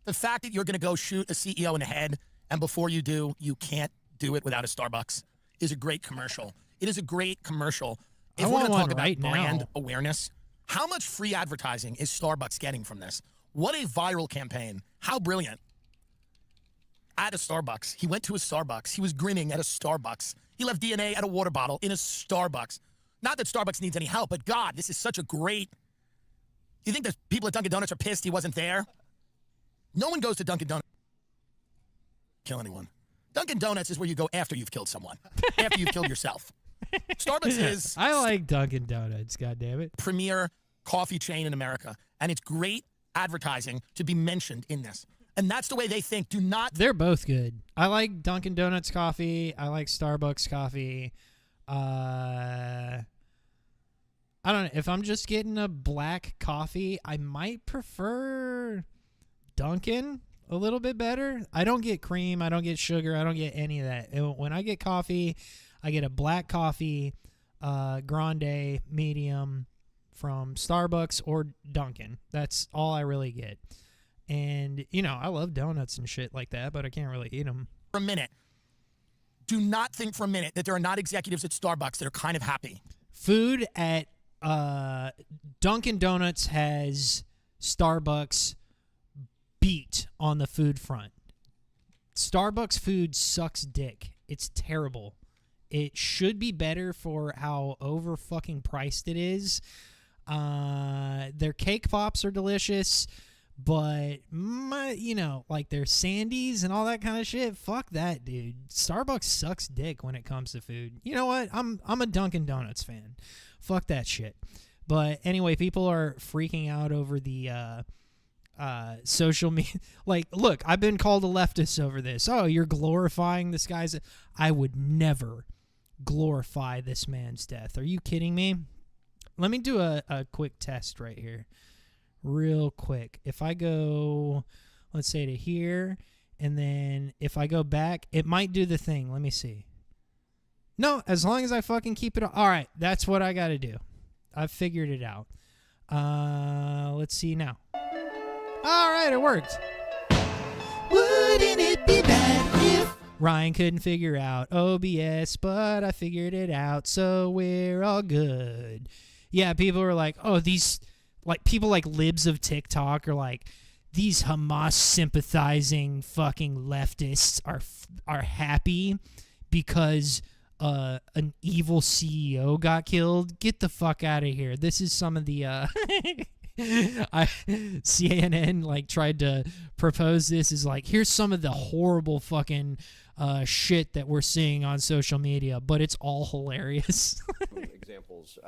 The fact that you're going to go shoot a CEO in the head, and before you do, you can't do it without a Starbucks, is a great commercial. It is a great commercial. If I we're want going to one talk right about brand now. awareness, how much free advertising is Starbucks getting from this? What a viral campaign. How brilliant. At a Starbucks. He went to a Starbucks. He was grinning at a Starbucks. He left DNA at a water bottle in a Starbucks. Not that Starbucks needs any help, but God, this is such a great... You think the people at Dunkin' Donuts are pissed he wasn't there? No one goes to Dunkin' Donuts to kill anyone. Dunkin' Donuts is where you go after you've killed someone. After you've killed yourself. Starbucks is... I like Dunkin' Donuts, goddammit. Premier coffee chain in America. And it's great advertising to be mentioned in this. And that's the way they think. Do not... They're both good. I like Dunkin' Donuts coffee. I like Starbucks coffee. I don't know. If I'm just getting a black coffee, I might prefer Dunkin' a little bit better. I don't get cream. I don't get sugar. I don't get any of that. When I get coffee, I get a black coffee, grande, medium from Starbucks or Dunkin'. That's all I really get. And, you know, I love donuts and shit like that, but I can't really eat them. For a minute. Do not think for a minute that there are not executives at Starbucks that are kind of happy. Food at Dunkin' Donuts has Starbucks beat on the food front. Starbucks food sucks dick. It's terrible. It should be better for how over fucking priced it is. Their cake pops are delicious, but you know, like their Sandies and all that kind of shit. Fuck that, dude. Starbucks sucks dick when it comes to food. You know what? I'm a Dunkin' Donuts fan. Fuck that shit. But anyway, people are freaking out over the social media. Like, look, I've been called a leftist over this. Oh, you're glorifying this guy's... I would never glorify this man's death. Are you kidding me? Let me do a quick test right here. Real quick. If I go, let's say to here, and then if I go back, it might do the thing. Let me see. No, as long as I fucking keep it... All right, that's what I got to do. I've figured it out. Let's see now. All right, it worked. Wouldn't it be bad if Ryan couldn't figure out OBS, but I figured it out, so we're all good. Yeah, people are like, oh, these, like, people like libs of TikTok are like, these Hamas sympathizing fucking leftists are happy because an evil CEO got killed. Get the fuck out of here. This is some of the CNN like tried to propose this as like, here's some of the horrible fucking shit that we're seeing on social media, but it's all hilarious. Examples.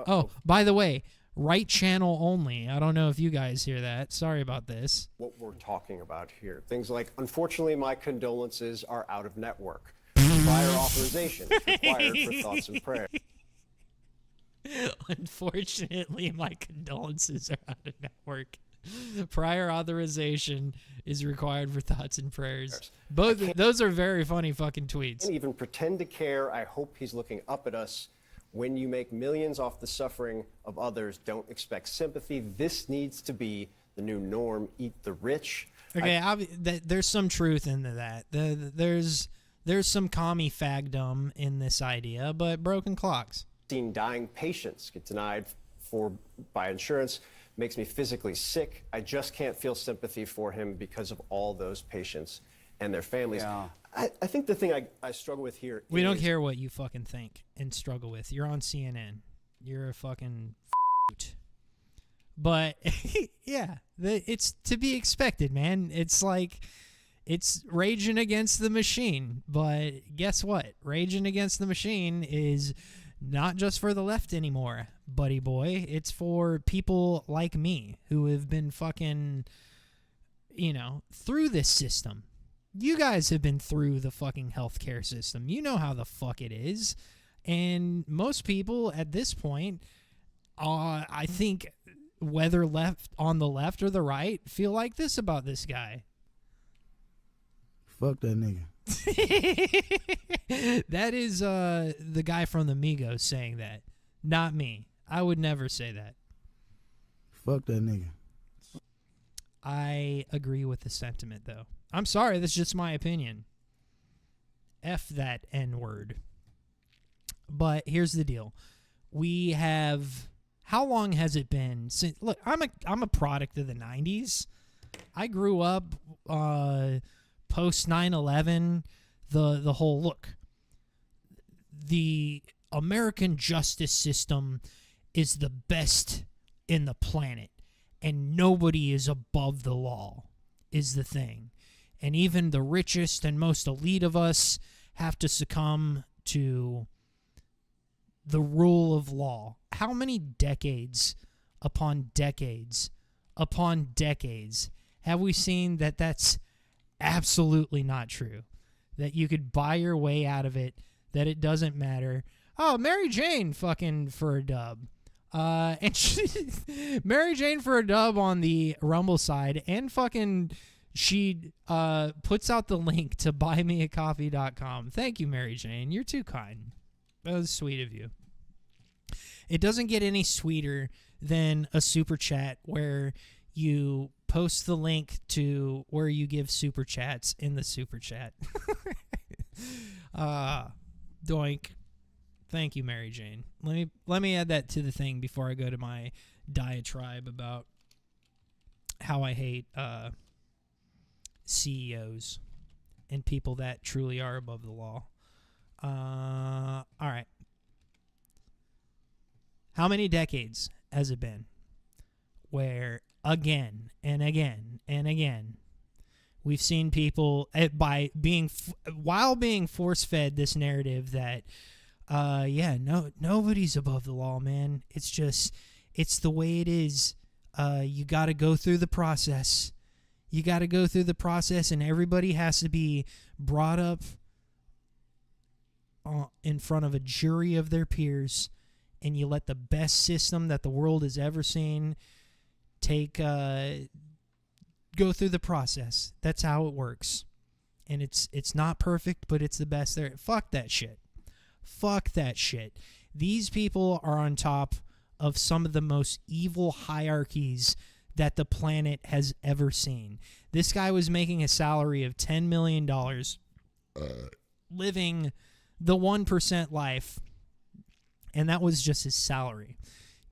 Oh, by the way, right channel only. I don't know if you guys hear that. Sorry about this. What we're talking about here. Things like, unfortunately, my condolences are out of network. Prior authorization is required for thoughts and prayers. Unfortunately, my condolences are out of network. Prior authorization is required for thoughts and prayers. Both those are very funny fucking tweets. Can't even pretend to care. I hope he's looking up at us. When you make millions off the suffering of others, don't expect sympathy. This needs to be the new norm. Eat the rich. Okay, there's some truth into that. There's some commie fagdom in this idea, but broken clocks. Seen dying patients get denied by insurance. Makes me physically sick. I just can't feel sympathy for him because of all those patients and their families. Yeah. I think the thing I struggle with here We don't care what you fucking think and struggle with. You're on CNN. You're a fucking But yeah, it's to be expected, man. It's like it's raging against the machine. But guess what? Raging against the machine is not just for the left anymore, buddy boy. It's for people like me who have been fucking, through this system. You guys have been through the fucking healthcare system. You know how the fuck it is. And most people at this point, I think, whether on the left or the right, feel like this about this guy. Fuck that nigga. That is the guy from the Migos saying that, not me. I would never say that. Fuck that nigga. I agree with the sentiment, though. I'm sorry, that's just my opinion. F that N-word. But here's the deal. We have... How long has it been since... Look, I'm a product of the 90s. I grew up post 9/11. The whole... Look, the American justice system is the best in the planet. And nobody is above the law, is the thing. And even the richest and most elite of us have to succumb to the rule of law. How many decades upon decades upon decades have we seen that that's absolutely not true? That you could buy your way out of it, that it doesn't matter. Oh, Mary Jane fucking for a dub. Mary Jane for a dub on the Rumble side, and fucking she puts out the link to buymeacoffee.com. Thank you, Mary Jane. You're too kind. That was sweet of you. It doesn't get any sweeter than a super chat where you post the link to where you give super chats in the super chat. Doink. Thank you, Mary Jane. Let me add that to the thing before I go to my diatribe about how I hate CEOs and people that truly are above the law. All right. How many decades has it been where again and again and again we've seen people while being force-fed this narrative that nobody's above the law, man. It's the way it is. You got to go through the process. You got to go through the process, and everybody has to be brought up in front of a jury of their peers, and you let the best system that the world has ever seen go through the process. That's how it works. And it's not perfect, but it's the best there. Fuck that shit. Fuck that shit. These people are on top of some of the most evil hierarchies that the planet has ever seen. This guy was making a salary of $10 million, living the 1% life, and that was just his salary.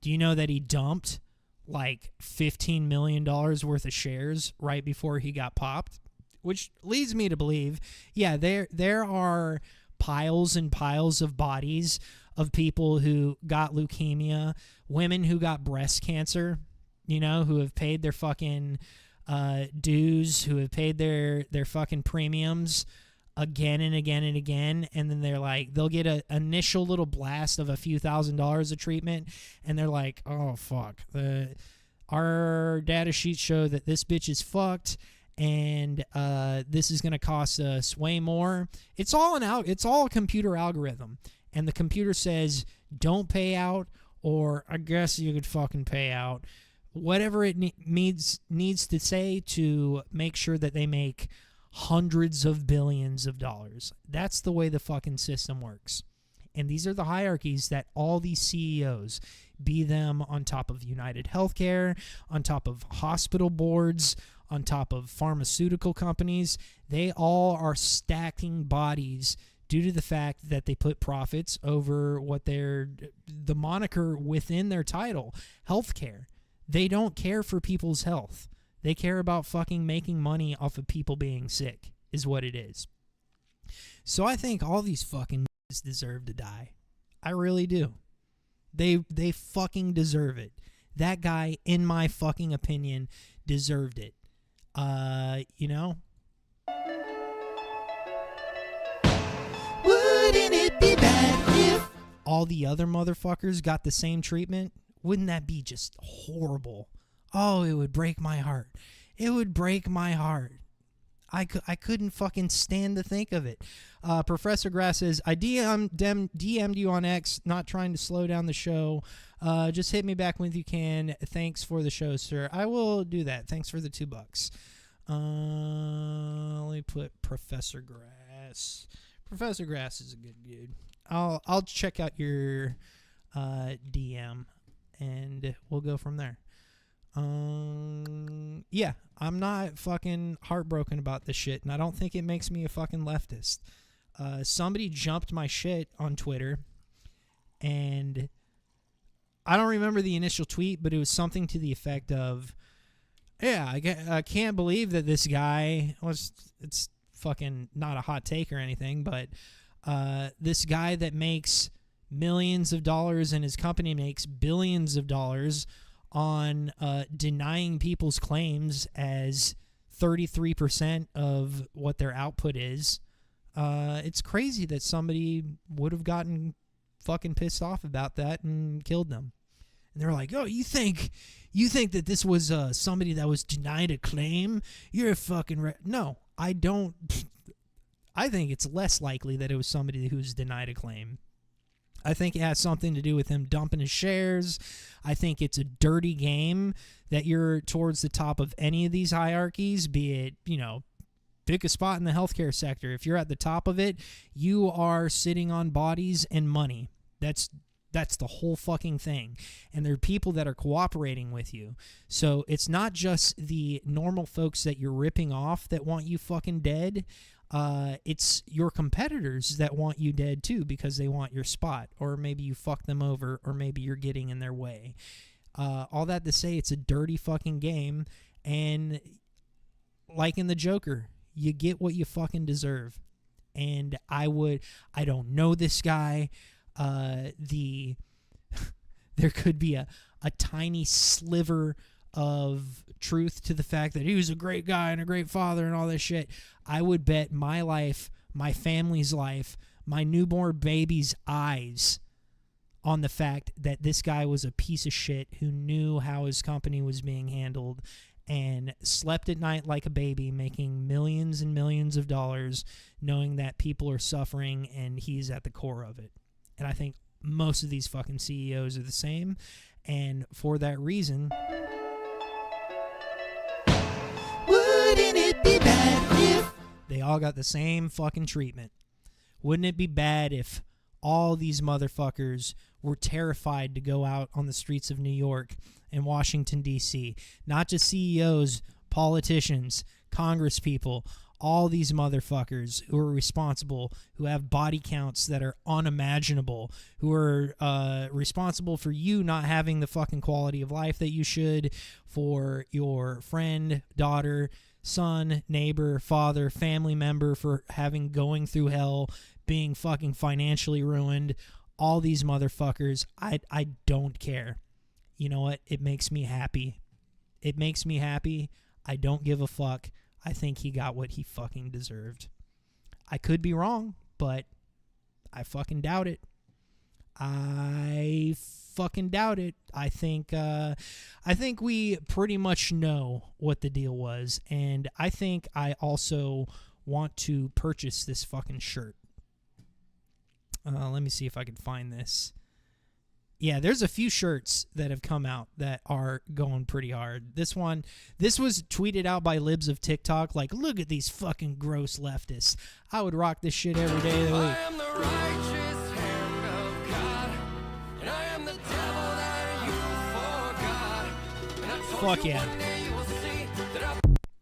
Do you know that he dumped like $15 million worth of shares right before he got popped? Which leads me to believe, yeah, there are piles and piles of bodies of people who got leukemia, women who got breast cancer, who have paid their fucking dues, who have paid their fucking premiums again and again and again, and then they'll get an initial little blast of a few $1,000s of treatment, and they're like, oh fuck, our data sheets show that this bitch is fucked, and this is going to cost us way more. It's all a computer algorithm, and the computer says don't pay out, or I guess you could fucking pay out, whatever it needs to say to make sure that they make hundreds of billions of dollars. That's the way the fucking system works. And these are the hierarchies that all these CEOs, be them on top of United Healthcare, on top of hospital boards, on top of pharmaceutical companies, they all are stacking bodies due to the fact that they put profits over what the moniker within their title, healthcare. They don't care for people's health. They care about fucking making money off of people being sick, is what it is. So I think all these fucking deserve to die. I really do. They fucking deserve it. That guy, in my fucking opinion, deserved it. You know? Wouldn't it be bad if all the other motherfuckers got the same treatment? Wouldn't that be just horrible? Oh, it would break my heart. It would break my heart. I couldn't fucking stand to think of it. Professor Grass says, I DM'd you on X, not trying to slow down the show. Just hit me back when you can. Thanks for the show, sir. I will do that. Thanks for the $2. Let me put Professor Grass. Professor Grass is a good dude. I'll check out your DM, and we'll go from there. Yeah, I'm not fucking heartbroken about this shit, and I don't think it makes me a fucking leftist. Somebody jumped my shit on Twitter, and I don't remember the initial tweet, but it was something to the effect of, yeah, I can't believe that this guy was, it's fucking not a hot take or anything, but this guy that makes millions of dollars and his company makes billions of dollars on denying people's claims as 33% of what their output is. It's crazy that somebody would have gotten fucking pissed off about that and killed them. And they're like, oh, you think that this was somebody that was denied a claim? You're a fucking... No, I don't. I think it's less likely that it was somebody who's denied a claim. I think it has something to do with him dumping his shares. I think it's a dirty game that you're towards the top of any of these hierarchies, be it, you know, pick a spot in the healthcare sector. If you're at the top of it, you are sitting on bodies and money. That's the whole fucking thing. And there are people that are cooperating with you. So it's not just the normal folks that you're ripping off that want you fucking dead. It's your competitors that want you dead too because they want your spot, or maybe you fuck them over, or maybe you're getting in their way. All that to say, it's a dirty fucking game, and like in the Joker, you get what you fucking deserve. And I don't know this guy. There could be a tiny sliver of truth to the fact that he was a great guy and a great father and all this shit. I would bet my life, my family's life, my newborn baby's eyes on the fact that this guy was a piece of shit who knew how his company was being handled and slept at night like a baby, making millions and millions of dollars, knowing that people are suffering, and he's at the core of it. And I think most of these fucking CEOs are the same, and for that reason... Wouldn't it be bad if they all got the same fucking treatment? Wouldn't it be bad if all these motherfuckers were terrified to go out on the streets of New York and Washington, D.C.? Not just CEOs, politicians, congresspeople, all these motherfuckers who are responsible, who have body counts that are unimaginable, who are responsible for you not having the fucking quality of life that you should, for your friend, daughter, son, neighbor, father, family member for going through hell, being fucking financially ruined. All these motherfuckers, I don't care. You know what? It makes me happy. It makes me happy. I don't give a fuck. I think he got what he fucking deserved. I could be wrong, but I fucking doubt it. I fucking doubt it. I think we pretty much know what the deal was, and I think I also want to purchase this fucking shirt. Let me see if I can find this. Yeah, there's a few shirts that have come out that are going pretty hard. This was tweeted out by libs of TikTok, like, look at these fucking gross leftists. I would rock this shit every day of the week. I am the righteous hand of God, and I am the devil that you forgot. Fuck yeah.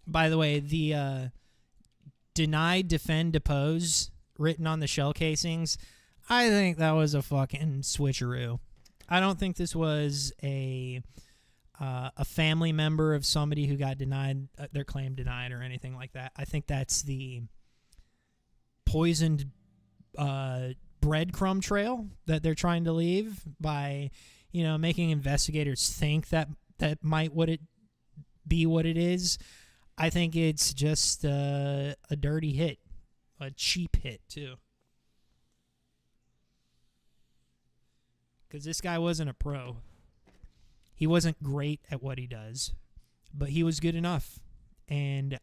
By the way, the deny, defend, depose written on the shell casings, I think that was a fucking switcheroo. I don't think this was a family member of somebody who got denied, their claim denied or anything like that. I think that's the poisoned breadcrumb trail that they're trying to leave by, making investigators think that might be what it is. I think it's just a dirty hit, a cheap hit too. Because this guy wasn't a pro. He wasn't great at what he does, but he was good enough. And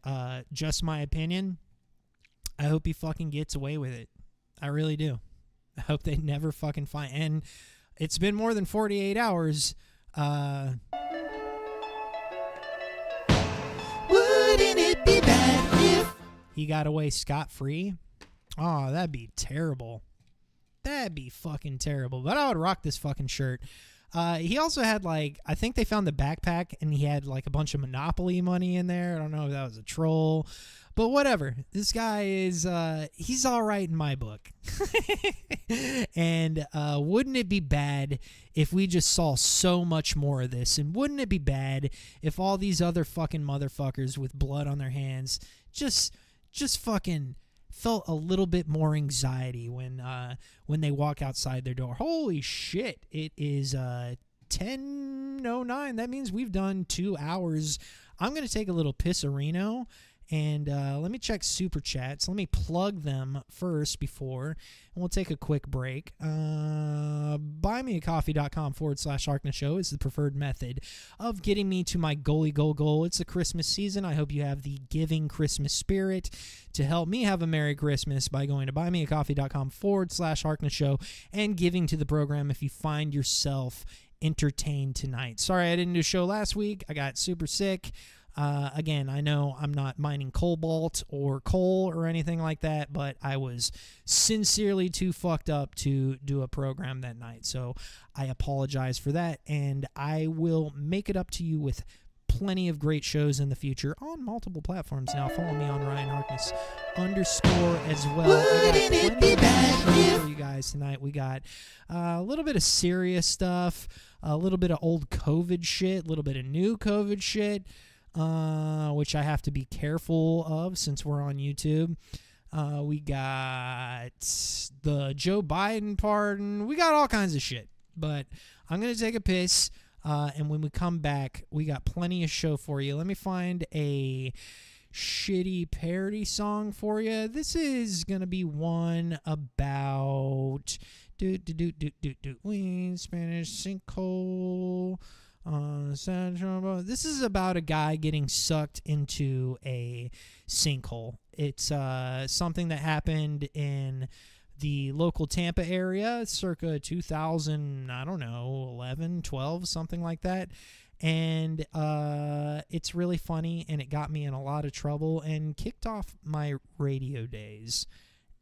just my opinion, I hope he fucking gets away with it. I really do. I hope they never fucking find. And it's been more than 48 hours. Wouldn't it be bad if he got away scot-free? Oh, that'd be terrible. That'd be fucking terrible. But I would rock this fucking shirt. He also had, like, I think they found the backpack and he had, like, a bunch of Monopoly money in there. I don't know if that was a troll. But whatever. This guy is, he's all right in my book. And wouldn't it be bad if we just saw so much more of this? And wouldn't it be bad if all these other fucking motherfuckers with blood on their hands just fucking felt a little bit more anxiety when they walk outside their door? Holy shit. It is 10:09. That means we've done 2 hours. I'm going to take a little pisserino. And let me check Super Chats. Let me plug them first before, and we'll take a quick break. Buymeacoffee.com/Harkness Show is the preferred method of getting me to my goal. It's the Christmas season. I hope you have the giving Christmas spirit to help me have a Merry Christmas by going to buymeacoffee.com/Harkness Show and giving to the program if you find yourself entertained tonight. Sorry I didn't do a show last week. I got super sick. Again, I know I'm not mining cobalt or coal or anything like that, but I was sincerely too fucked up to do a program that night. So I apologize for that, and I will make it up to you with plenty of great shows in the future on multiple platforms now. Follow me on Ryan Harkness _ as well. I got plenty of shows for you guys tonight. We got a little bit of serious stuff, a little bit of old COVID shit, a little bit of new COVID shit. Which I have to be careful of since we're on YouTube. We got the Joe Biden pardon. We got all kinds of shit. But I'm going to take a piss, and when we come back, we got plenty of show for you. Let me find a shitty parody song for you. This is going to be one about we Spanish sinkhole. This is about a guy getting sucked into a sinkhole. It's something that happened in the local Tampa area circa 2000, I don't know, 11, 12, something like that. And it's really funny, and it got me in a lot of trouble and kicked off my radio days.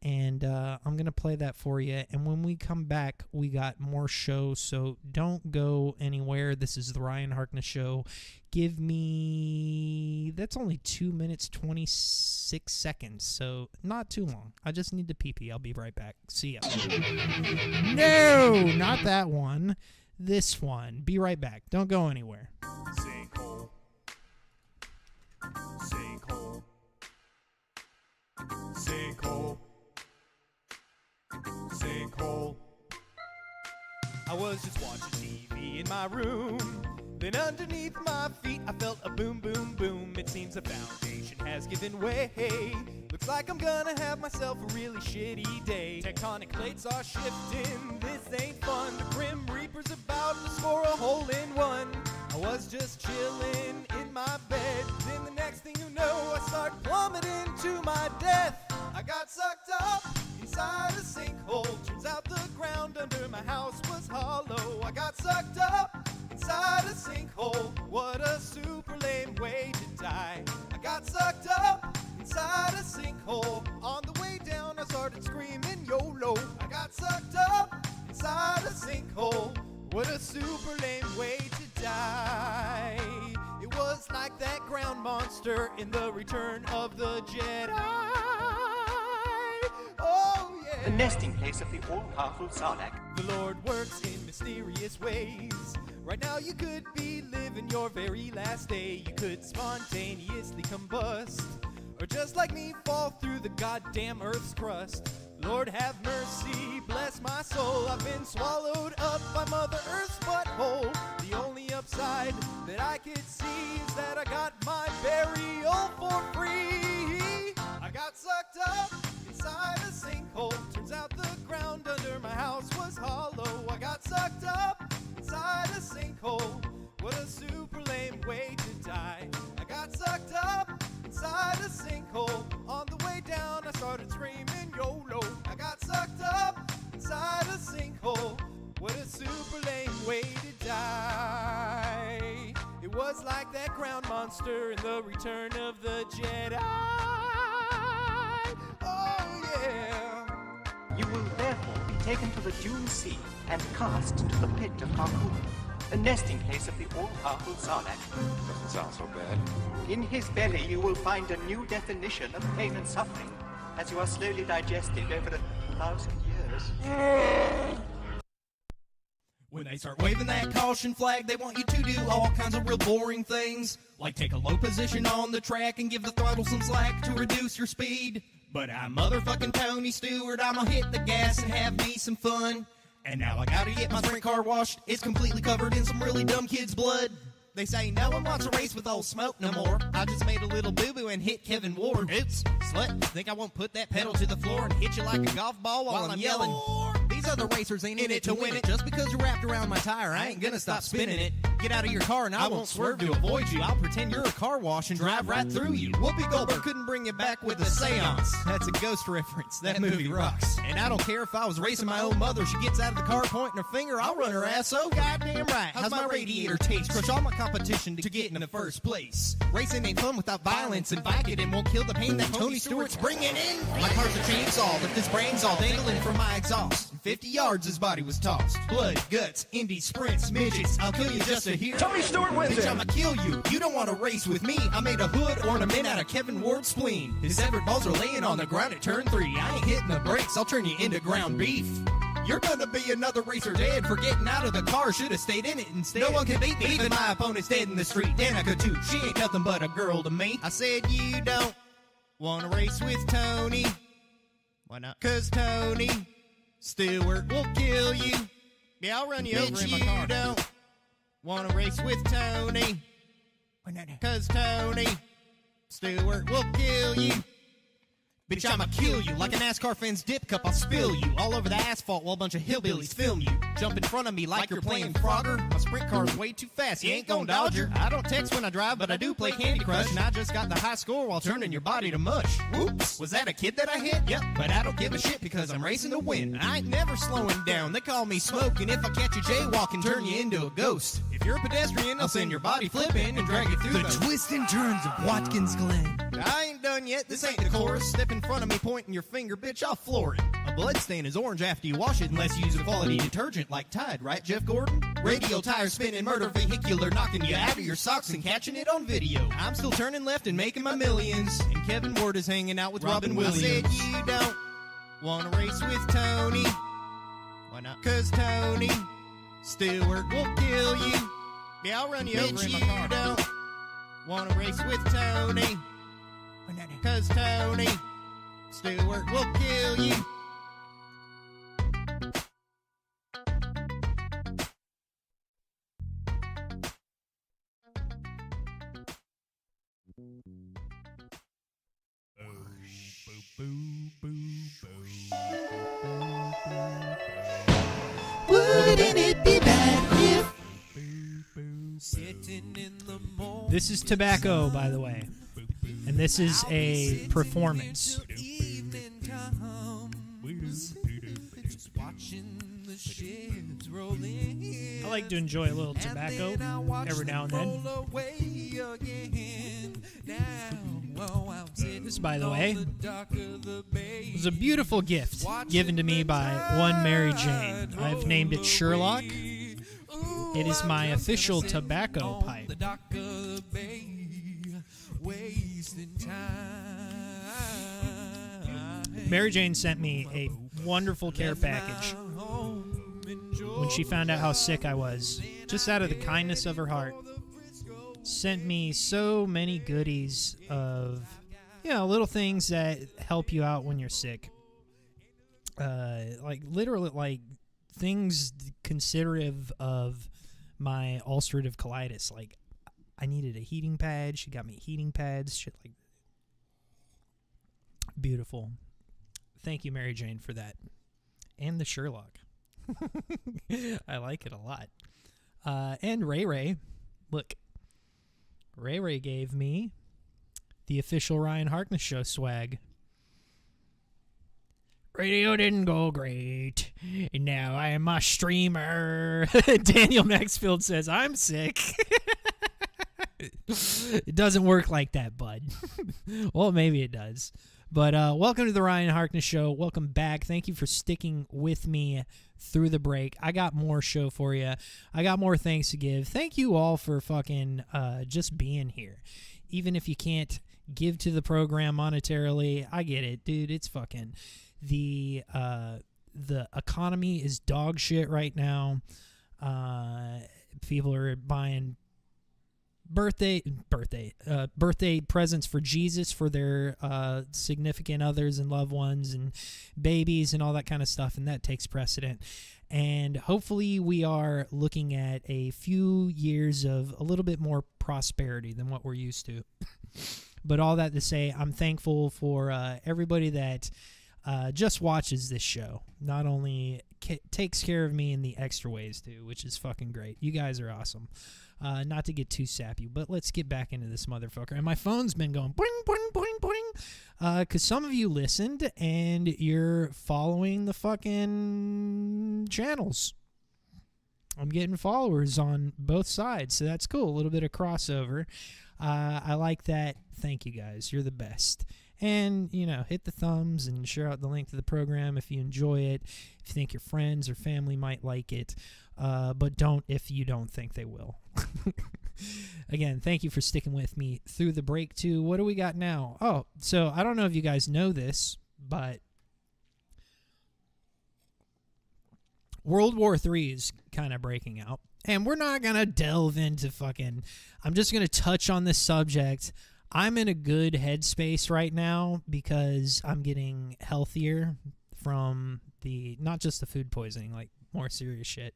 And I'm going to play that for you. And when we come back, we got more shows, so don't go anywhere. This is the Ryan Harkness Show. Give me... That's only 2 minutes, 26 seconds, so not too long. I just need to pee-pee. I'll be right back. See ya. No, not that one. This one. Be right back. Don't go anywhere. Sinkhole. Sinkhole. Sinkhole. Sinkhole. I was just watching TV in my room. Then underneath my feet I felt a boom, boom, boom. It seems the foundation has given way. Looks like I'm gonna have myself a really shitty day. Tectonic plates are shifting, this ain't fun. The Grim Reaper's about to score a hole-in-one. I was just chilling in my bed. Then the next thing you know, I start plummeting to my death. I got sucked up inside a sinkhole. Turns out the ground under my house was hollow. I got sucked up inside a sinkhole. What a super lame way to die. I got sucked up inside a sinkhole. On the way down, I started screaming YOLO. I got sucked up inside a sinkhole. What a super lame way to die. It was like that ground monster in the Return of the Jedi. Oh yeah. The nesting place of the all-powerful Sarlacc. The Lord works in mysterious ways. Right now you could be living your very last day. You could spontaneously combust, or just like me fall through the goddamn Earth's crust. Lord have mercy, bless my soul. I've been swallowed up by Mother Earth's butthole. The only upside that I could see is that I got my burial for free. I got sucked up inside a sinkhole. Turns out the ground under my house was hollow. I got sucked up inside a sinkhole. What a super lame way to die. I got sucked up inside a sinkhole. On the way down, I started screaming YOLO. I got sucked up inside a sinkhole. What a super lame way to die. It was like that ground monster in the Return of the Jedi. Oh yeah. You will therefore be taken to the Dune Sea and cast into the pit of Harkness, a nesting place of the all-powerful Sarlacc. Doesn't sound so bad. In his belly, you will find a new definition of pain and suffering as you are slowly digested over 1,000 years. When they start waving that caution flag, they want you to do all kinds of real boring things, like take a low position on the track and give the throttle some slack to reduce your speed. But I'm motherfucking Tony Stewart, I'ma hit the gas and have me some fun. And now I gotta get my sprint car washed, it's completely covered in some really dumb kid's blood. They say no one wants a race with old smoke no more. I just made a little boo-boo and hit Kevin Ward. Oops, slut, think I won't put that pedal to the floor and hit you like a golf ball while I'm yelling. These other racers ain't in it to win it. Just because you're wrapped around my tire, I ain't gonna stop spinning it. Get out of your car and I won't swerve to avoid you. I'll pretend you're a car wash and drive right through you. Whoopi Goldberg couldn't bring you back with a seance. That's a Ghost reference. That movie rocks. And I don't care if I was racing my own mother. She gets out of the car pointing her finger, I'll run her ass so goddamn right. How's my radiator taste? Crush all my competition to get in the first place. Racing ain't fun without violence, and Vicodin won't kill the pain that Tony Stewart's bringing in. My car's a chainsaw, with his brains all dangling from my exhaust. In 50 yards, his body was tossed. Blood, guts, indie sprints, midgets. I'll kill you just to hear. Tony Stewart wins. Bitch, I'ma kill you. You don't want to race with me. I made a hood ornament out of Kevin Ward's spleen. His severed balls are laying on the ground at turn 3. I ain't hitting the brakes. I'll turn you into ground beef. You're gonna be another racer dead for getting out of the car. Should've stayed in it instead. No one can beat me. Even my opponent's dead in the street. Danica too. She ain't nothing but a girl to me. I said you don't wanna race with Tony. Why not? 'Cause Tony Stewart will kill you. Yeah, I'll run you over in my car. You don't wanna race with Tony. Why not? 'Cause Tony Stewart will kill you. Bitch, I'ma kill you. Like a NASCAR fan's dip cup, I'll spill you all over the asphalt while a bunch of hillbillies film you. Jump in front of me like you're playing Frogger. My sprint car's way too fast, you ain't gon' dodge her. I don't text when I drive, but I do play Candy Crush. And I just got the high score while turning your body to mush. Whoops, was that a kid that I hit? Yep, but I don't give a shit because I'm racing to win. I ain't never slowing down, they call me Smoke. And if I catch you jaywalking, turn you into a ghost. If you're a pedestrian, I'll send your body flipping and drag you through the twists and turns of Watkins Glen. I ain't done yet, this ain't the chorus. Step in front of me pointing your finger, bitch, I'll floor it. A blood stain is orange after you wash it unless you use a quality detergent like Tide, right, Jeff Gordon? Radio tires spinning, murder vehicular, knocking you out of your socks and catching it on video. I'm still turning left and making my millions, and Kevin Ward is hanging out with Robin Williams. I said you don't wanna race with Tony. Why not? 'Cause Tony Stewart will kill you. Yeah, I'll run you over in my car. You don't wanna race with Tony. 'Cause Tony Stewart will kill you. Wouldn't it be bad if... This is Tobacco, by the way. And this is a performance. I like to enjoy a little tobacco every now and then. This, by the way, was a beautiful gift given to me by one Mary Jane. I've named it Sherlock. It is my official tobacco pipe. Mary Jane sent me a wonderful care package when she found out how sick I was, just out of the kindness of her heart. Sent me so many goodies of, little things that help you out when you're sick. like literally like things considerative of my ulcerative colitis. Like I needed a heating pad. She got me heating pads, shit like beautiful. Thank you, Mary Jane, for that. And the Sherlock. I like it a lot. And Ray Ray. Look, Ray Ray gave me the official Ryan Harkness Show swag. Radio didn't go great, and now I am a streamer. Daniel Maxfield says, I'm sick. It doesn't work like that, bud. Well, maybe it does. But welcome to the Ryan Harkness Show. Welcome back. Thank you for sticking with me through the break. I got more show for you. I got more thanks to give. Thank you all for fucking just being here. Even if you can't give to the program monetarily, I get it, dude. It's fucking... The economy is dog shit right now. People are buying birthday presents for Jesus for their significant others and loved ones and babies and all that kind of stuff, and that takes precedent. And hopefully we are looking at a few years of a little bit more prosperity than what we're used to. But all that to say, I'm thankful for everybody that just watches this show. Not only takes care of me in the extra ways too, which is fucking great. You guys are awesome. Not to get too sappy, but let's get back into this motherfucker. And my phone's been going boing, boing, boing, boing. Because some of you listened and you're following the fucking channels. I'm getting followers on both sides, so that's cool. A little bit of crossover. I like that. Thank you guys. You're the best. And, you know, hit the thumbs and share out the link to the program if you enjoy it, if you think your friends or family might like it. But don't if you don't think they will. Again, thank you for sticking with me through the break, too. What do we got now? Oh, so I don't know if you guys know this, but World War III is kind of breaking out. And we're not going to delve into fucking... I'm just going to touch on this subject. I'm in a good headspace right now because I'm getting healthier from the, not just the food poisoning, like more serious shit.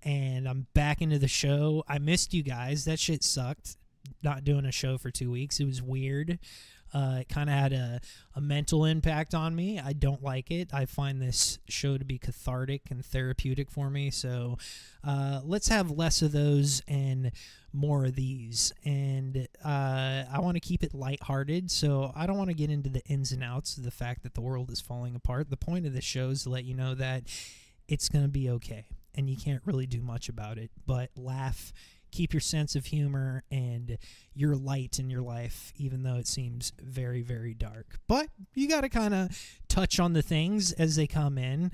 And I'm back into the show. I missed you guys. That shit sucked. Not doing a show for 2 weeks. It was weird. It kind of had a mental impact on me. I don't like it. I find this show to be cathartic and therapeutic for me. So let's have less of those and more of these. And I want to keep it lighthearted. So I don't want to get into the ins and outs of the fact that the world is falling apart. The point of this show is to let you know that it's going to be okay. And you can't really do much about it. But laugh. Keep your sense of humor and your light in your life, even though it seems very, very dark. But you got to kind of touch on the things as they come in.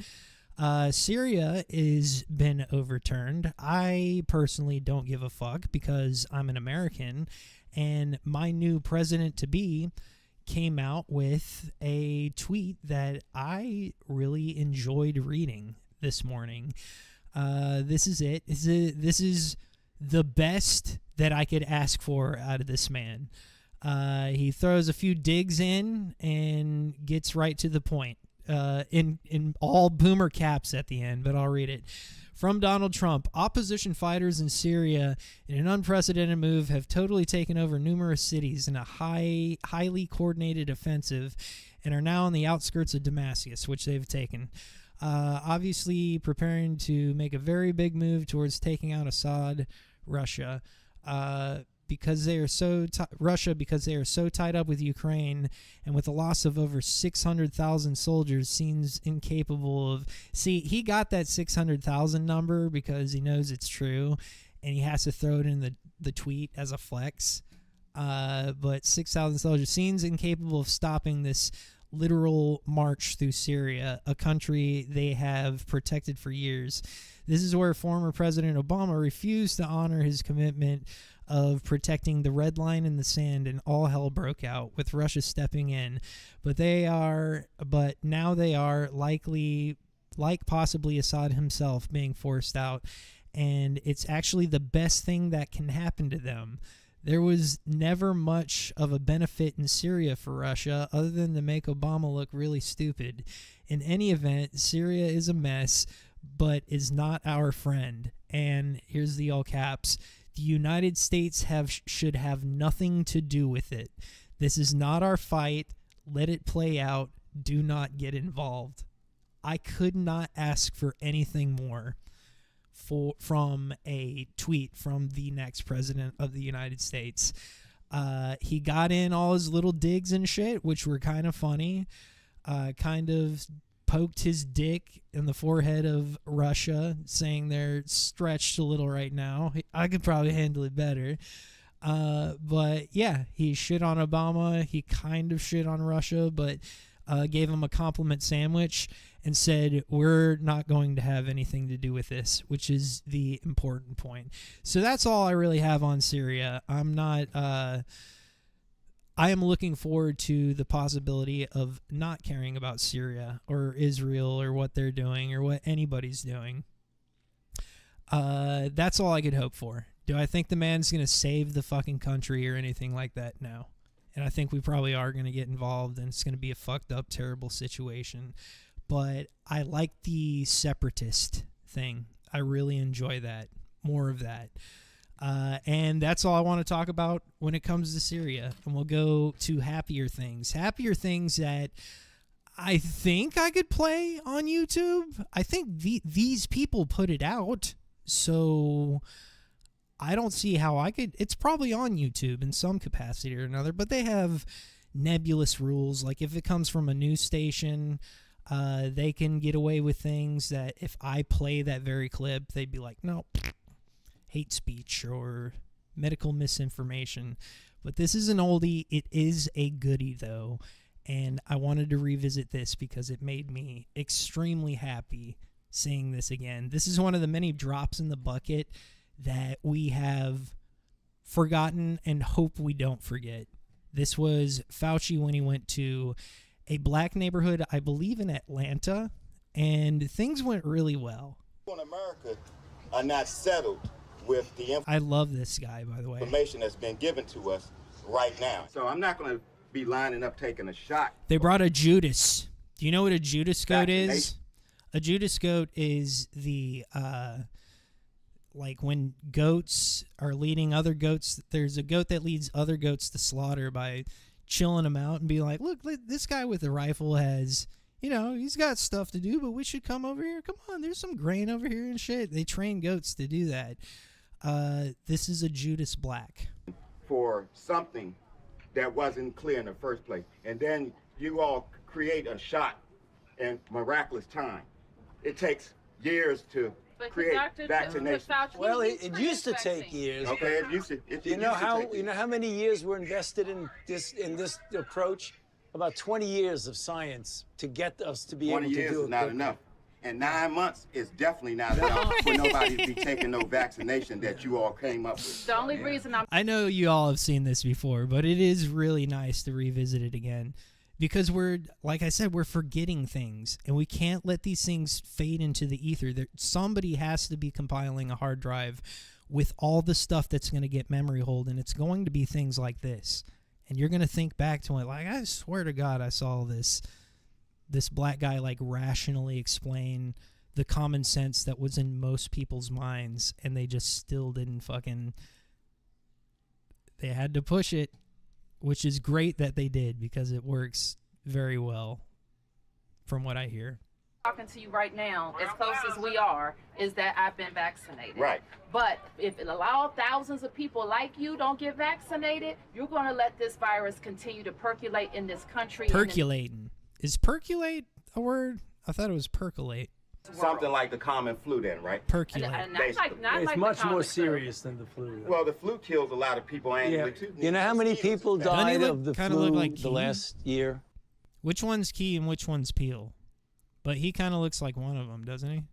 Syria has been overturned. I personally don't give a fuck because I'm an American, and my new president-to-be came out with a tweet that I really enjoyed reading this morning. This is it. This is the best that I could ask for out of this man. He throws a few digs in and gets right to the point. In all boomer caps at the end, but I'll read it. From Donald Trump, opposition fighters in Syria, in an unprecedented move, have totally taken over numerous cities in a highly coordinated offensive and are now on the outskirts of Damascus, which they've taken. Obviously preparing to make a very big move towards taking out Assad, Russia, because they are so tied up with Ukraine, and with the loss of over 600,000 soldiers, seems incapable of. See, he got that 600,000 number because he knows it's true, and he has to throw it in the tweet as a flex. But 6,000 soldiers seems incapable of stopping this literal march through Syria, a country they have protected for years. This is where former President Obama refused to honor his commitment of protecting the red line in the sand, and all hell broke out with Russia stepping in. But now they are likely, like possibly Assad himself, being forced out, and it's actually the best thing that can happen to them. There was never much of a benefit in Syria for Russia other than to make Obama look really stupid. In any event, Syria is a mess, but is not our friend. And here's the all caps. The United States should have nothing to do with it. This is not our fight. Let it play out. Do not get involved. I could not ask for anything more from a tweet from the next president of the United States. He got in all his little digs and shit, which were kind of funny. Kind of poked his dick in the forehead of Russia, saying they're stretched a little right now. I could probably handle it better. But yeah, he shit on Obama. He kind of shit on Russia, but gave him a compliment sandwich and said, we're not going to have anything to do with this, which is the important point. So that's all I really have on Syria. I am looking forward to the possibility of not caring about Syria or Israel or what they're doing or what anybody's doing. That's all I could hope for. Do I think the man's going to save the fucking country or anything like that? No. And I think we probably are going to get involved, and it's going to be a fucked up, terrible situation. But I like the separatist thing. I really enjoy that. More of that. And that's all I want to talk about when it comes to Syria. And we'll go to happier things. Happier things that I think I could play on YouTube. I think these people put it out. So I don't see how I could. It's probably on YouTube in some capacity or another, but they have nebulous rules. Like if it comes from a news station, they can get away with things that if I play that very clip, they'd be like, no, hate speech or medical misinformation. But this is an oldie. It is a goodie, though, and I wanted to revisit this because it made me extremely happy seeing this again. This is one of the many drops in the bucket that we have forgotten and hope we don't forget. This was Fauci when he went to a black neighborhood, I believe in Atlanta, and things went really well. In America are not settled with the I love this guy, by the way. information that's been given to us right now. So I'm not going to be lining up taking a shot. They brought a Judas. Do you know what a Judas goat is? A Judas goat is the like when goats are leading other goats. There's a goat that leads other goats to slaughter by chilling them out and be like, look, this guy with the rifle has, you know, he's got stuff to do, but we should come over here. Come on, there's some grain over here and shit. They train goats to do that. This is a Judas Black. For something that wasn't clear in the first place. And then you all create a shot in miraculous time. It takes years to create vaccination. Well, it used to take years. Okay, it used to. You know how many years were invested in this approach? About 20 years of science to get us to be able to do it. 20 years is not enough. And 9 months is definitely not enough for nobody to be taking no vaccination that you all came up with. The only reason I know you all have seen this before, but it is really nice to revisit it again. Because we're, like I said, we're forgetting things, and we can't let these things fade into the ether. Somebody has to be compiling a hard drive with all the stuff that's going to get memory hold, and it's going to be things like this. And you're going to think back to it, like, I swear to God I saw this black guy, like, rationally explain the common sense that was in most people's minds, and they just still didn't fucking... They had to push it. Which is great that they did because it works very well from what I hear. talking to you right now, as close as we are, is that I've been vaccinated. Right. But if it allows thousands of people like you don't get vaccinated, you're going to let this virus continue to percolate in this country. Percolating. Is percolate a word? I thought it was percolate. Something like the common flu then, right? Percolate. It's much more serious than the flu. Well, the flu kills a lot of people annually, too. You know how many people died of the flu like the last year? Which one's Key and which one's Peel? But he kind of looks like one of them, doesn't he?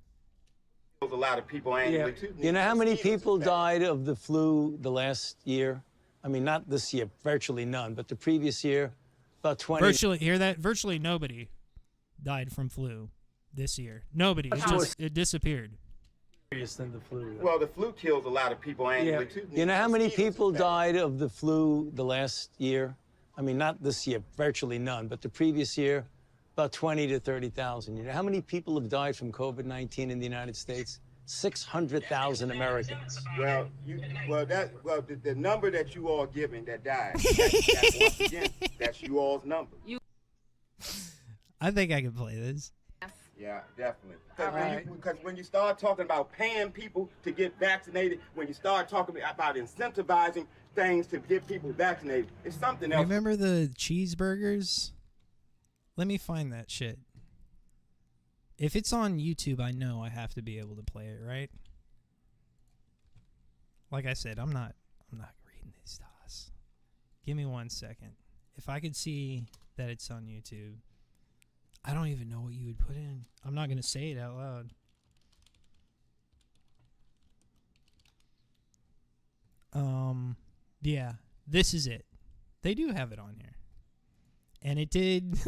Kills a lot of people annually, too. You know how many people died of the flu the last year? I mean, not this year, virtually none, but the previous year, about 20. Virtually, hear that? Virtually nobody died from flu this year. Nobody. It disappeared. Than the flu. Well, the flu kills a lot of people annually, too. You know how many people died of the flu the last year? I mean, not this year, virtually none, but the previous year, about 20 to 30,000. You know how many people have died from COVID-19 in the United States? 600,000 Americans. Well, the number that you all giving that died, that's once again, that's you all's number. I think I can play this. Yeah, definitely. Because when you start talking about paying people to get vaccinated, when you start talking about incentivizing things to get people vaccinated, it's something else. Remember the cheeseburgers? Let me find that shit. If it's on YouTube, I know I have to be able to play it, right? Like I said, I'm not reading these stars. Give me 1 second. If I could see that it's on YouTube, I don't even know what you would put in. I'm not going to say it out loud. Yeah, this is it. They do have it on here. And it did,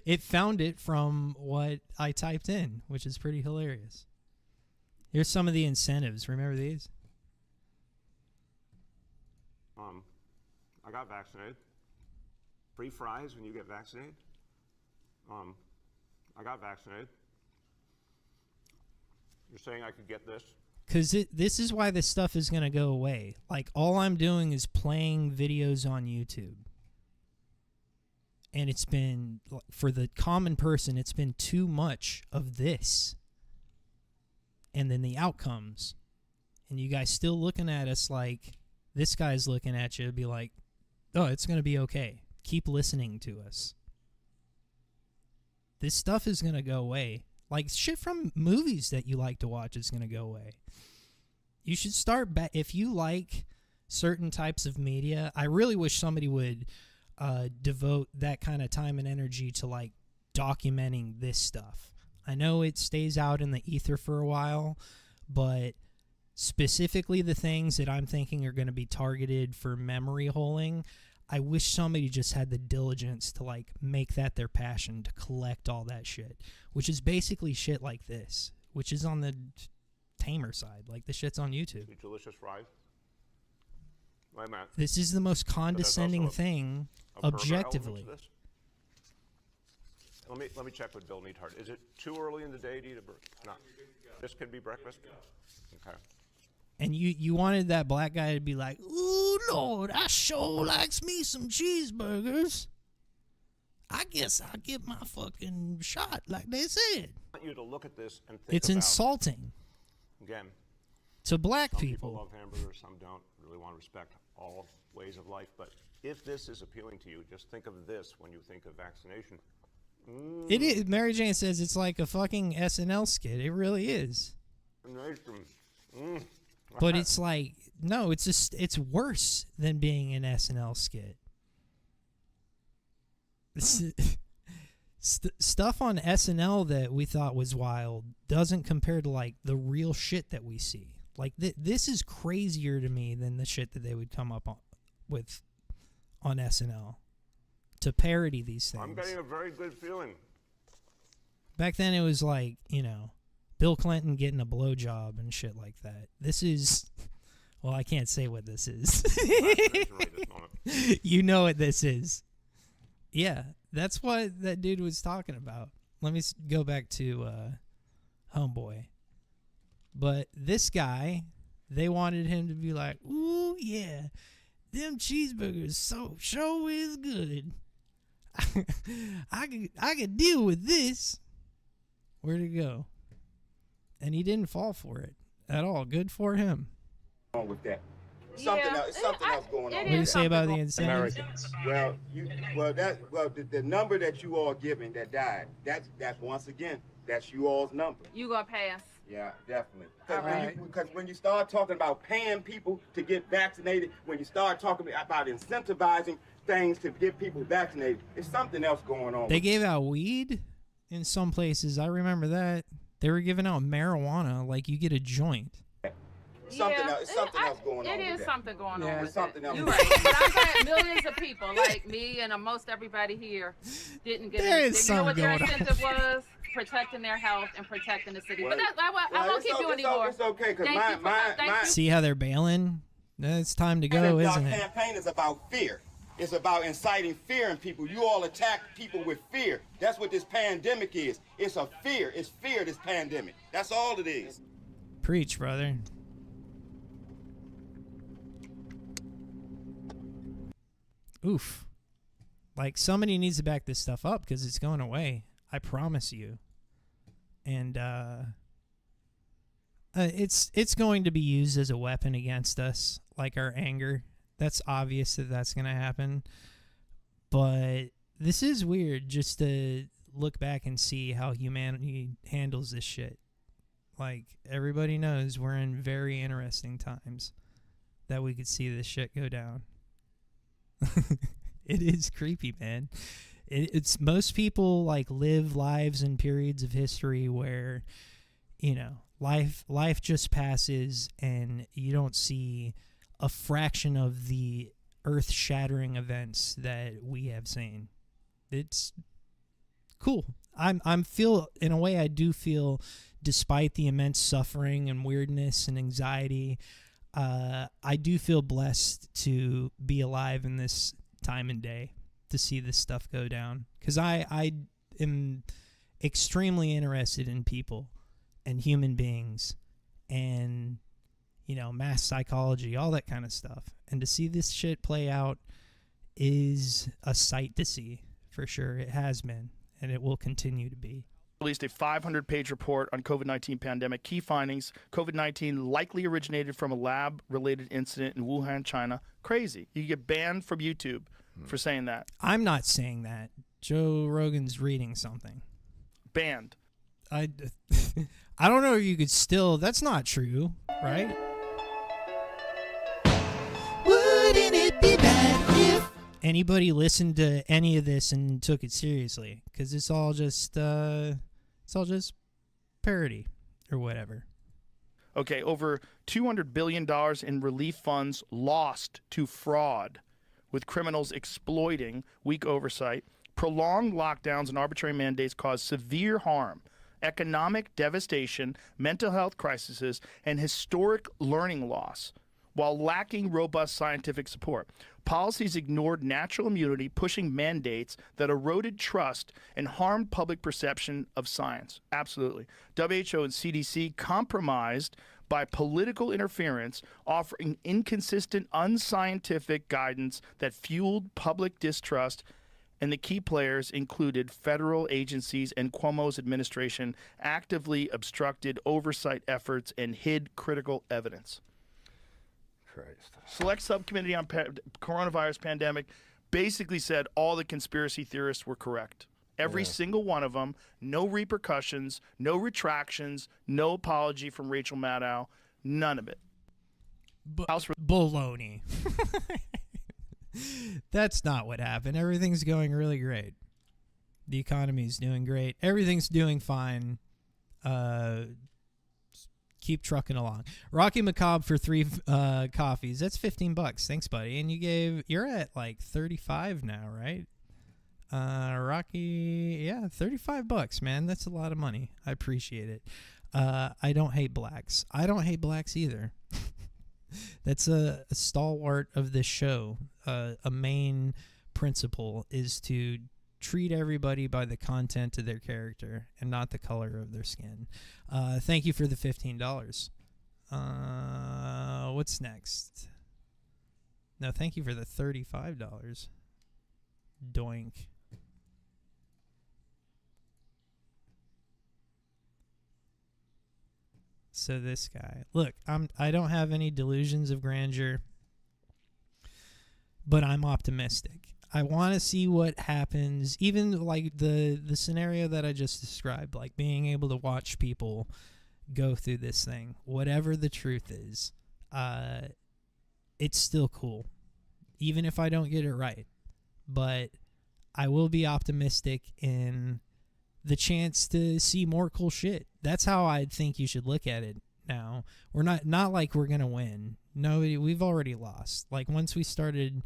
it found it from what I typed in, which is pretty hilarious. Here's some of the incentives. Remember these? I got vaccinated. Free fries when you get vaccinated. I got vaccinated. You're saying I could get this? Because this is why this stuff is going to go away. Like, all I'm doing is playing videos on YouTube. And it's been, for the common person, it's been too much of this. And then the outcomes. And you guys still looking at us like, this guy's looking at you, be like, oh, it's going to be okay. Keep listening to us. This stuff is going to go away. Like, shit from movies that you like to watch is going to go away. You should start if you like certain types of media. I really wish somebody would devote that kind of time and energy to, like, documenting this stuff. I know it stays out in the ether for a while, but specifically the things that I'm thinking are going to be targeted for memory holing, I wish somebody just had the diligence to, like, make that their passion, to collect all that shit, which is basically shit like this, which is on the tamer side. Like, the shit's on YouTube. Delicious fries. Wait a minute. This is the most condescending thing, objectively. Let me check with Bill Neathart. Is it too early in the day to eat a no. This could be breakfast? Okay. And you wanted that black guy to be like, ooh, Lord, I sure likes me some cheeseburgers. I guess I'll get my fucking shot, like they said. I want you to look at this and think it's insulting. Again. To black some people. Love hamburgers, some don't really want to respect all ways of life. But if this is appealing to you, just think of this when you think of vaccination. It is. Mary Jane says it's like a fucking SNL skit. It really is. But it's like, no, it's just, it's worse than being an SNL skit. Stuff on SNL that we thought was wild doesn't compare to, like, the real shit that we see. Like, this is crazier to me than the shit that they would come up with on SNL to parody these things. I'm getting a very good feeling. Back then it was like, you know, Bill Clinton getting a blowjob and shit like that. This is, well, I can't say what this is. You know what this is. Yeah, that's what that dude was talking about. Let me go back to Homeboy. But this guy, they wanted him to be like, ooh, yeah, them cheeseburgers so is good. I could deal with this. Where'd it go? And he didn't fall for it at all. Good for him. With that. Something else going on. What do you say about the incentives? Well, the number that you all giving that died, that's once again, that's you all's number. You gonna pass? Yeah, definitely. Because when you start talking about paying people to get vaccinated, when you start talking about incentivizing things to get people vaccinated, it's something else going on. They gave out weed in some places. I remember that. They were giving out marijuana, like you get a joint. Something else going on. It is something going on. There's With something else. You're right. But I'm glad millions of people like me and most everybody here didn't get There it. is You know what their something going on. incentive was? protecting their health and protecting the city. Well, But I won't keep you anymore. It's okay, because Thank you. See how they're bailing? It's time to go, isn't it? Our campaign is about fear. It's about inciting fear in people. You all attack people with fear. That's what this pandemic is. It's a fear. It's fear, this pandemic. That's all it is. Preach, brother. Oof. Like, somebody needs to back this stuff up because it's going away. I promise you. And it's going to be used as a weapon against us, like our anger. That's obvious that that's going to happen. But this is weird just to look back and see how humanity handles this shit. Like, everybody knows we're in very interesting times that we could see this shit go down. It is creepy, man. It's most people like live lives in periods of history where, you know, life just passes and you don't see a fraction of the earth-shattering events that we have seen. It's cool. I'm feel in a way I do feel, despite the immense suffering and weirdness and anxiety, I do feel blessed to be alive in this time and day to see this stuff go down, because I am extremely interested in people and human beings and, you know, mass psychology, all that kind of stuff. And to see this shit play out is a sight to see, for sure. It has been, and it will continue to be. Released a 500-page report on COVID-19 pandemic. Key findings: COVID-19 likely originated from a lab-related incident in Wuhan, China. Crazy. You get banned from YouTube for saying that. I'm not saying that. Joe Rogan's reading something. Banned. I don't know if you could still... That's not true, right? Wouldn't it be bad if anybody listened to any of this and took it seriously? Because it's all just parody or whatever. Okay, over $200 billion in relief funds lost to fraud, with criminals exploiting weak oversight. Prolonged lockdowns and arbitrary mandates cause severe harm, economic devastation, mental health crises, and historic learning loss, while lacking robust scientific support. Policies ignored natural immunity, pushing mandates that eroded trust and harmed public perception of science. Absolutely. WHO and CDC compromised by political interference, offering inconsistent, unscientific guidance that fueled public distrust, and the key players included federal agencies, and Cuomo's administration actively obstructed oversight efforts and hid critical evidence. Christ. Select subcommittee on coronavirus pandemic basically said all the conspiracy theorists were correct. Every single one of them. No repercussions, no retractions, no apology from Rachel Maddow. None of it. Baloney. That's not what happened. Everything's going really great. The economy's doing great. Everything's doing fine. Keep trucking along. Rocky Macabre for 3 coffees. That's $15. Thanks, buddy. And you're at like 35 now, right? Rocky, yeah, $35, man. That's a lot of money. I appreciate it. I don't hate blacks. I don't hate blacks either. That's a stalwart of this show. A main principle is to treat everybody by the content of their character and not the color of their skin. Thank you for the $15. What's next? No, thank you for the $35. Doink. So this guy, look, I don't have any delusions of grandeur, but I'm optimistic. I want to see what happens, even like the scenario that I just described, like being able to watch people go through this thing, whatever the truth is. It's still cool, even if I don't get it right. But I will be optimistic in the chance to see more cool shit. That's how I think you should look at it now. We're not like we're gonna win. No, we've already lost. Like, once we started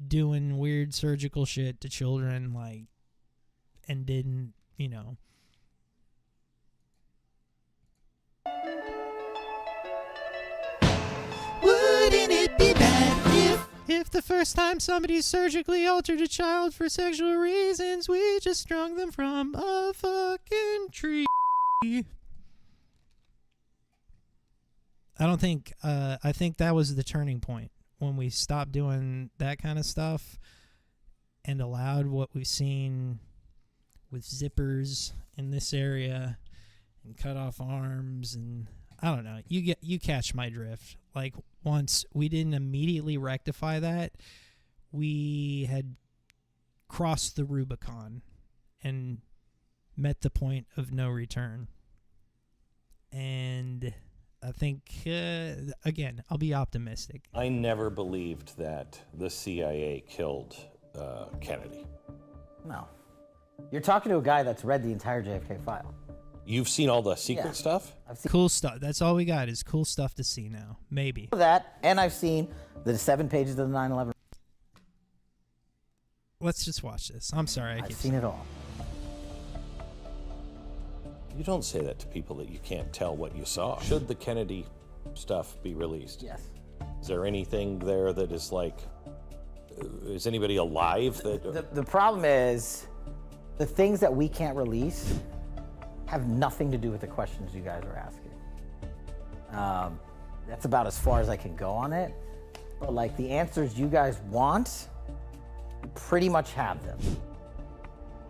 doing weird surgical shit to children, like, and didn't, Wouldn't it be bad if the first time somebody surgically altered a child for sexual reasons, we just strung them from a fucking tree? I think that was the turning point when we stopped doing that kind of stuff and allowed what we've seen with zippers in this area and cut off arms, and I don't know. You catch my drift. Like, once we didn't immediately rectify that, we had crossed the Rubicon and met the point of no return. And I think, again, I'll be optimistic. I never believed that the CIA killed Kennedy. No. You're talking to a guy that's read the entire JFK file. You've seen all the secret stuff? I've seen Cool stuff. That's all we got is cool stuff to see now. Maybe. that, and I've seen the 7 pages of the 9/11. Let's just watch this. I'm sorry. I've seen it all. You don't say that to people that you can't tell what you saw. Should the Kennedy stuff be released? Yes. Is there anything there that is like, is anybody alive that... The problem is, the things that we can't release have nothing to do with the questions you guys are asking. That's about as far as I can go on it. But like the answers you guys want, you pretty much have them.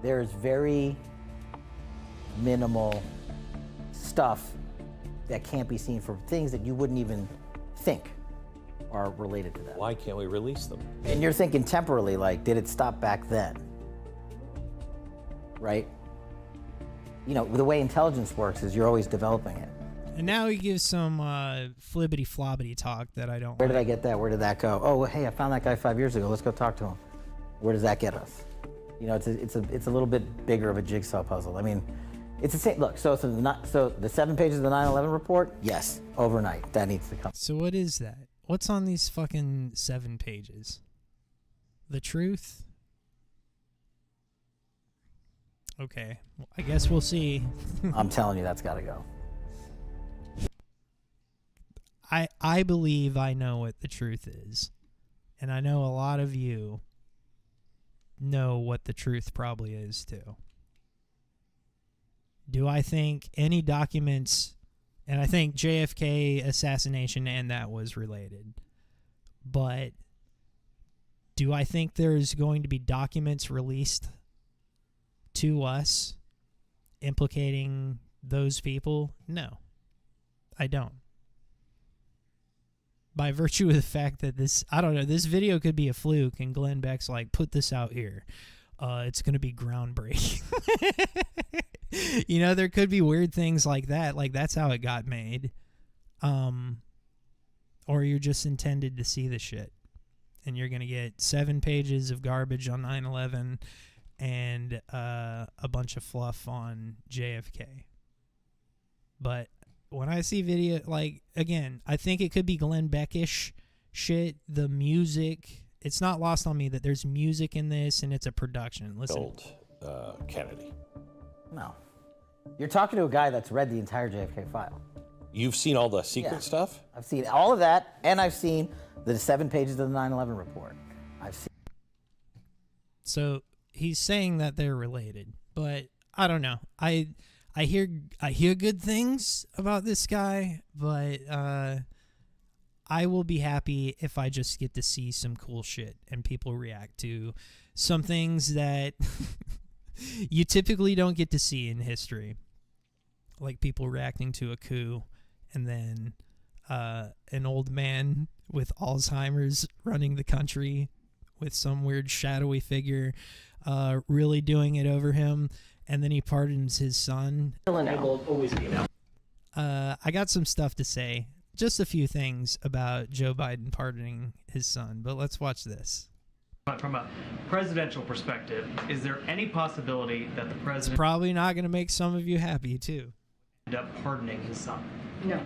There's very minimal stuff that can't be seen for things that you wouldn't even think are related to that. Why can't we release them? And you're thinking temporally, like, did it stop back then? Right? You know, the way intelligence works is you're always developing it. And now he gives some flibbity flobbity talk that I don't Where did I like. get that? Where did that go? Oh, well, hey, I found that guy 5 years ago. Let's go talk to him. Where does that get us? You know, it's a little bit bigger of a jigsaw puzzle. I mean, it's the same. Look, so the 7 pages of the 9/11 report, yes, overnight, that needs to come. So what is that? What's on these fucking 7 pages? The truth? Okay, well, I guess we'll see. I'm telling you, that's got to go. I believe I know what the truth is. And I know a lot of you know what the truth probably is too. Do I think any documents, and I think JFK assassination and that was related, but do I think there's going to be documents released to us implicating those people? No, I don't. By virtue of the fact that this, I don't know, this video could be a fluke and Glenn Beck's like, put this out here. It's going to be groundbreaking. You know, there could be weird things like that. Like, that's how it got made. Or you're just intended to see the shit. And you're going to get 7 pages of garbage on 9/11 and a bunch of fluff on JFK. But when I see video, like, again, I think it could be Glenn Beck-ish shit. The music, it's not lost on me that there's music in this and it's a production. Listen. Kennedy. No. You're talking to a guy that's read the entire JFK file. You've seen all the secret stuff? I've seen all of that, and I've seen the 7 pages of the 9/11 report. I've seen. So he's saying that they're related, but I don't know. I hear good things about this guy, but I will be happy if I just get to see some cool shit and people react to some things that you typically don't get to see in history, like people reacting to a coup and then an old man with Alzheimer's running the country with some weird shadowy figure really doing it over him, and then he pardons his son. I got some stuff to say, just a few things about Joe Biden pardoning his son, but let's watch this. From a presidential perspective, is there any possibility that the It's president probably not going to make some of you happy, too. end up pardoning his son? No.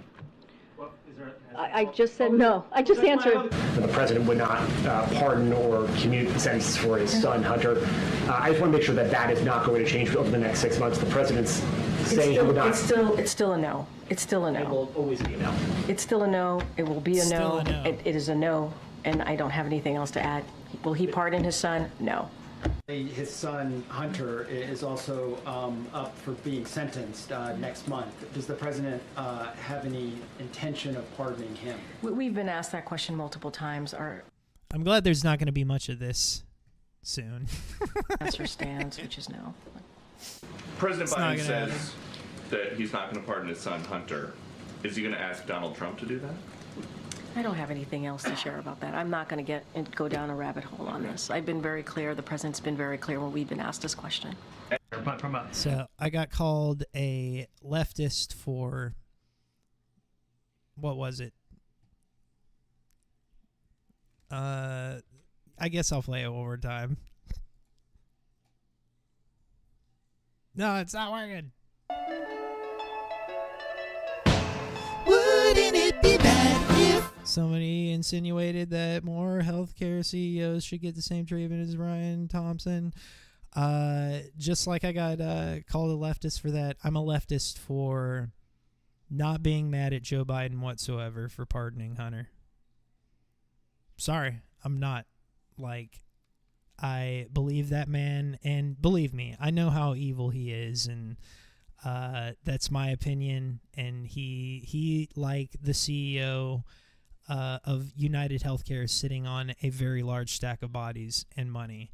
I just said no. I just answered. The president would not pardon or commute sentences for his son, Hunter. I just want to make sure that that is not going to change over the next 6 months. The president's say he would not? It's still a no. It's still a no. It will always be a no. It's still a no. It will be a Still no. a no. It is a no, and I don't have anything else to add. Will he pardon his son? No. His son, Hunter, is also up for being sentenced next month. Does the president have any intention of pardoning him? We've been asked that question multiple times. Our I'm glad there's not going to be much of this soon. answer stands, which is no. President It's not Biden gonna says happen. that he's not going to pardon his son, Hunter. Is he going to ask Donald Trump to do that? I don't have anything else to share about that. I'm not going to go down a rabbit hole on this. I've been very clear. The president's been very clear when we've been asked this question. So I got called a leftist for, what was it? I guess I'll play it one more time. No, it's not working. Wouldn't it be bad if somebody insinuated that more healthcare CEOs should get the same treatment as Brian Thompson? Just like I got called a leftist for that, I'm a leftist for not being mad at Joe Biden whatsoever for pardoning Hunter. Sorry, I'm not. Like, I believe that man, and believe me, I know how evil he is, and that's my opinion. And he like the CEO of United Healthcare, is sitting on a very large stack of bodies and money.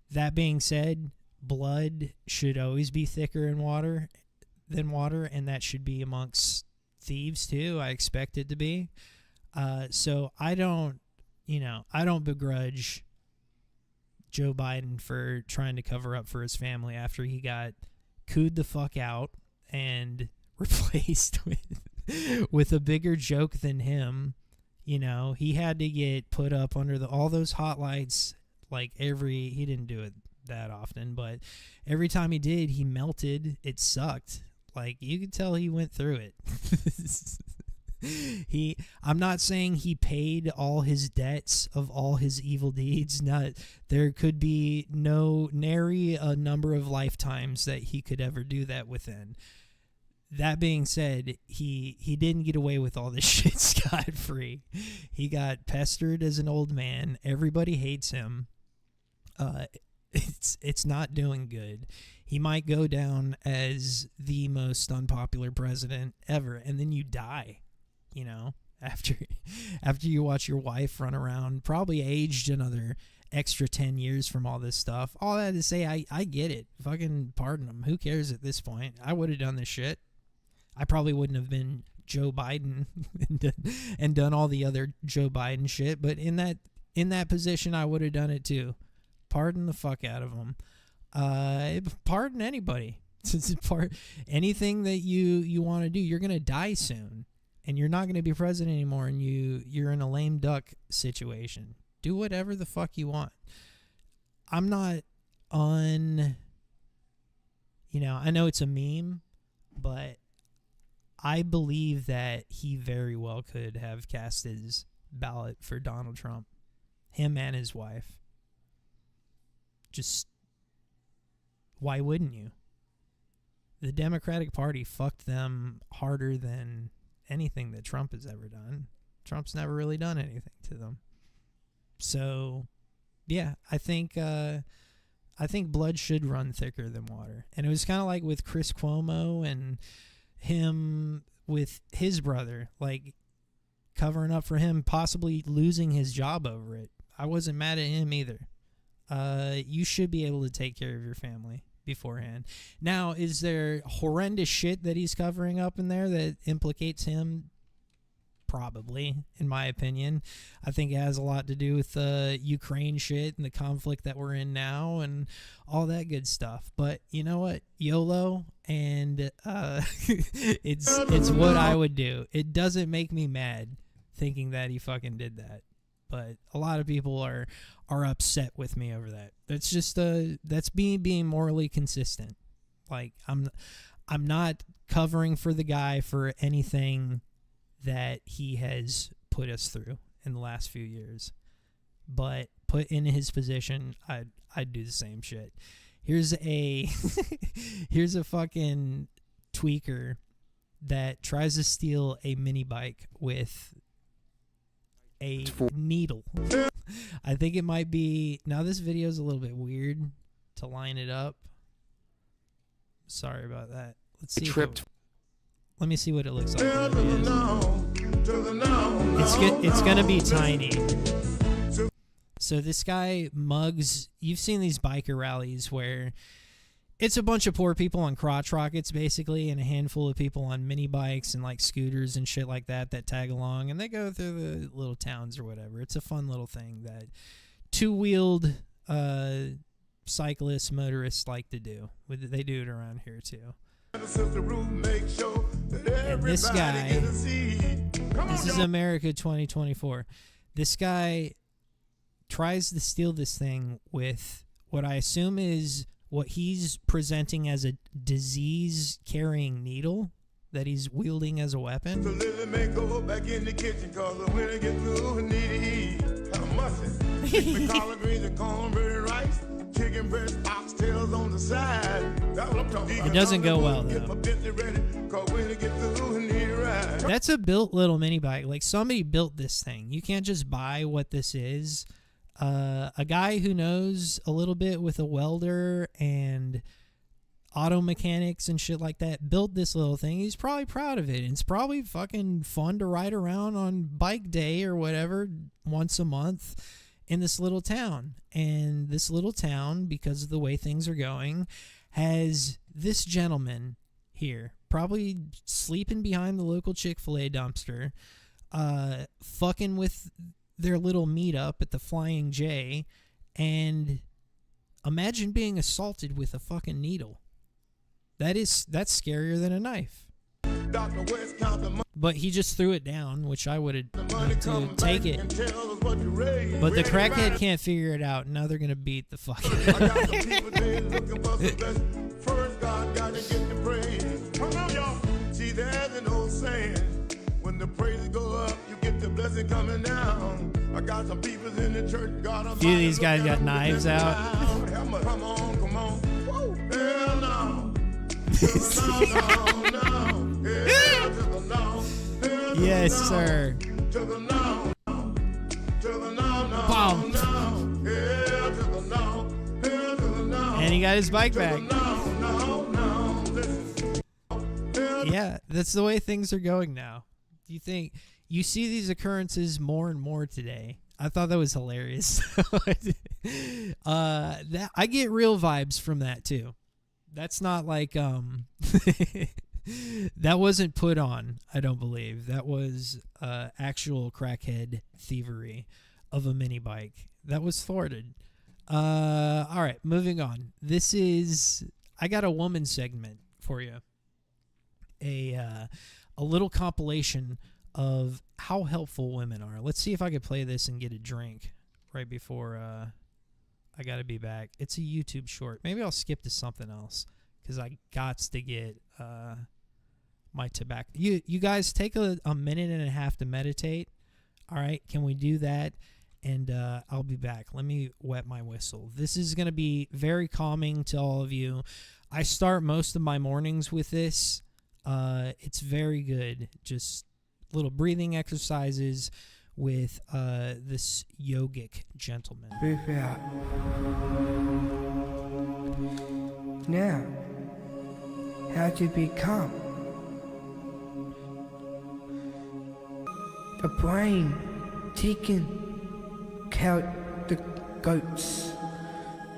That being said, blood should always be thicker than water, and that should be amongst thieves too. I expect it to be. So I don't begrudge Joe Biden for trying to cover up for his family after he got cooed the fuck out and replaced with a bigger joke than him. You know, he had to get put up under all those hot lights. Like he didn't do it that often, but every time he did, he melted. It sucked. Like, you could tell he went through it. I'm not saying he paid all his debts of all his evil deeds. There could be nary a number of lifetimes that he could ever do that within. That being said, he didn't get away with all this shit scot-free. He got pestered as an old man. Everybody hates him. It's not doing good. He might go down as the most unpopular president ever, and then you die, you know, after you watch your wife run around, probably aged another extra 10 years from all this stuff. All that to say, I get it. Fucking pardon him. Who cares at this point? I would have done this shit. I probably wouldn't have been Joe Biden and done all the other Joe Biden shit, but in that position, I would have done it too. Pardon the fuck out of him. Pardon anybody. Anything that you want to do. You're gonna die soon, and you're not gonna be president anymore, and you're in a lame duck situation. Do whatever the fuck you want. I'm not on. You know, I know it's a meme, but I believe that he very well could have cast his ballot for Donald Trump, him and his wife. Just, why wouldn't you? The Democratic Party fucked them harder than anything that Trump has ever done. Trump's never really done anything to them. So, yeah, I think blood should run thicker than water. And it was kind of like with Chris Cuomo and him with his brother, like covering up for him, possibly losing his job over it. I wasn't mad at him either. You should be able to take care of your family beforehand. Now, is there horrendous shit that he's covering up in there that implicates him? Probably, in my opinion. I think it has a lot to do with the Ukraine shit and the conflict that we're in now and all that good stuff. But you know what? YOLO, and it's what I would do. It doesn't make me mad thinking that he fucking did that. But a lot of people are upset with me over that. That's just that's being morally consistent. Like, I'm not covering for the guy for anything that he has put us through in the last few years. But put in his position, I'd do the same shit. Here's a fucking tweaker that tries to steal a mini bike with a needle. I think it might be... Now, this video is a little bit weird to line it up. Sorry about that. Let's see. Let me see what it looks like. It's going to be tiny. So this guy mugs... You've seen these biker rallies where it's a bunch of poor people on crotch rockets, basically, and a handful of people on mini bikes and like scooters and shit like that tag along, and they go through the little towns or whatever. It's a fun little thing that two-wheeled cyclists, motorists like to do. They do it around here too. And this guy, this is America 2024. This guy tries to steal this thing with what I assume is what he's presenting as a disease-carrying needle that he's wielding as a weapon. It doesn't go well, though. That's a built little mini bike. Like, somebody built this thing. You can't just buy what this is. A guy who knows a little bit with a welder and auto mechanics and shit like that built this little thing. He's probably proud of it. It's probably fucking fun to ride around on bike day or whatever once a month in this little town. And this little town, because of the way things are going, has this gentleman here, probably sleeping behind the local Chick-fil-A dumpster, fucking with their little meetup at the Flying J, and imagine being assaulted with a fucking needle. That's scarier than a knife. But he just threw it down, which I would have to take it. But the crackhead can't figure it out. Now they're gonna beat the fuck out of him. When the praises go up, you get the blessing coming down. I got some people in the church. God, a few of these guys got knives out. Come on, come on. Woo. Hell no. Yes, sir. Boom. And he got his bike back. Yeah, that's the way things are going now. You think you see these occurrences more and more today. I thought that was hilarious. That I get real vibes from that too. That's not like that wasn't put on, I don't believe. That was actual crackhead thievery of a mini bike that was thwarted. All right, moving on. I got a woman segment for you. A little compilation of how helpful women are. Let's see if I could play this and get a drink right before I got to be back. It's a YouTube short. Maybe I'll skip to something else because I got to get my tobacco. You guys take a minute and a half to meditate. All right, can we do that? And I'll be back. Let me wet my whistle. This is going to be very calming to all of you. I start most of my mornings with this. It's very good. Just little breathing exercises with this yogic gentleman. Breathe out. Now, how to become? The brain taking count the goats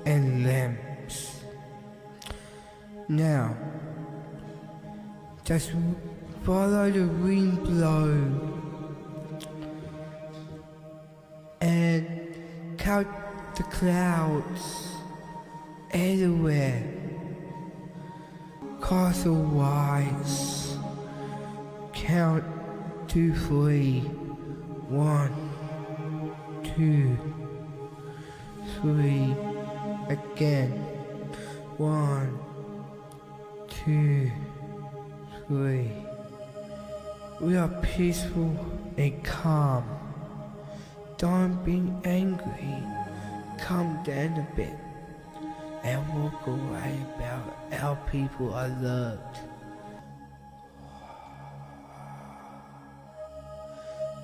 and lambs. Now, just follow the wind blow and count the clouds everywhere, castle-wise. Count 2, 3, 1, 2, 3. Again, 1, 2, 3. We are peaceful and calm. Don't be angry. Calm down a bit and walk away about how people are loved.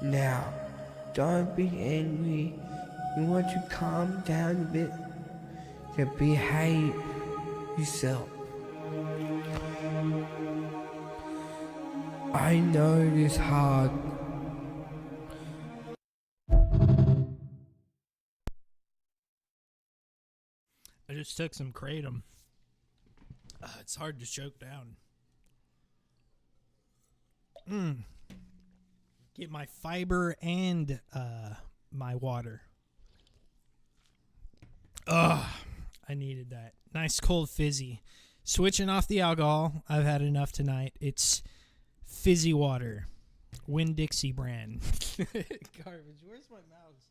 Now, don't be angry. You want to calm down a bit to behave yourself. I know it is hard. I just took some kratom. It's hard to choke down. Get my fiber and my water. I needed that. Nice cold fizzy. Switching off the alcohol. I've had enough tonight. It's fizzy water. Winn-Dixie brand. Garbage. Where's my mouse?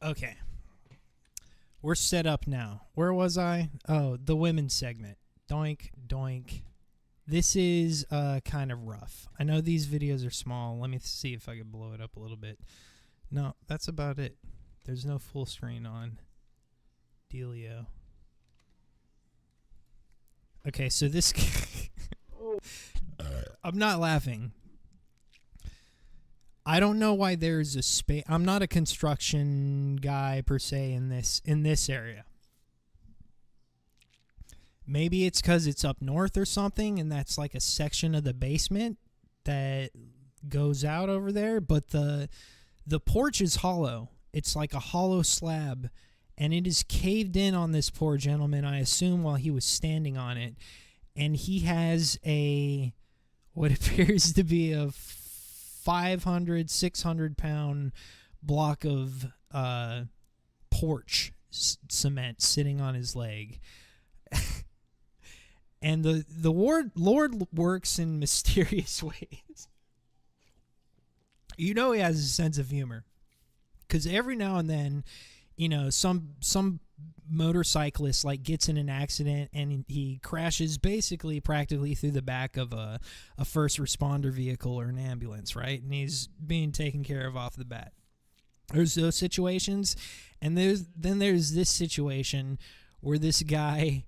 Okay. We're set up now. Where was I? Oh, the women's segment. Doink, doink. This is kind of rough. I know these videos are small. Let me see if I can blow it up a little bit. No, that's about it. There's no full screen on. Dealio. Okay, so this... I'm not laughing. I don't know why there's a space. I'm not a construction guy per se in this area. Maybe it's because it's up north or something, and that's like a section of the basement that goes out over there. But the porch is hollow. It's like a hollow slab, and it is caved in on this poor gentleman, I assume, while he was standing on it. And he has what appears to be a 500, 600 pound block of porch cement sitting on his leg. And the Lord works in mysterious ways. You know he has a sense of humor. Because every now and then, you know, some motorcyclist like gets in an accident and he crashes basically practically through the back of a first responder vehicle or an ambulance, right? And he's being taken care of off the bat. There's those situations, and then there's this situation where this guy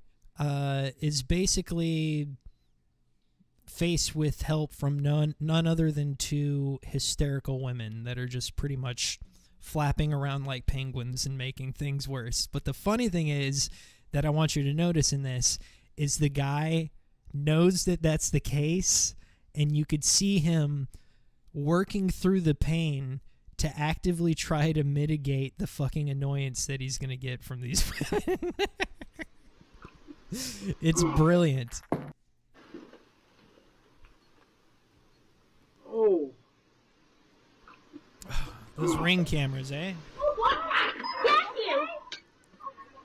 is basically faced with help from none other than two hysterical women that are just pretty much flapping around like penguins and making things worse. But the funny thing is that I want you to notice in this is the guy knows that that's the case, and you could see him working through the pain to actively try to mitigate the fucking annoyance that he's going to get from these women. It's brilliant. Oh. Those Ring cameras, eh?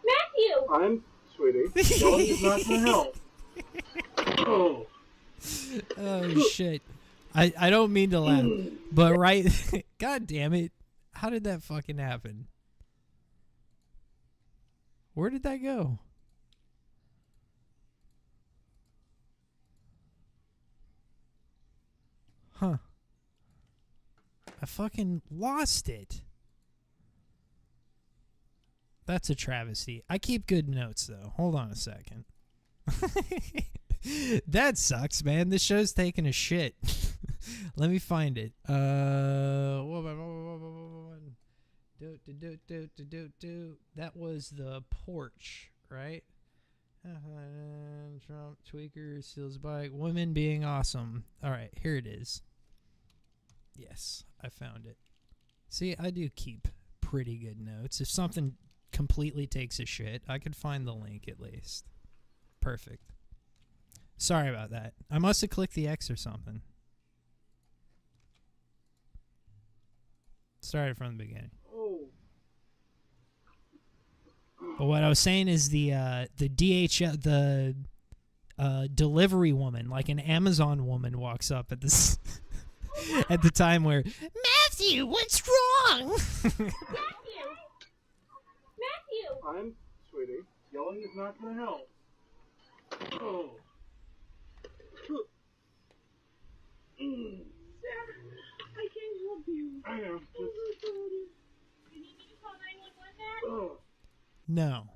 Matthew! I'm sweetie. Going is not gonna help. Oh. Oh shit. I don't mean to laugh, but right, god damn it. How did that fucking happen? Where did that go? Huh. I fucking lost it. That's a travesty. I keep good notes, though. Hold on a second. That sucks, man. This show's taking a shit. Let me find it. That was the porch, right? Trump tweaker steals bike. Women being awesome. All right, here it is. Yes, I found it. See, I do keep pretty good notes. If something completely takes a shit, I could find the link at least. Perfect. Sorry about that. I must have clicked the X or something. Started from the beginning. Oh. But what I was saying is the DHL, the delivery woman, like an Amazon woman, walks up at this at the time where Matthew, what's wrong? Matthew! I'm sweetie. Yelling is not gonna help. Oh. Sarah, I can't help you. I know. Just... You need me to call 911 now? Oh. No.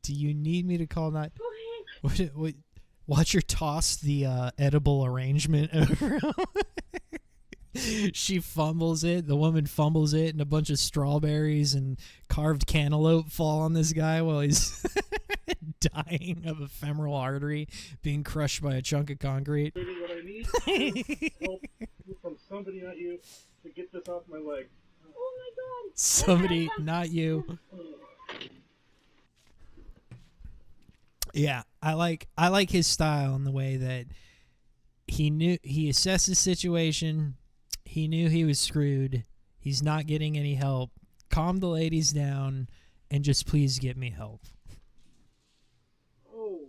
Do you need me to call that? Go ahead. Watch her toss the edible arrangement over him. She fumbles it. The woman fumbles it, and a bunch of strawberries and carved cantaloupe fall on this guy while he's dying of a femoral artery being crushed by a chunk of concrete. Baby, what I need is help from somebody, not you, to get this off my leg. Oh my god. Somebody, not you. Yeah, I like his style in the way that he assessed the situation. He knew he was screwed. He's not getting any help. Calm the ladies down and just please get me help. Oh.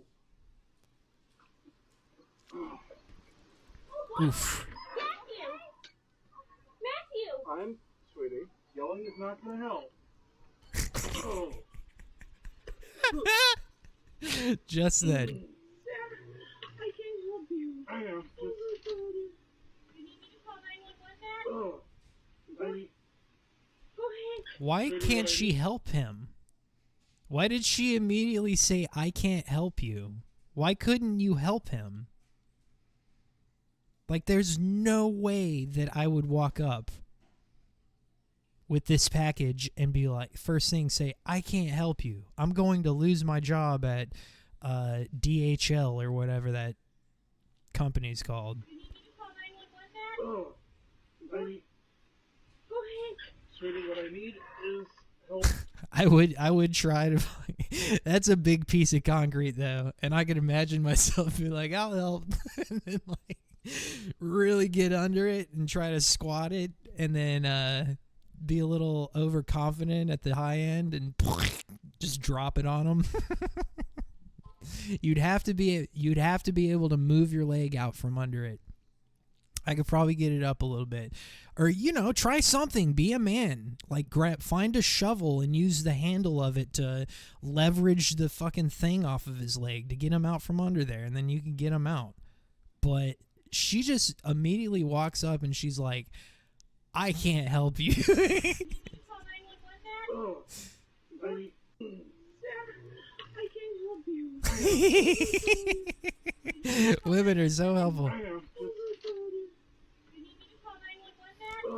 Oof. Matthew! I'm sweetie. Yelling is not gonna help. Oh. Just then. I can't help you. I am. Oh my god. You need me to call 911 Oh. Go ahead. Why can't she help him? Why did she immediately say, I can't help you? Why couldn't you help him? Like, there's no way that I would walk up with this package and be like, first thing, say, I can't help you. I'm going to lose my job at DHL or whatever that company's called. You need me to call 911 Oh. Go ahead. Sweetie, what I need is help. I would try to. That's a big piece of concrete, though, and I could imagine myself being like, "I'll help," and then like really get under it and try to squat it, and then be a little overconfident at the high end and just drop it on them. You'd have to be able to move your leg out from under it. I could probably get it up a little bit. Or, try something. Be a man. Like, find a shovel and use the handle of it to leverage the fucking thing off of his leg to get him out from under there, and then you can get him out. But she just immediately walks up and she's like, I can't help you. Oh. I can't help you. Women are so helpful. I am.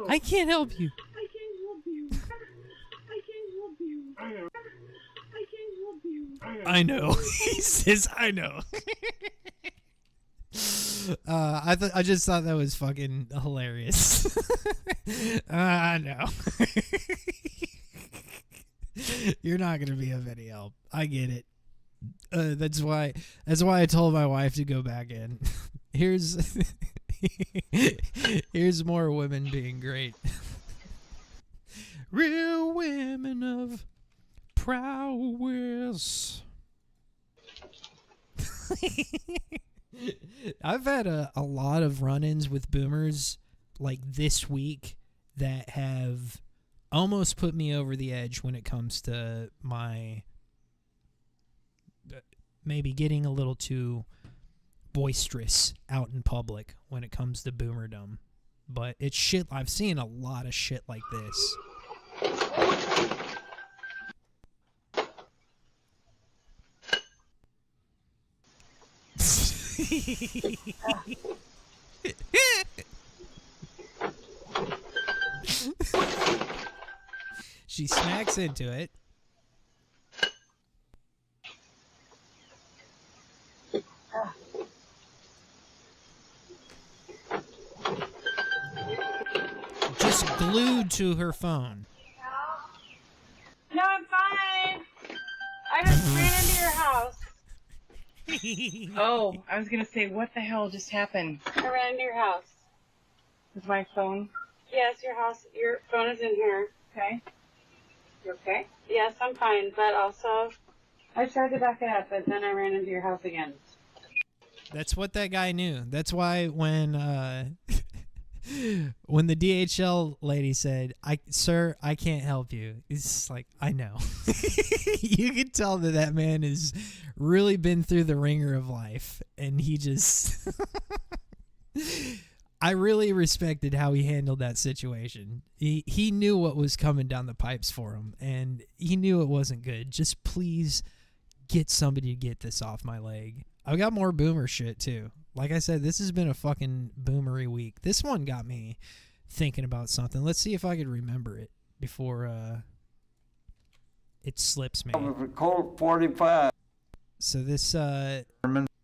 I can't help you. I can't help you. I can't help you. I am. I can't help you. I know. He says, I know. I just thought that was fucking hilarious. I know. You're not gonna be of any help. I get it. That's why I told my wife to go back in. Here's more women being great. Real women of prowess. I've had a lot of run-ins with boomers like this week that have almost put me over the edge when it comes to my maybe getting a little too boisterous out in public when it comes to boomerdom. But it's shit. I've seen a lot of shit like this. She smacks into it. Just glued to her phone. No, I'm fine. I just ran into your house. Oh, I was gonna say, what the hell just happened? I ran into your house. With my phone? Yes, your house. Your phone is in here. Okay. You okay? Yes, I'm fine. But also, I tried to back it up, but then I ran into your house again. That's what that guy knew. That's why when when the DHL lady said, "Sir, I can't help you," it's like, I know. You can tell that man has really been through the ringer of life, and he just I really respected how he handled that situation. He knew what was coming down the pipes for him, and he knew it wasn't good. Just please get somebody to get this off my leg. I've got more boomer shit too. Like I said, this has been a fucking boomery week. This one got me thinking about something. Let's see if I could remember it before it slips me. Colt 45. So this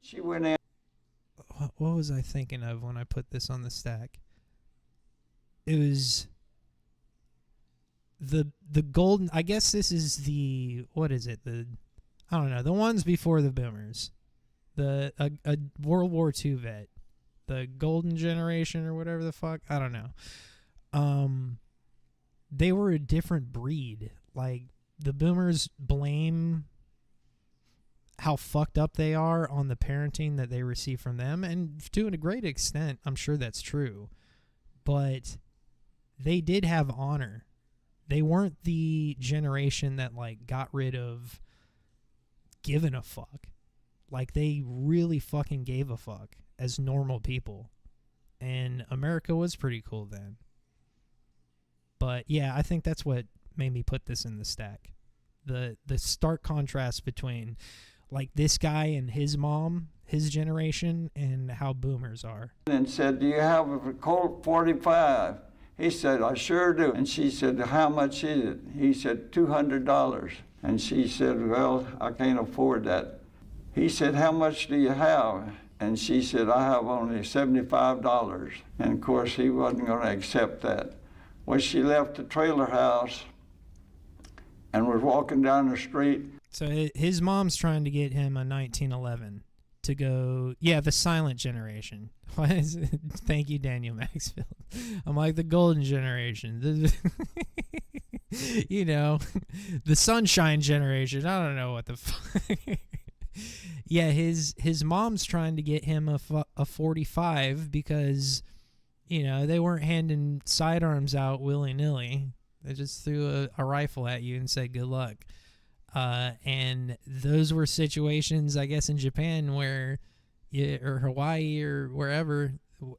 She went in. what was I thinking of when I put this on the stack? It was the golden, I guess this is the, what is it? I don't know, the ones before the boomers. A World War II vet. The golden generation or whatever the fuck. I don't know. They were a different breed. Like, the boomers blame how fucked up they are on the parenting that they receive from them, and to a great extent, I'm sure that's true. But they did have honor. They weren't the generation that, like, got rid of giving a fuck. Like, they really fucking gave a fuck as normal people. And America was pretty cool then. But, yeah, I think that's what made me put this in the stack. The stark contrast between, like, this guy and his mom, his generation, and how boomers are. And said, do you have a Colt 45? He said, I sure do. And she said, how much is it? He said, $200. And she said, well, I can't afford that. He said, how much do you have? And she said, I have only $75. And of course, he wasn't going to accept that. Well, she left the trailer house and was walking down the street. So his mom's trying to get him a 1911 to go, yeah, the silent generation. Why is it? Thank you, Daniel Maxfield. I'm like, the golden generation. You know, the sunshine generation. I don't know what the fuck. Yeah, his mom's trying to get him a 45 because, you know, they weren't handing sidearms out willy-nilly. They just threw a rifle at you and said good luck. And those were situations, I guess, in Japan where, or Hawaii or wherever,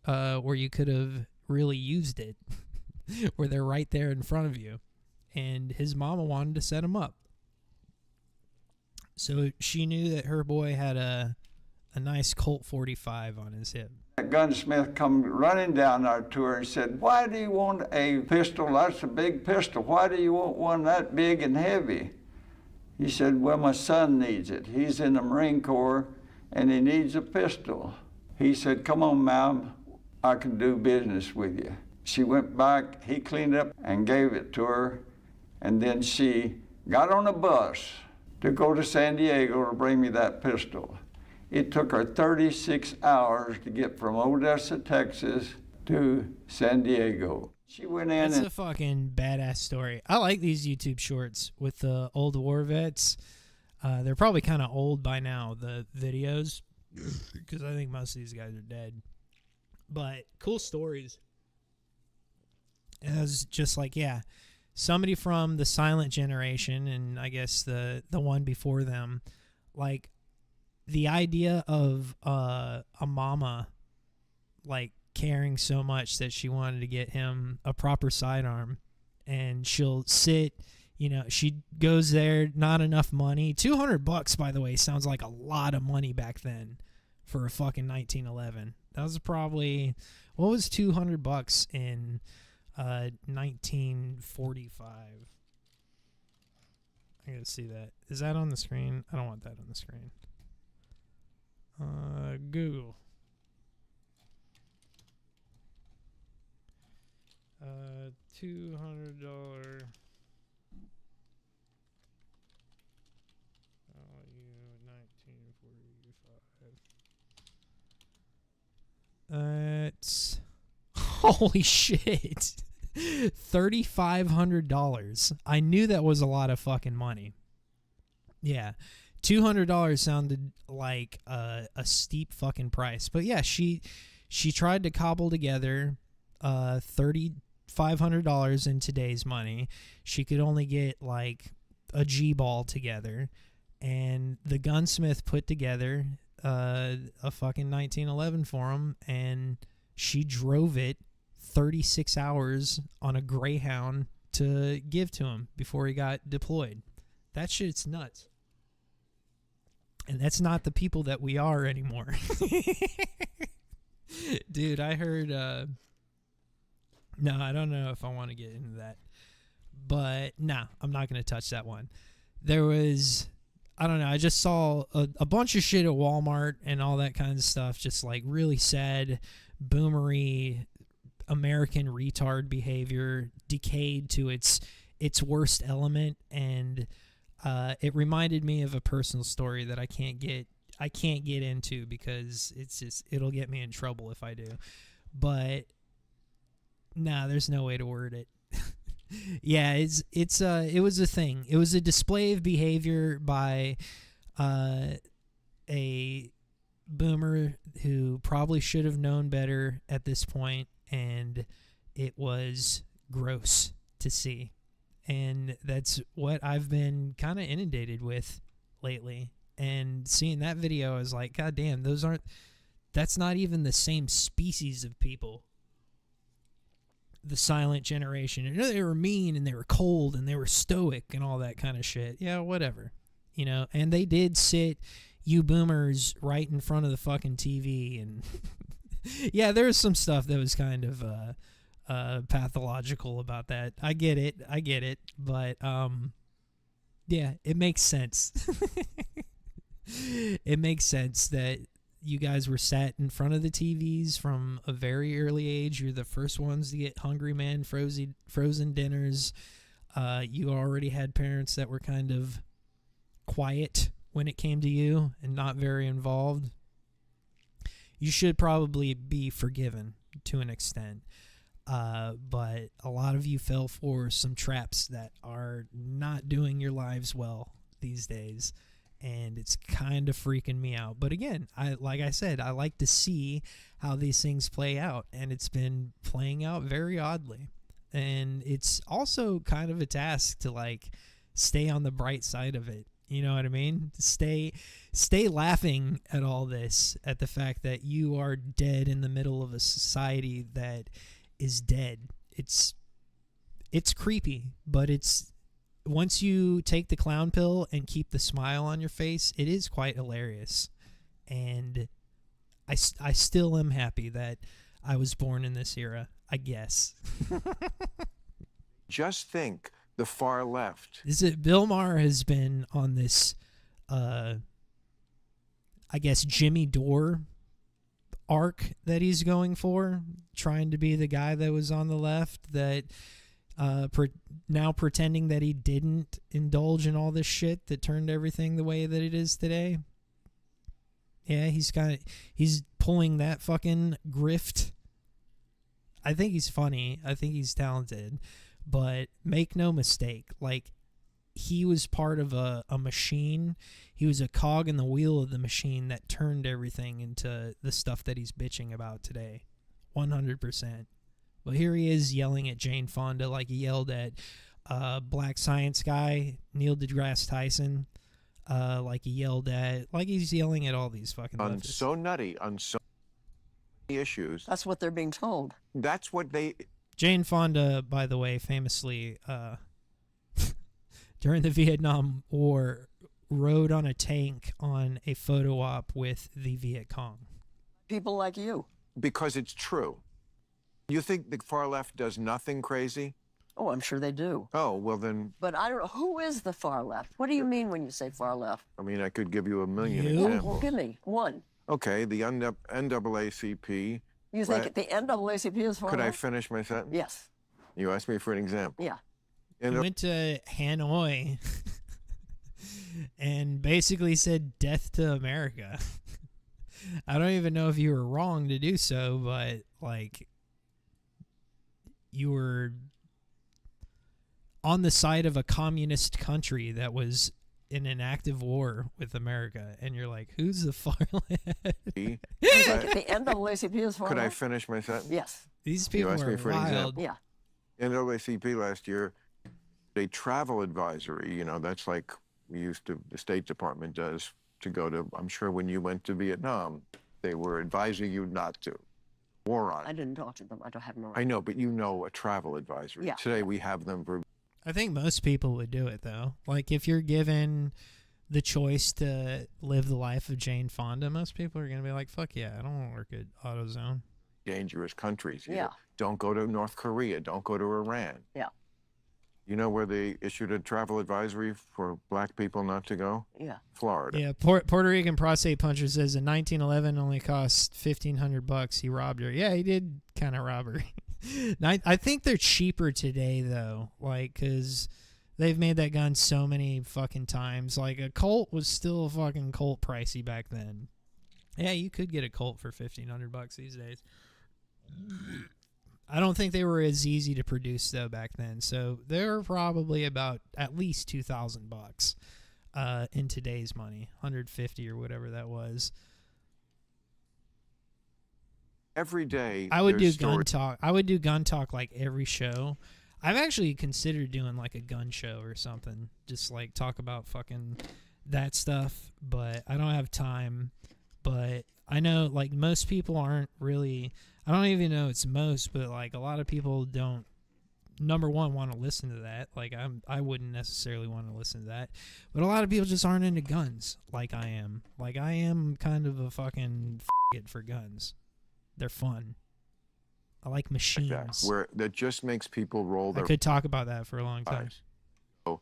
where you could have really used it, where they're right there in front of you. And his mama wanted to set him up. So she knew that her boy had a nice Colt 45 on his hip. That gunsmith come running down our tour and said, why do you want a pistol? That's a big pistol. Why do you want one that big and heavy? He said, well, my son needs it. He's in the Marine Corps, and he needs a pistol. He said, come on, ma'am, I can do business with you. She went back, he cleaned up and gave it to her, and then she got on a bus to go to San Diego to bring me that pistol. It took her 36 hours to get from Odessa, Texas to San Diego. She went in. That's a fucking badass story. I like these YouTube shorts with the old war vets. They're probably kind of old by now, the videos, because I think most of these guys are dead. But cool stories. It was just like, yeah, somebody from the silent generation, and I guess the one before them, like, the idea of a mama, like, caring so much that she wanted to get him a proper sidearm, and she'll sit, you know, she goes there, not enough money. $200, by the way, sounds like a lot of money back then for a fucking 1911. That was probably, what was $200 in 1945? I gotta see that. Is that on the screen? I don't want that on the screen. Google. $200 value 1945. That's holy shit. $3,500. I knew that was a lot of fucking money. Yeah. $200 sounded like a steep fucking price. But yeah, she tried to cobble together $3,500 in today's money. She could only get like a G-ball together, and the gunsmith put together a fucking 1911 for him, and she drove it 36 hours on a Greyhound to give to him before he got deployed. That shit's nuts. And that's not the people that we are anymore. Dude, I heard... no, I don't know if I want to get into that. But, nah, I'm not going to touch that one. There was... I don't know, I just saw a bunch of shit at Walmart and all that kind of stuff. Just, like, really sad, boomery, American retard behavior, decayed to its worst element. And it reminded me of a personal story that I can't get into because it'll get me in trouble if I do. But nah, there's no way to word it. Yeah, it was a thing. It was a display of behavior by a boomer who probably should have known better at this point, and it was gross to see. And that's what I've been kind of inundated with lately. And seeing that video, I was like, God damn, that's not even the same species of people. The silent generation. You know, they were mean and they were cold and they were stoic and all that kind of shit. Yeah, whatever. You know, and they did sit you boomers right in front of the fucking TV. And yeah, there's some stuff that was kind of pathological about that. I get it. But yeah, it makes sense. It makes sense that you guys were sat in front of the TVs from a very early age. You're the first ones to get Hungry Man frozen dinners. You already had parents that were kind of quiet when it came to you and not very involved. You should probably be forgiven to an extent. But a lot of you fell for some traps that are not doing your lives well these days. And it's kind of freaking me out. But again, like I said, I like to see how these things play out. And it's been playing out very oddly. And it's also kind of a task to, like, stay on the bright side of it. You know what I mean? Stay laughing at all this, at the fact that you are dead in the middle of a society that is dead. It's creepy, but it's... Once you take the clown pill and keep the smile on your face, it is quite hilarious. And I still am happy that I was born in this era, I guess. Just think, the far left. Bill Maher has been on this, I guess, Jimmy Dore arc that he's going for, trying to be the guy that was on the left that... now pretending that he didn't indulge in all this shit that turned everything the way that it is today. Yeah, he's pulling that fucking grift. I think he's funny. I think he's talented. But make no mistake, like, he was part of a machine. He was a cog in the wheel of the machine that turned everything into the stuff that he's bitching about today. 100%. But here he is yelling at Jane Fonda like he yelled at Black Science Guy, Neil deGrasse Tyson, like he's yelling at all these fucking leftists. So nutty on so many issues. That's what they're being told. That's what they... Jane Fonda, by the way, famously, during the Vietnam War, rode on a tank on a photo op with the Viet Cong. People like you. Because it's true. You think the far left does nothing crazy? Oh, I'm sure they do. Oh, well then... But I don't know. Who is the far left? What do you mean when you say far left? I mean, I could give you a million examples. Well, give me one. Okay, the NAACP... You think the NAACP is far Could left? I finish my sentence? Yes. You asked me for an example. Yeah. He went to Hanoi and basically said death to America. I don't even know if you were wrong to do so, but, like... You were on the side of a communist country that was in an active war with America, and you're like, who's the far left? The NAACP is far Could left? I finish my sentence? Yes. These people you asked are me for an wild. example. Yeah. NAACP last year, a travel advisory, you know, that's like the State Department does to go to, I'm sure when you went to Vietnam, they were advising you not to. War on. I didn't talk to them. I don't have them around. I know, but you know a travel advisory. Yeah. Today we have them for... I think most people would do it, though. Like, if you're given the choice to live the life of Jane Fonda, most people are going to be like, fuck yeah, I don't want to work at AutoZone. Dangerous countries. You Yeah. know, don't go to North Korea. Don't go to Iran. Yeah. You know where they issued a travel advisory for black people not to go? Yeah. Florida. Yeah, Puerto Rican prostate puncher says in 1911 only cost $1,500. He robbed her. Yeah, he did kind of rob her. I think they're cheaper today though, like because they've made that gun so many fucking times. Like a Colt was still fucking Colt pricey back then. Yeah, you could get a Colt for $1,500 these days. I don't think they were as easy to produce though back then. So they're probably about at least $2,000 in today's money, 150 or whatever that was. Every day. I would do there's gun story- talk. I would do gun talk like every show. I've actually considered doing like a gun show or something, just like talk about fucking that stuff. But I don't have time. But I know like most people aren't really. I don't even know it's most, but like a lot of people don't. Number one, want to listen to that. Like I wouldn't necessarily want to listen to that, but a lot of people just aren't into guns like I am. Like I am kind of a fucking it for guns. They're fun. I like machines. Like that just makes people roll I their could talk about that for a long time. eyes. So,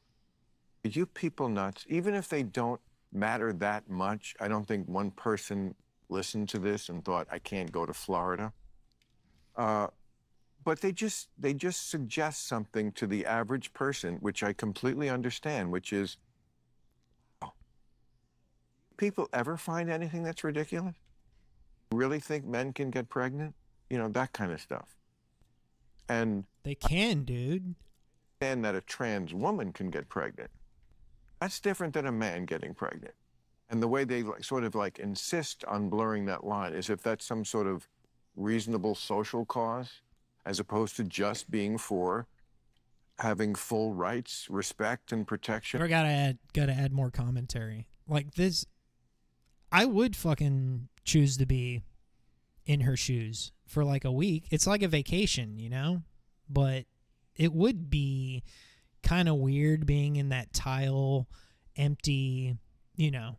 are you people nuts? Even if they don't matter that much, I don't think one person listened to this and thought, I can't go to Florida. But they just suggest something to the average person, which I completely understand, which is, oh, people ever find anything that's ridiculous? Really think men can get pregnant? You know, that kind of stuff. And they can, dude. And that a trans woman can get pregnant. That's different than a man getting pregnant. And the way they sort of insist on blurring that line is if that's some sort of reasonable social cause, as opposed to just being for having full rights, respect, and protection. We're gotta add more commentary. Like this, I would fucking choose to be in her shoes for like a week. It's like a vacation, you know? But it would be kind of weird being in that tile, empty, you know,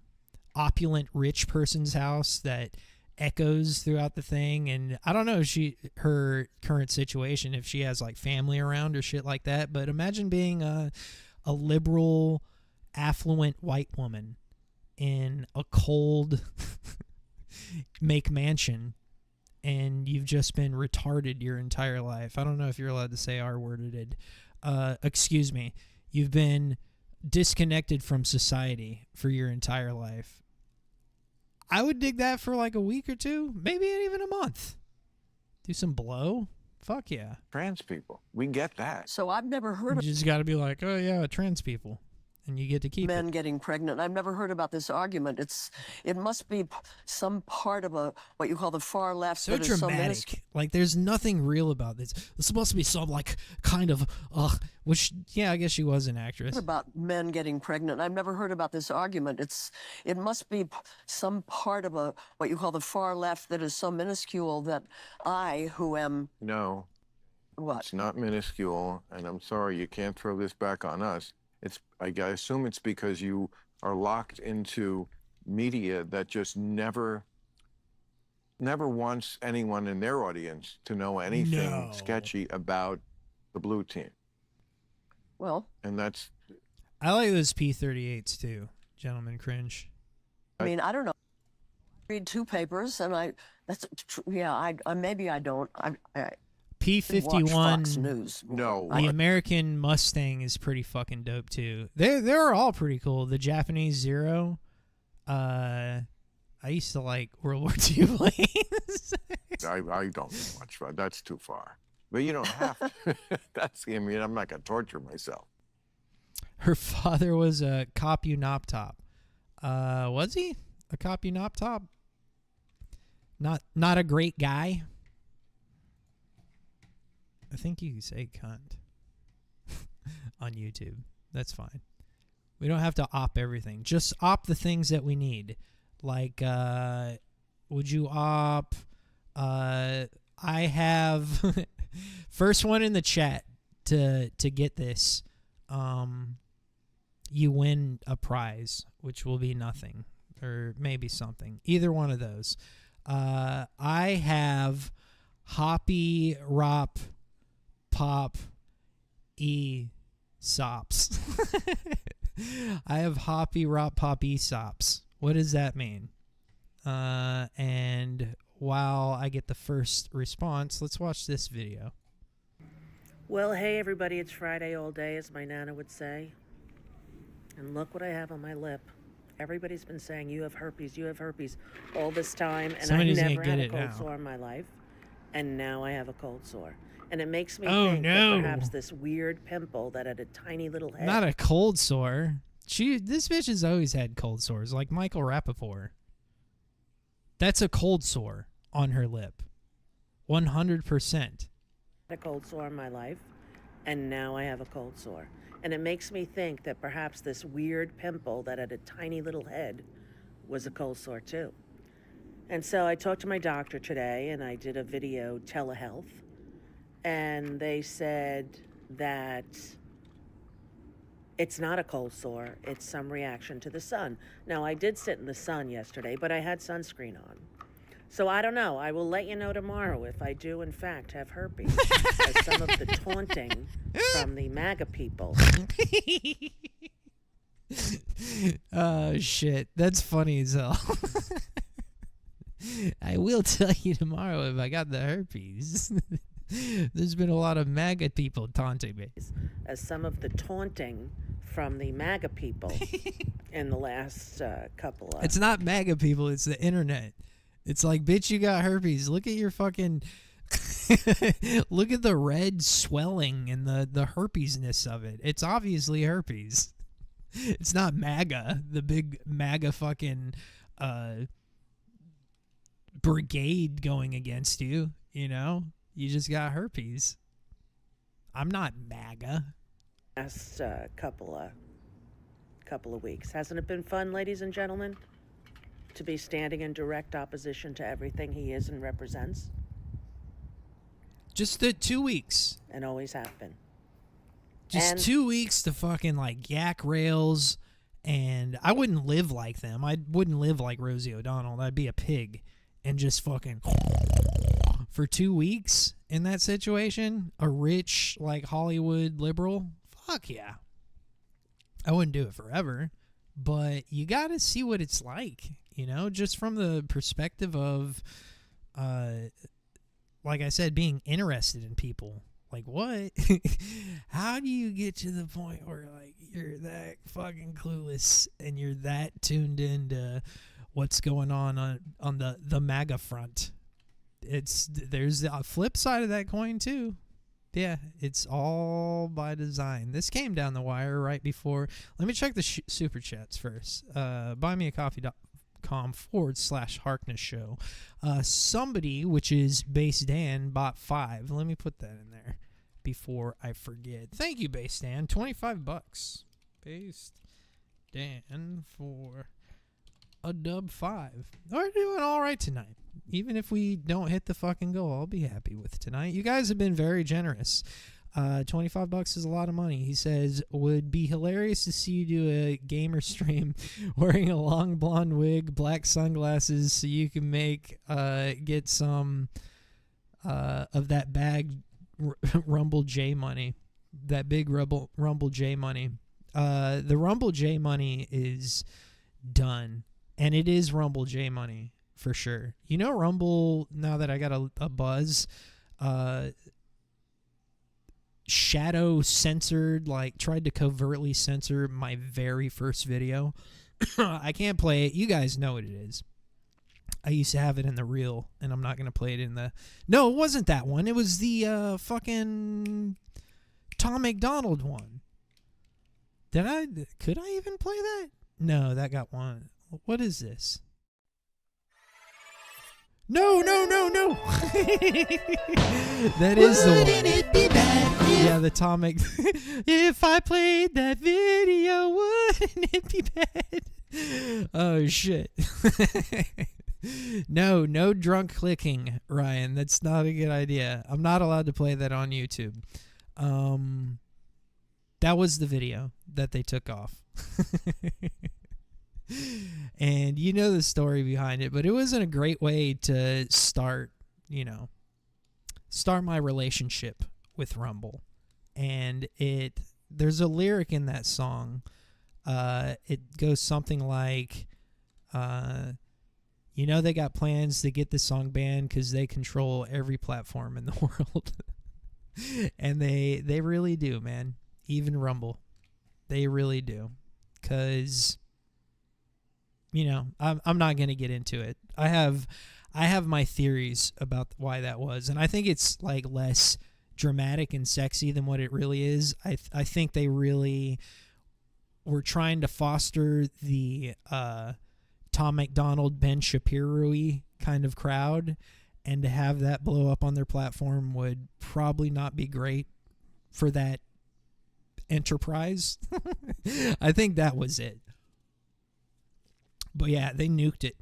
opulent rich person's house that echoes throughout the thing. And I don't know her current situation, if she has like family around or shit like that, but imagine being a liberal, affluent white woman in a cold make mansion and you've just been retarded your entire life. I don't know if you're allowed to say R-worded. Excuse me. You've been disconnected from society for your entire life. I would dig that for like a week or two, maybe even a month. Do some blow. Fuck yeah. Trans people. We get that. So I've never heard You of just got to be like, oh yeah, trans people. And you get to keep men it. getting pregnant. I've never heard about this argument. It must be some part of what you call the far left. So that is dramatic. Like there's nothing real about this. It's supposed to be some like kind of which yeah, I guess she was an actress. About men getting pregnant. I've never heard about this argument. It must be some part of what you call the far left that is so minuscule that I, who am No. What? It's not minuscule, and I'm sorry, you can't throw this back on us. I assume it's because you are locked into media that just never wants anyone in their audience to know anything sketchy about the blue team. Well, and that's. I like those P-38s too, gentlemen. Cringe. I mean, I don't know. I read two papers, and I maybe I don't. I P-51. Fox News. No. The American Mustang is pretty fucking dope too. They're all pretty cool. The Japanese Zero. I used to like World War II planes. I don't know much about that's too far. But you don't have to. I'm not gonna torture myself. Her father was a cop unop-top. Was he a cop unop-top? Not a great guy. I think you can say cunt on YouTube. That's fine. We don't have to op everything. Just op the things that we need. Like, would you op? I have first one in the chat to get this. you win a prize, which will be nothing or maybe something. Either one of those. I have Hoppy Rop Pop Sops. I have Hoppy Rop Pop Sops. What does that mean? And while I get the first response, let's watch this video. Well, hey everybody, it's Friday all day, as my Nana would say. And look what I have on my lip. Everybody's been saying you have herpes all this time, and Somebody's I never gonna had get a it cold now. sore in my life. And now I have a cold sore. And it makes me Oh, think no. that perhaps this weird pimple that had a tiny little head. Not a cold sore. This bitch has always had cold sores, like Michael Rappaport. That's a cold sore on her lip. 100%. A cold sore in my life, and now I have a cold sore. And it makes me think that perhaps this weird pimple that had a tiny little head was a cold sore too. And so I talked to my doctor today, and I did a video telehealth, and they said that it's not a cold sore, it's some reaction to the sun. Now, I did sit in the sun yesterday, but I had sunscreen on. So I don't know. I will let you know tomorrow if I do, in fact, have herpes, as some of the taunting from the MAGA people. Oh, shit. That's funny as hell. I will tell you tomorrow if I got the herpes. There's been a lot of MAGA people taunting me. As some of the taunting from the MAGA people in the last couple of... It's not MAGA people, it's the internet. It's like, bitch, you got herpes. Look at your fucking... Look at the red swelling and the herpesness of it. It's obviously herpes. It's not MAGA, the big MAGA fucking brigade going against you, you know? You just got herpes. I'm not MAGA. Last couple of weeks. Hasn't it been fun, ladies and gentlemen? To be standing in direct opposition to everything he is and represents? Just the 2 weeks. And always have been. Just And 2 weeks to fucking like yak rails, and I wouldn't live like them. I wouldn't live like Rosie O'Donnell. I'd be a pig and just fucking for 2 weeks in that situation. A rich like Hollywood liberal. Fuck yeah. I wouldn't do it forever, but you got to see what it's like, you know, just from the perspective of, like I said, being interested in people. Like, what? How do you get to the point where, like, you're that fucking clueless and you're that tuned into what's going on the MAGA front? There's the flip side of that coin, too. Yeah, it's all by design. This came down the wire right before. Let me check the super chats first. buymeacoffee.com/Harkness show. Somebody, which is Base Dan, bought 5. Let me put that in there before I forget. Thank you, Base Dan. $25. Base Dan for a dub 5. We're doing all right tonight. Even if we don't hit the fucking goal, I'll be happy with tonight. You guys have been very generous. $25 is a lot of money. He says, would be hilarious to see you do a gamer stream wearing a long blonde wig, black sunglasses, so you can get some of that bag Rumble J money, that big Rumble J money. The Rumble J money is done, and it is Rumble J money for sure. You know, Rumble, now that I got a buzz, shadow censored, like tried to covertly censor my very first video. I can't play it. You guys know what it is. I used to have it in the reel, and I'm not going to play it in the... No, it wasn't that one. It was the fucking Tom McDonald one. Could I even play that? No, that got one. What is this? No. That is the one. Wouldn't it be bad? Yeah, the Tom If I played that video, wouldn't it be bad? Oh, shit. No drunk clicking, Ryan. That's not a good idea. I'm not allowed to play that on YouTube. That was the video that they took off. And you know the story behind it, but it wasn't a great way to start my relationship with Rumble. And there's a lyric in that song. It goes something like, they got plans to get this song banned because they control every platform in the world. And they really do, man. Even Rumble. They really do. Because, I'm not going to get into it. I have my theories about why that was. And I think it's like less dramatic and sexy than what it really is. I think they really were trying to foster the Tom McDonald, Ben Shapiro-y kind of crowd, and to have that blow up on their platform would probably not be great for that enterprise. I think that was it. But yeah, they nuked it.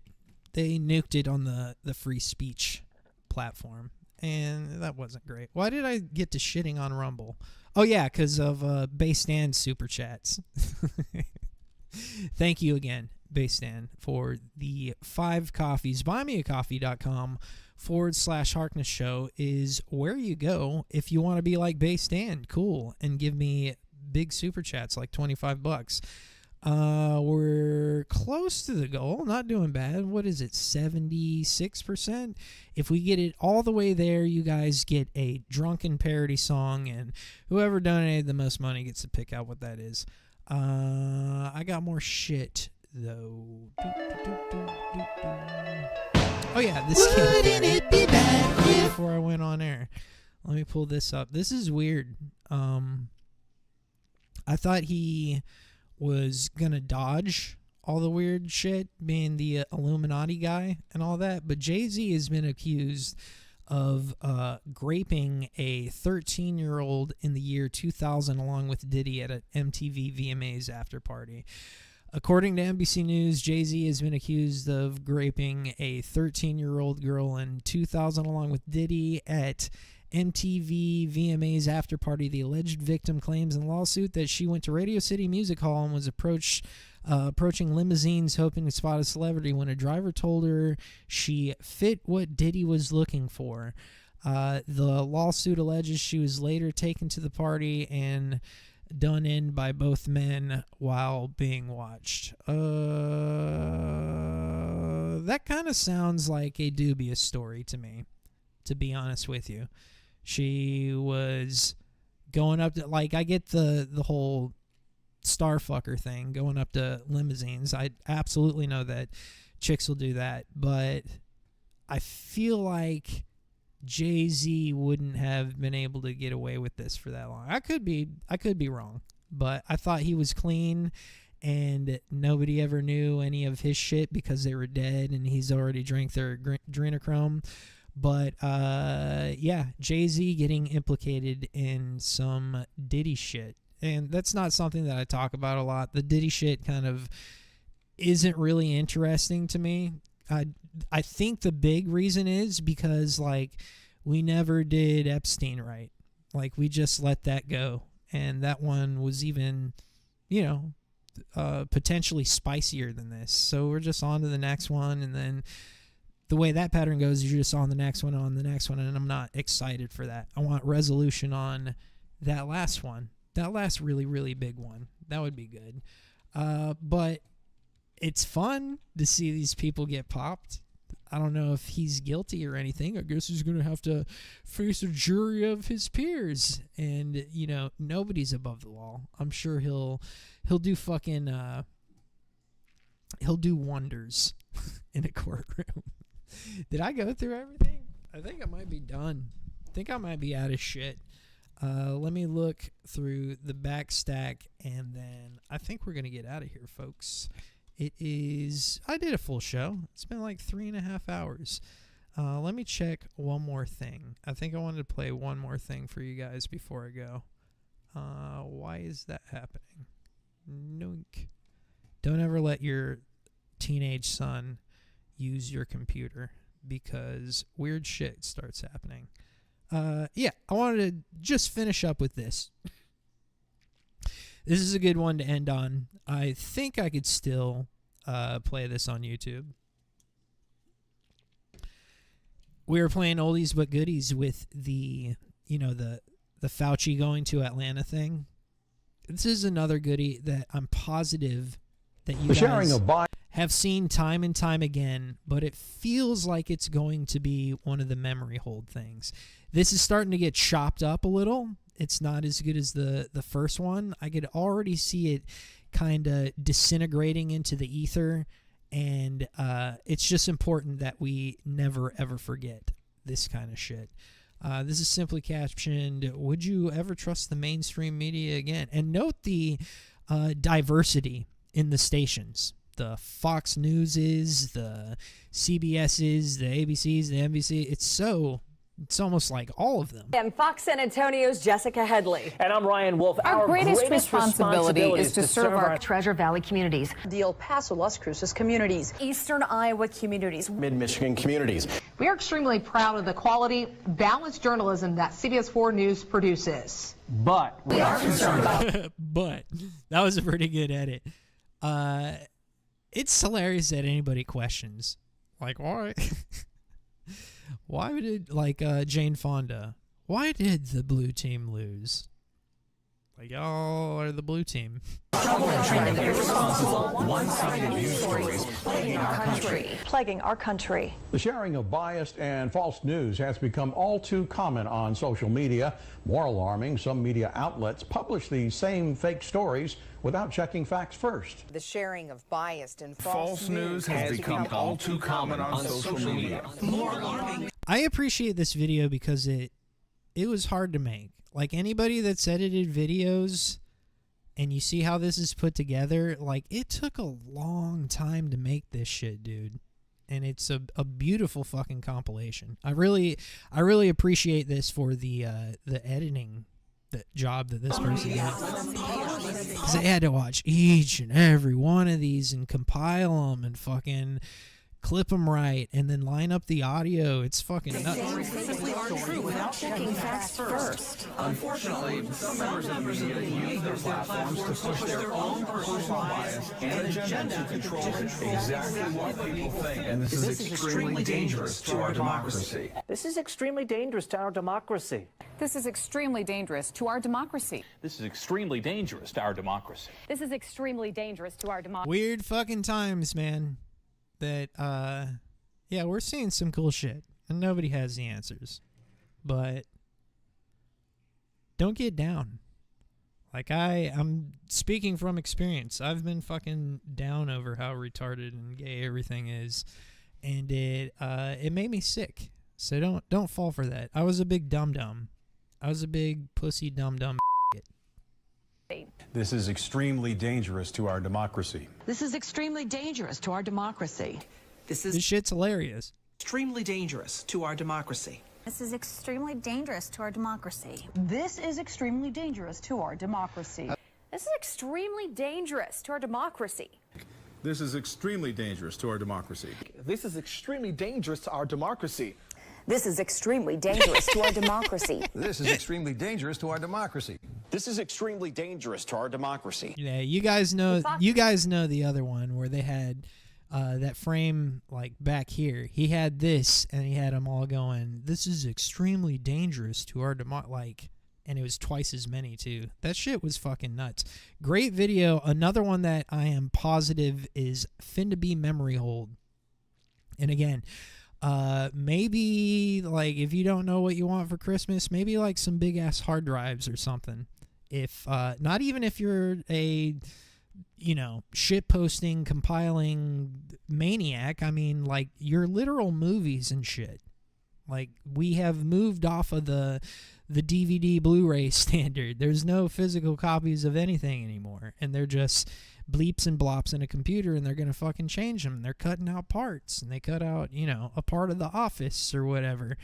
They nuked it on the free speech platform, and that wasn't great. Why did I get to shitting on Rumble? Oh yeah, because of Baystan super chats. Thank you again, Baystan, for the 5 coffees. BuyMeACoffee.com/Harkness Show is where you go if you want to be like Baystan, cool, and give me big super chats like $25. We're close to the goal, not doing bad. What is it, 76%? If we get it all the way there, you guys get a drunken parody song, and whoever donated the most money gets to pick out what that is. I got more shit though. Oh yeah, this wouldn't it be bad before I went on air. Let me pull this up. This is weird. I thought he was gonna dodge all the weird shit, being the Illuminati guy and all that, but Jay-Z has been accused of graping a 13-year-old in the year 2000 along with Diddy at an MTV VMAs after party. According to NBC News, Jay-Z has been accused of graping a 13-year-old girl in 2000 along with Diddy at MTV VMAs after party. The alleged victim claims in the lawsuit that she went to Radio City Music Hall and was approaching limousines hoping to spot a celebrity when a driver told her she fit what Diddy was looking for. The lawsuit alleges she was later taken to the party and done in by both men while being watched. That kind of sounds like a dubious story to me, to be honest with you. She was going up to, like, I get the whole starfucker thing, going up to limousines. I absolutely know that chicks will do that, but I feel like Jay-Z wouldn't have been able to get away with this for that long. I could be wrong, but I thought he was clean and nobody ever knew any of his shit because they were dead and he's already drank their adrenochrome. But yeah, Jay-Z getting implicated in some Diddy shit. And that's not something that I talk about a lot. The Diddy shit kind of isn't really interesting to me. I think the big reason is because, like, we never did Epstein right. Like, we just let that go. And that one was even, potentially spicier than this. So we're just on to the next one. And then the way that pattern goes is you're just on the next one, and I'm not excited for that. I want resolution on that last one. That last really, really big one. That would be good. But it's fun to see these people get popped. I don't know if he's guilty or anything. I guess he's going to have to face a jury of his peers. And, nobody's above the law. I'm sure he'll do fucking, he'll do wonders in a courtroom. Did I go through everything? I think I might be done. I think I might be out of shit. Let me look through the back stack, and then I think we're going to get out of here, folks. I did a full show. It's been like 3.5 hours. Let me check one more thing. I think I wanted to play one more thing for you guys before I go. Why is that happening? Noink. Don't ever let your teenage son use your computer because weird shit starts happening. Yeah, I wanted to just finish up with this. This is a good one to end on. I think I could still play this on YouTube. We were playing oldies but goodies with the Fauci going to Atlanta thing. This is another goodie that I'm positive that you guys have seen time and time again, but it feels like it's going to be one of the memory hold things. This is starting to get chopped up a little. It's not as good as the first one. I could already see it kind of disintegrating into the ether, and it's just important that we never, ever forget this kind of shit. This is simply captioned, "Would you ever trust the mainstream media again?" And note the diversity in the stations. The Fox Newses, the CBS's, the ABC's, the NBC. It's almost like all of them. And Fox San Antonio's Jessica Headley. And I'm Ryan Wolf. Our greatest responsibility is to serve our Treasure Valley communities, the El Paso, Las Cruces communities, Eastern Iowa communities, Mid-Michigan communities. We are extremely proud of the quality, balanced journalism that CBS 4 News produces. But we are concerned about. But that was a pretty good edit. It's hilarious that anybody questions, like, why? Why did, Jane Fonda, why did the blue team lose? Like, y'all are the blue team. Irresponsible, one-sided news stories plaguing our country. The sharing of biased and false news has become all too common on social media. More alarming, some media outlets publish these same fake stories without checking facts first. The sharing of biased and false news has become all too common on social media. More alarming. I appreciate this video because it was hard to make. Like, anybody that's edited videos and you see how this is put together, like, it took a long time to make this shit, dude. And it's a beautiful fucking compilation. I really appreciate this for the editing job that this person did. Because they had to watch each and every one of these and compile them and fucking clip them right and then line up the audio. It's fucking nuts. Simply aren't true without checking facts first. Unfortunately, some members of the media use their platforms to push their own personal bias and agenda to control exactly what people think. And this is extremely dangerous to our democracy. this is extremely dangerous to our democracy. This is extremely dangerous to our democracy. This is extremely dangerous to our democracy. This is extremely dangerous to our democracy. Weird fucking times, man. That, yeah, we're seeing some cool shit, and nobody has the answers. But don't get down. Like, I'm speaking from experience. I've been fucking down over how retarded and gay everything is, and it made me sick. So don't fall for that. I was a big dum-dum. I was a big pussy dum-dum. This is extremely dangerous to our democracy. This is extremely dangerous to our democracy. This shit's hilarious. Extremely dangerous to our democracy. This is extremely dangerous to our democracy. This is extremely dangerous to our democracy. This is extremely dangerous to our democracy. This is extremely dangerous to our democracy. This is extremely dangerous to our democracy. This is extremely dangerous to our democracy. This is extremely dangerous to our democracy. This is extremely dangerous to our democracy. Yeah, you guys know the other one where they had that frame like back here. He had this, and he had them all going, "This is extremely dangerous to our and it was twice as many too. That shit was fucking nuts. Great video. Another one that I am positive is finna be memory hold. And again, maybe like if you don't know what you want for Christmas, maybe like some big ass hard drives or something. If not even if you're a shit posting, compiling maniac, I mean like your literal movies and shit. Like we have moved off of the DVD Blu-ray standard. There's no physical copies of anything anymore, and they're just bleeps and blops in a computer, and they're gonna fucking change them. They're cutting out parts, and they cut out a part of The Office or whatever,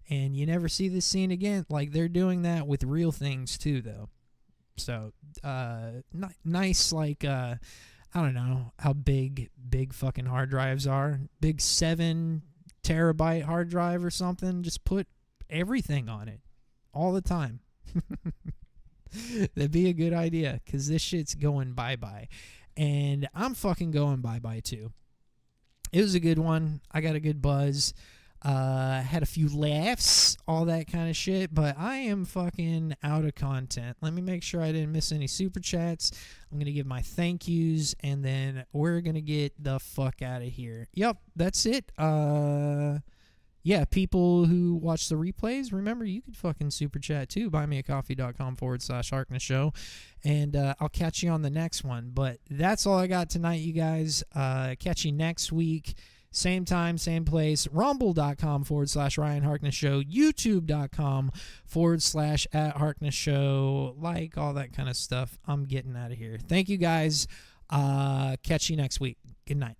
and you never see this scene again. Like they're doing that with real things too, though. So nice, like I don't know how big fucking hard drives are. Big 7 terabyte hard drive or something. Just put everything on it all the time. That'd be a good idea, because this shit's going bye-bye. And I'm fucking going bye-bye, too. It was a good one. I got a good buzz. Had a few laughs, all that kind of shit, but I am fucking out of content. Let me make sure I didn't miss any super chats. I'm going to give my thank yous, and then we're going to get the fuck out of here. Yep, that's it. Yeah, people who watch the replays, remember, you could fucking super chat too. buymeacoffee.com/Harkness show. And I'll catch you on the next one. But that's all I got tonight, you guys. Catch you next week. Same time, same place. Rumble.com/Ryan Harkness show. YouTube.com/@Harkness show. Like, all that kind of stuff. I'm getting out of here. Thank you guys. Catch you next week. Good night.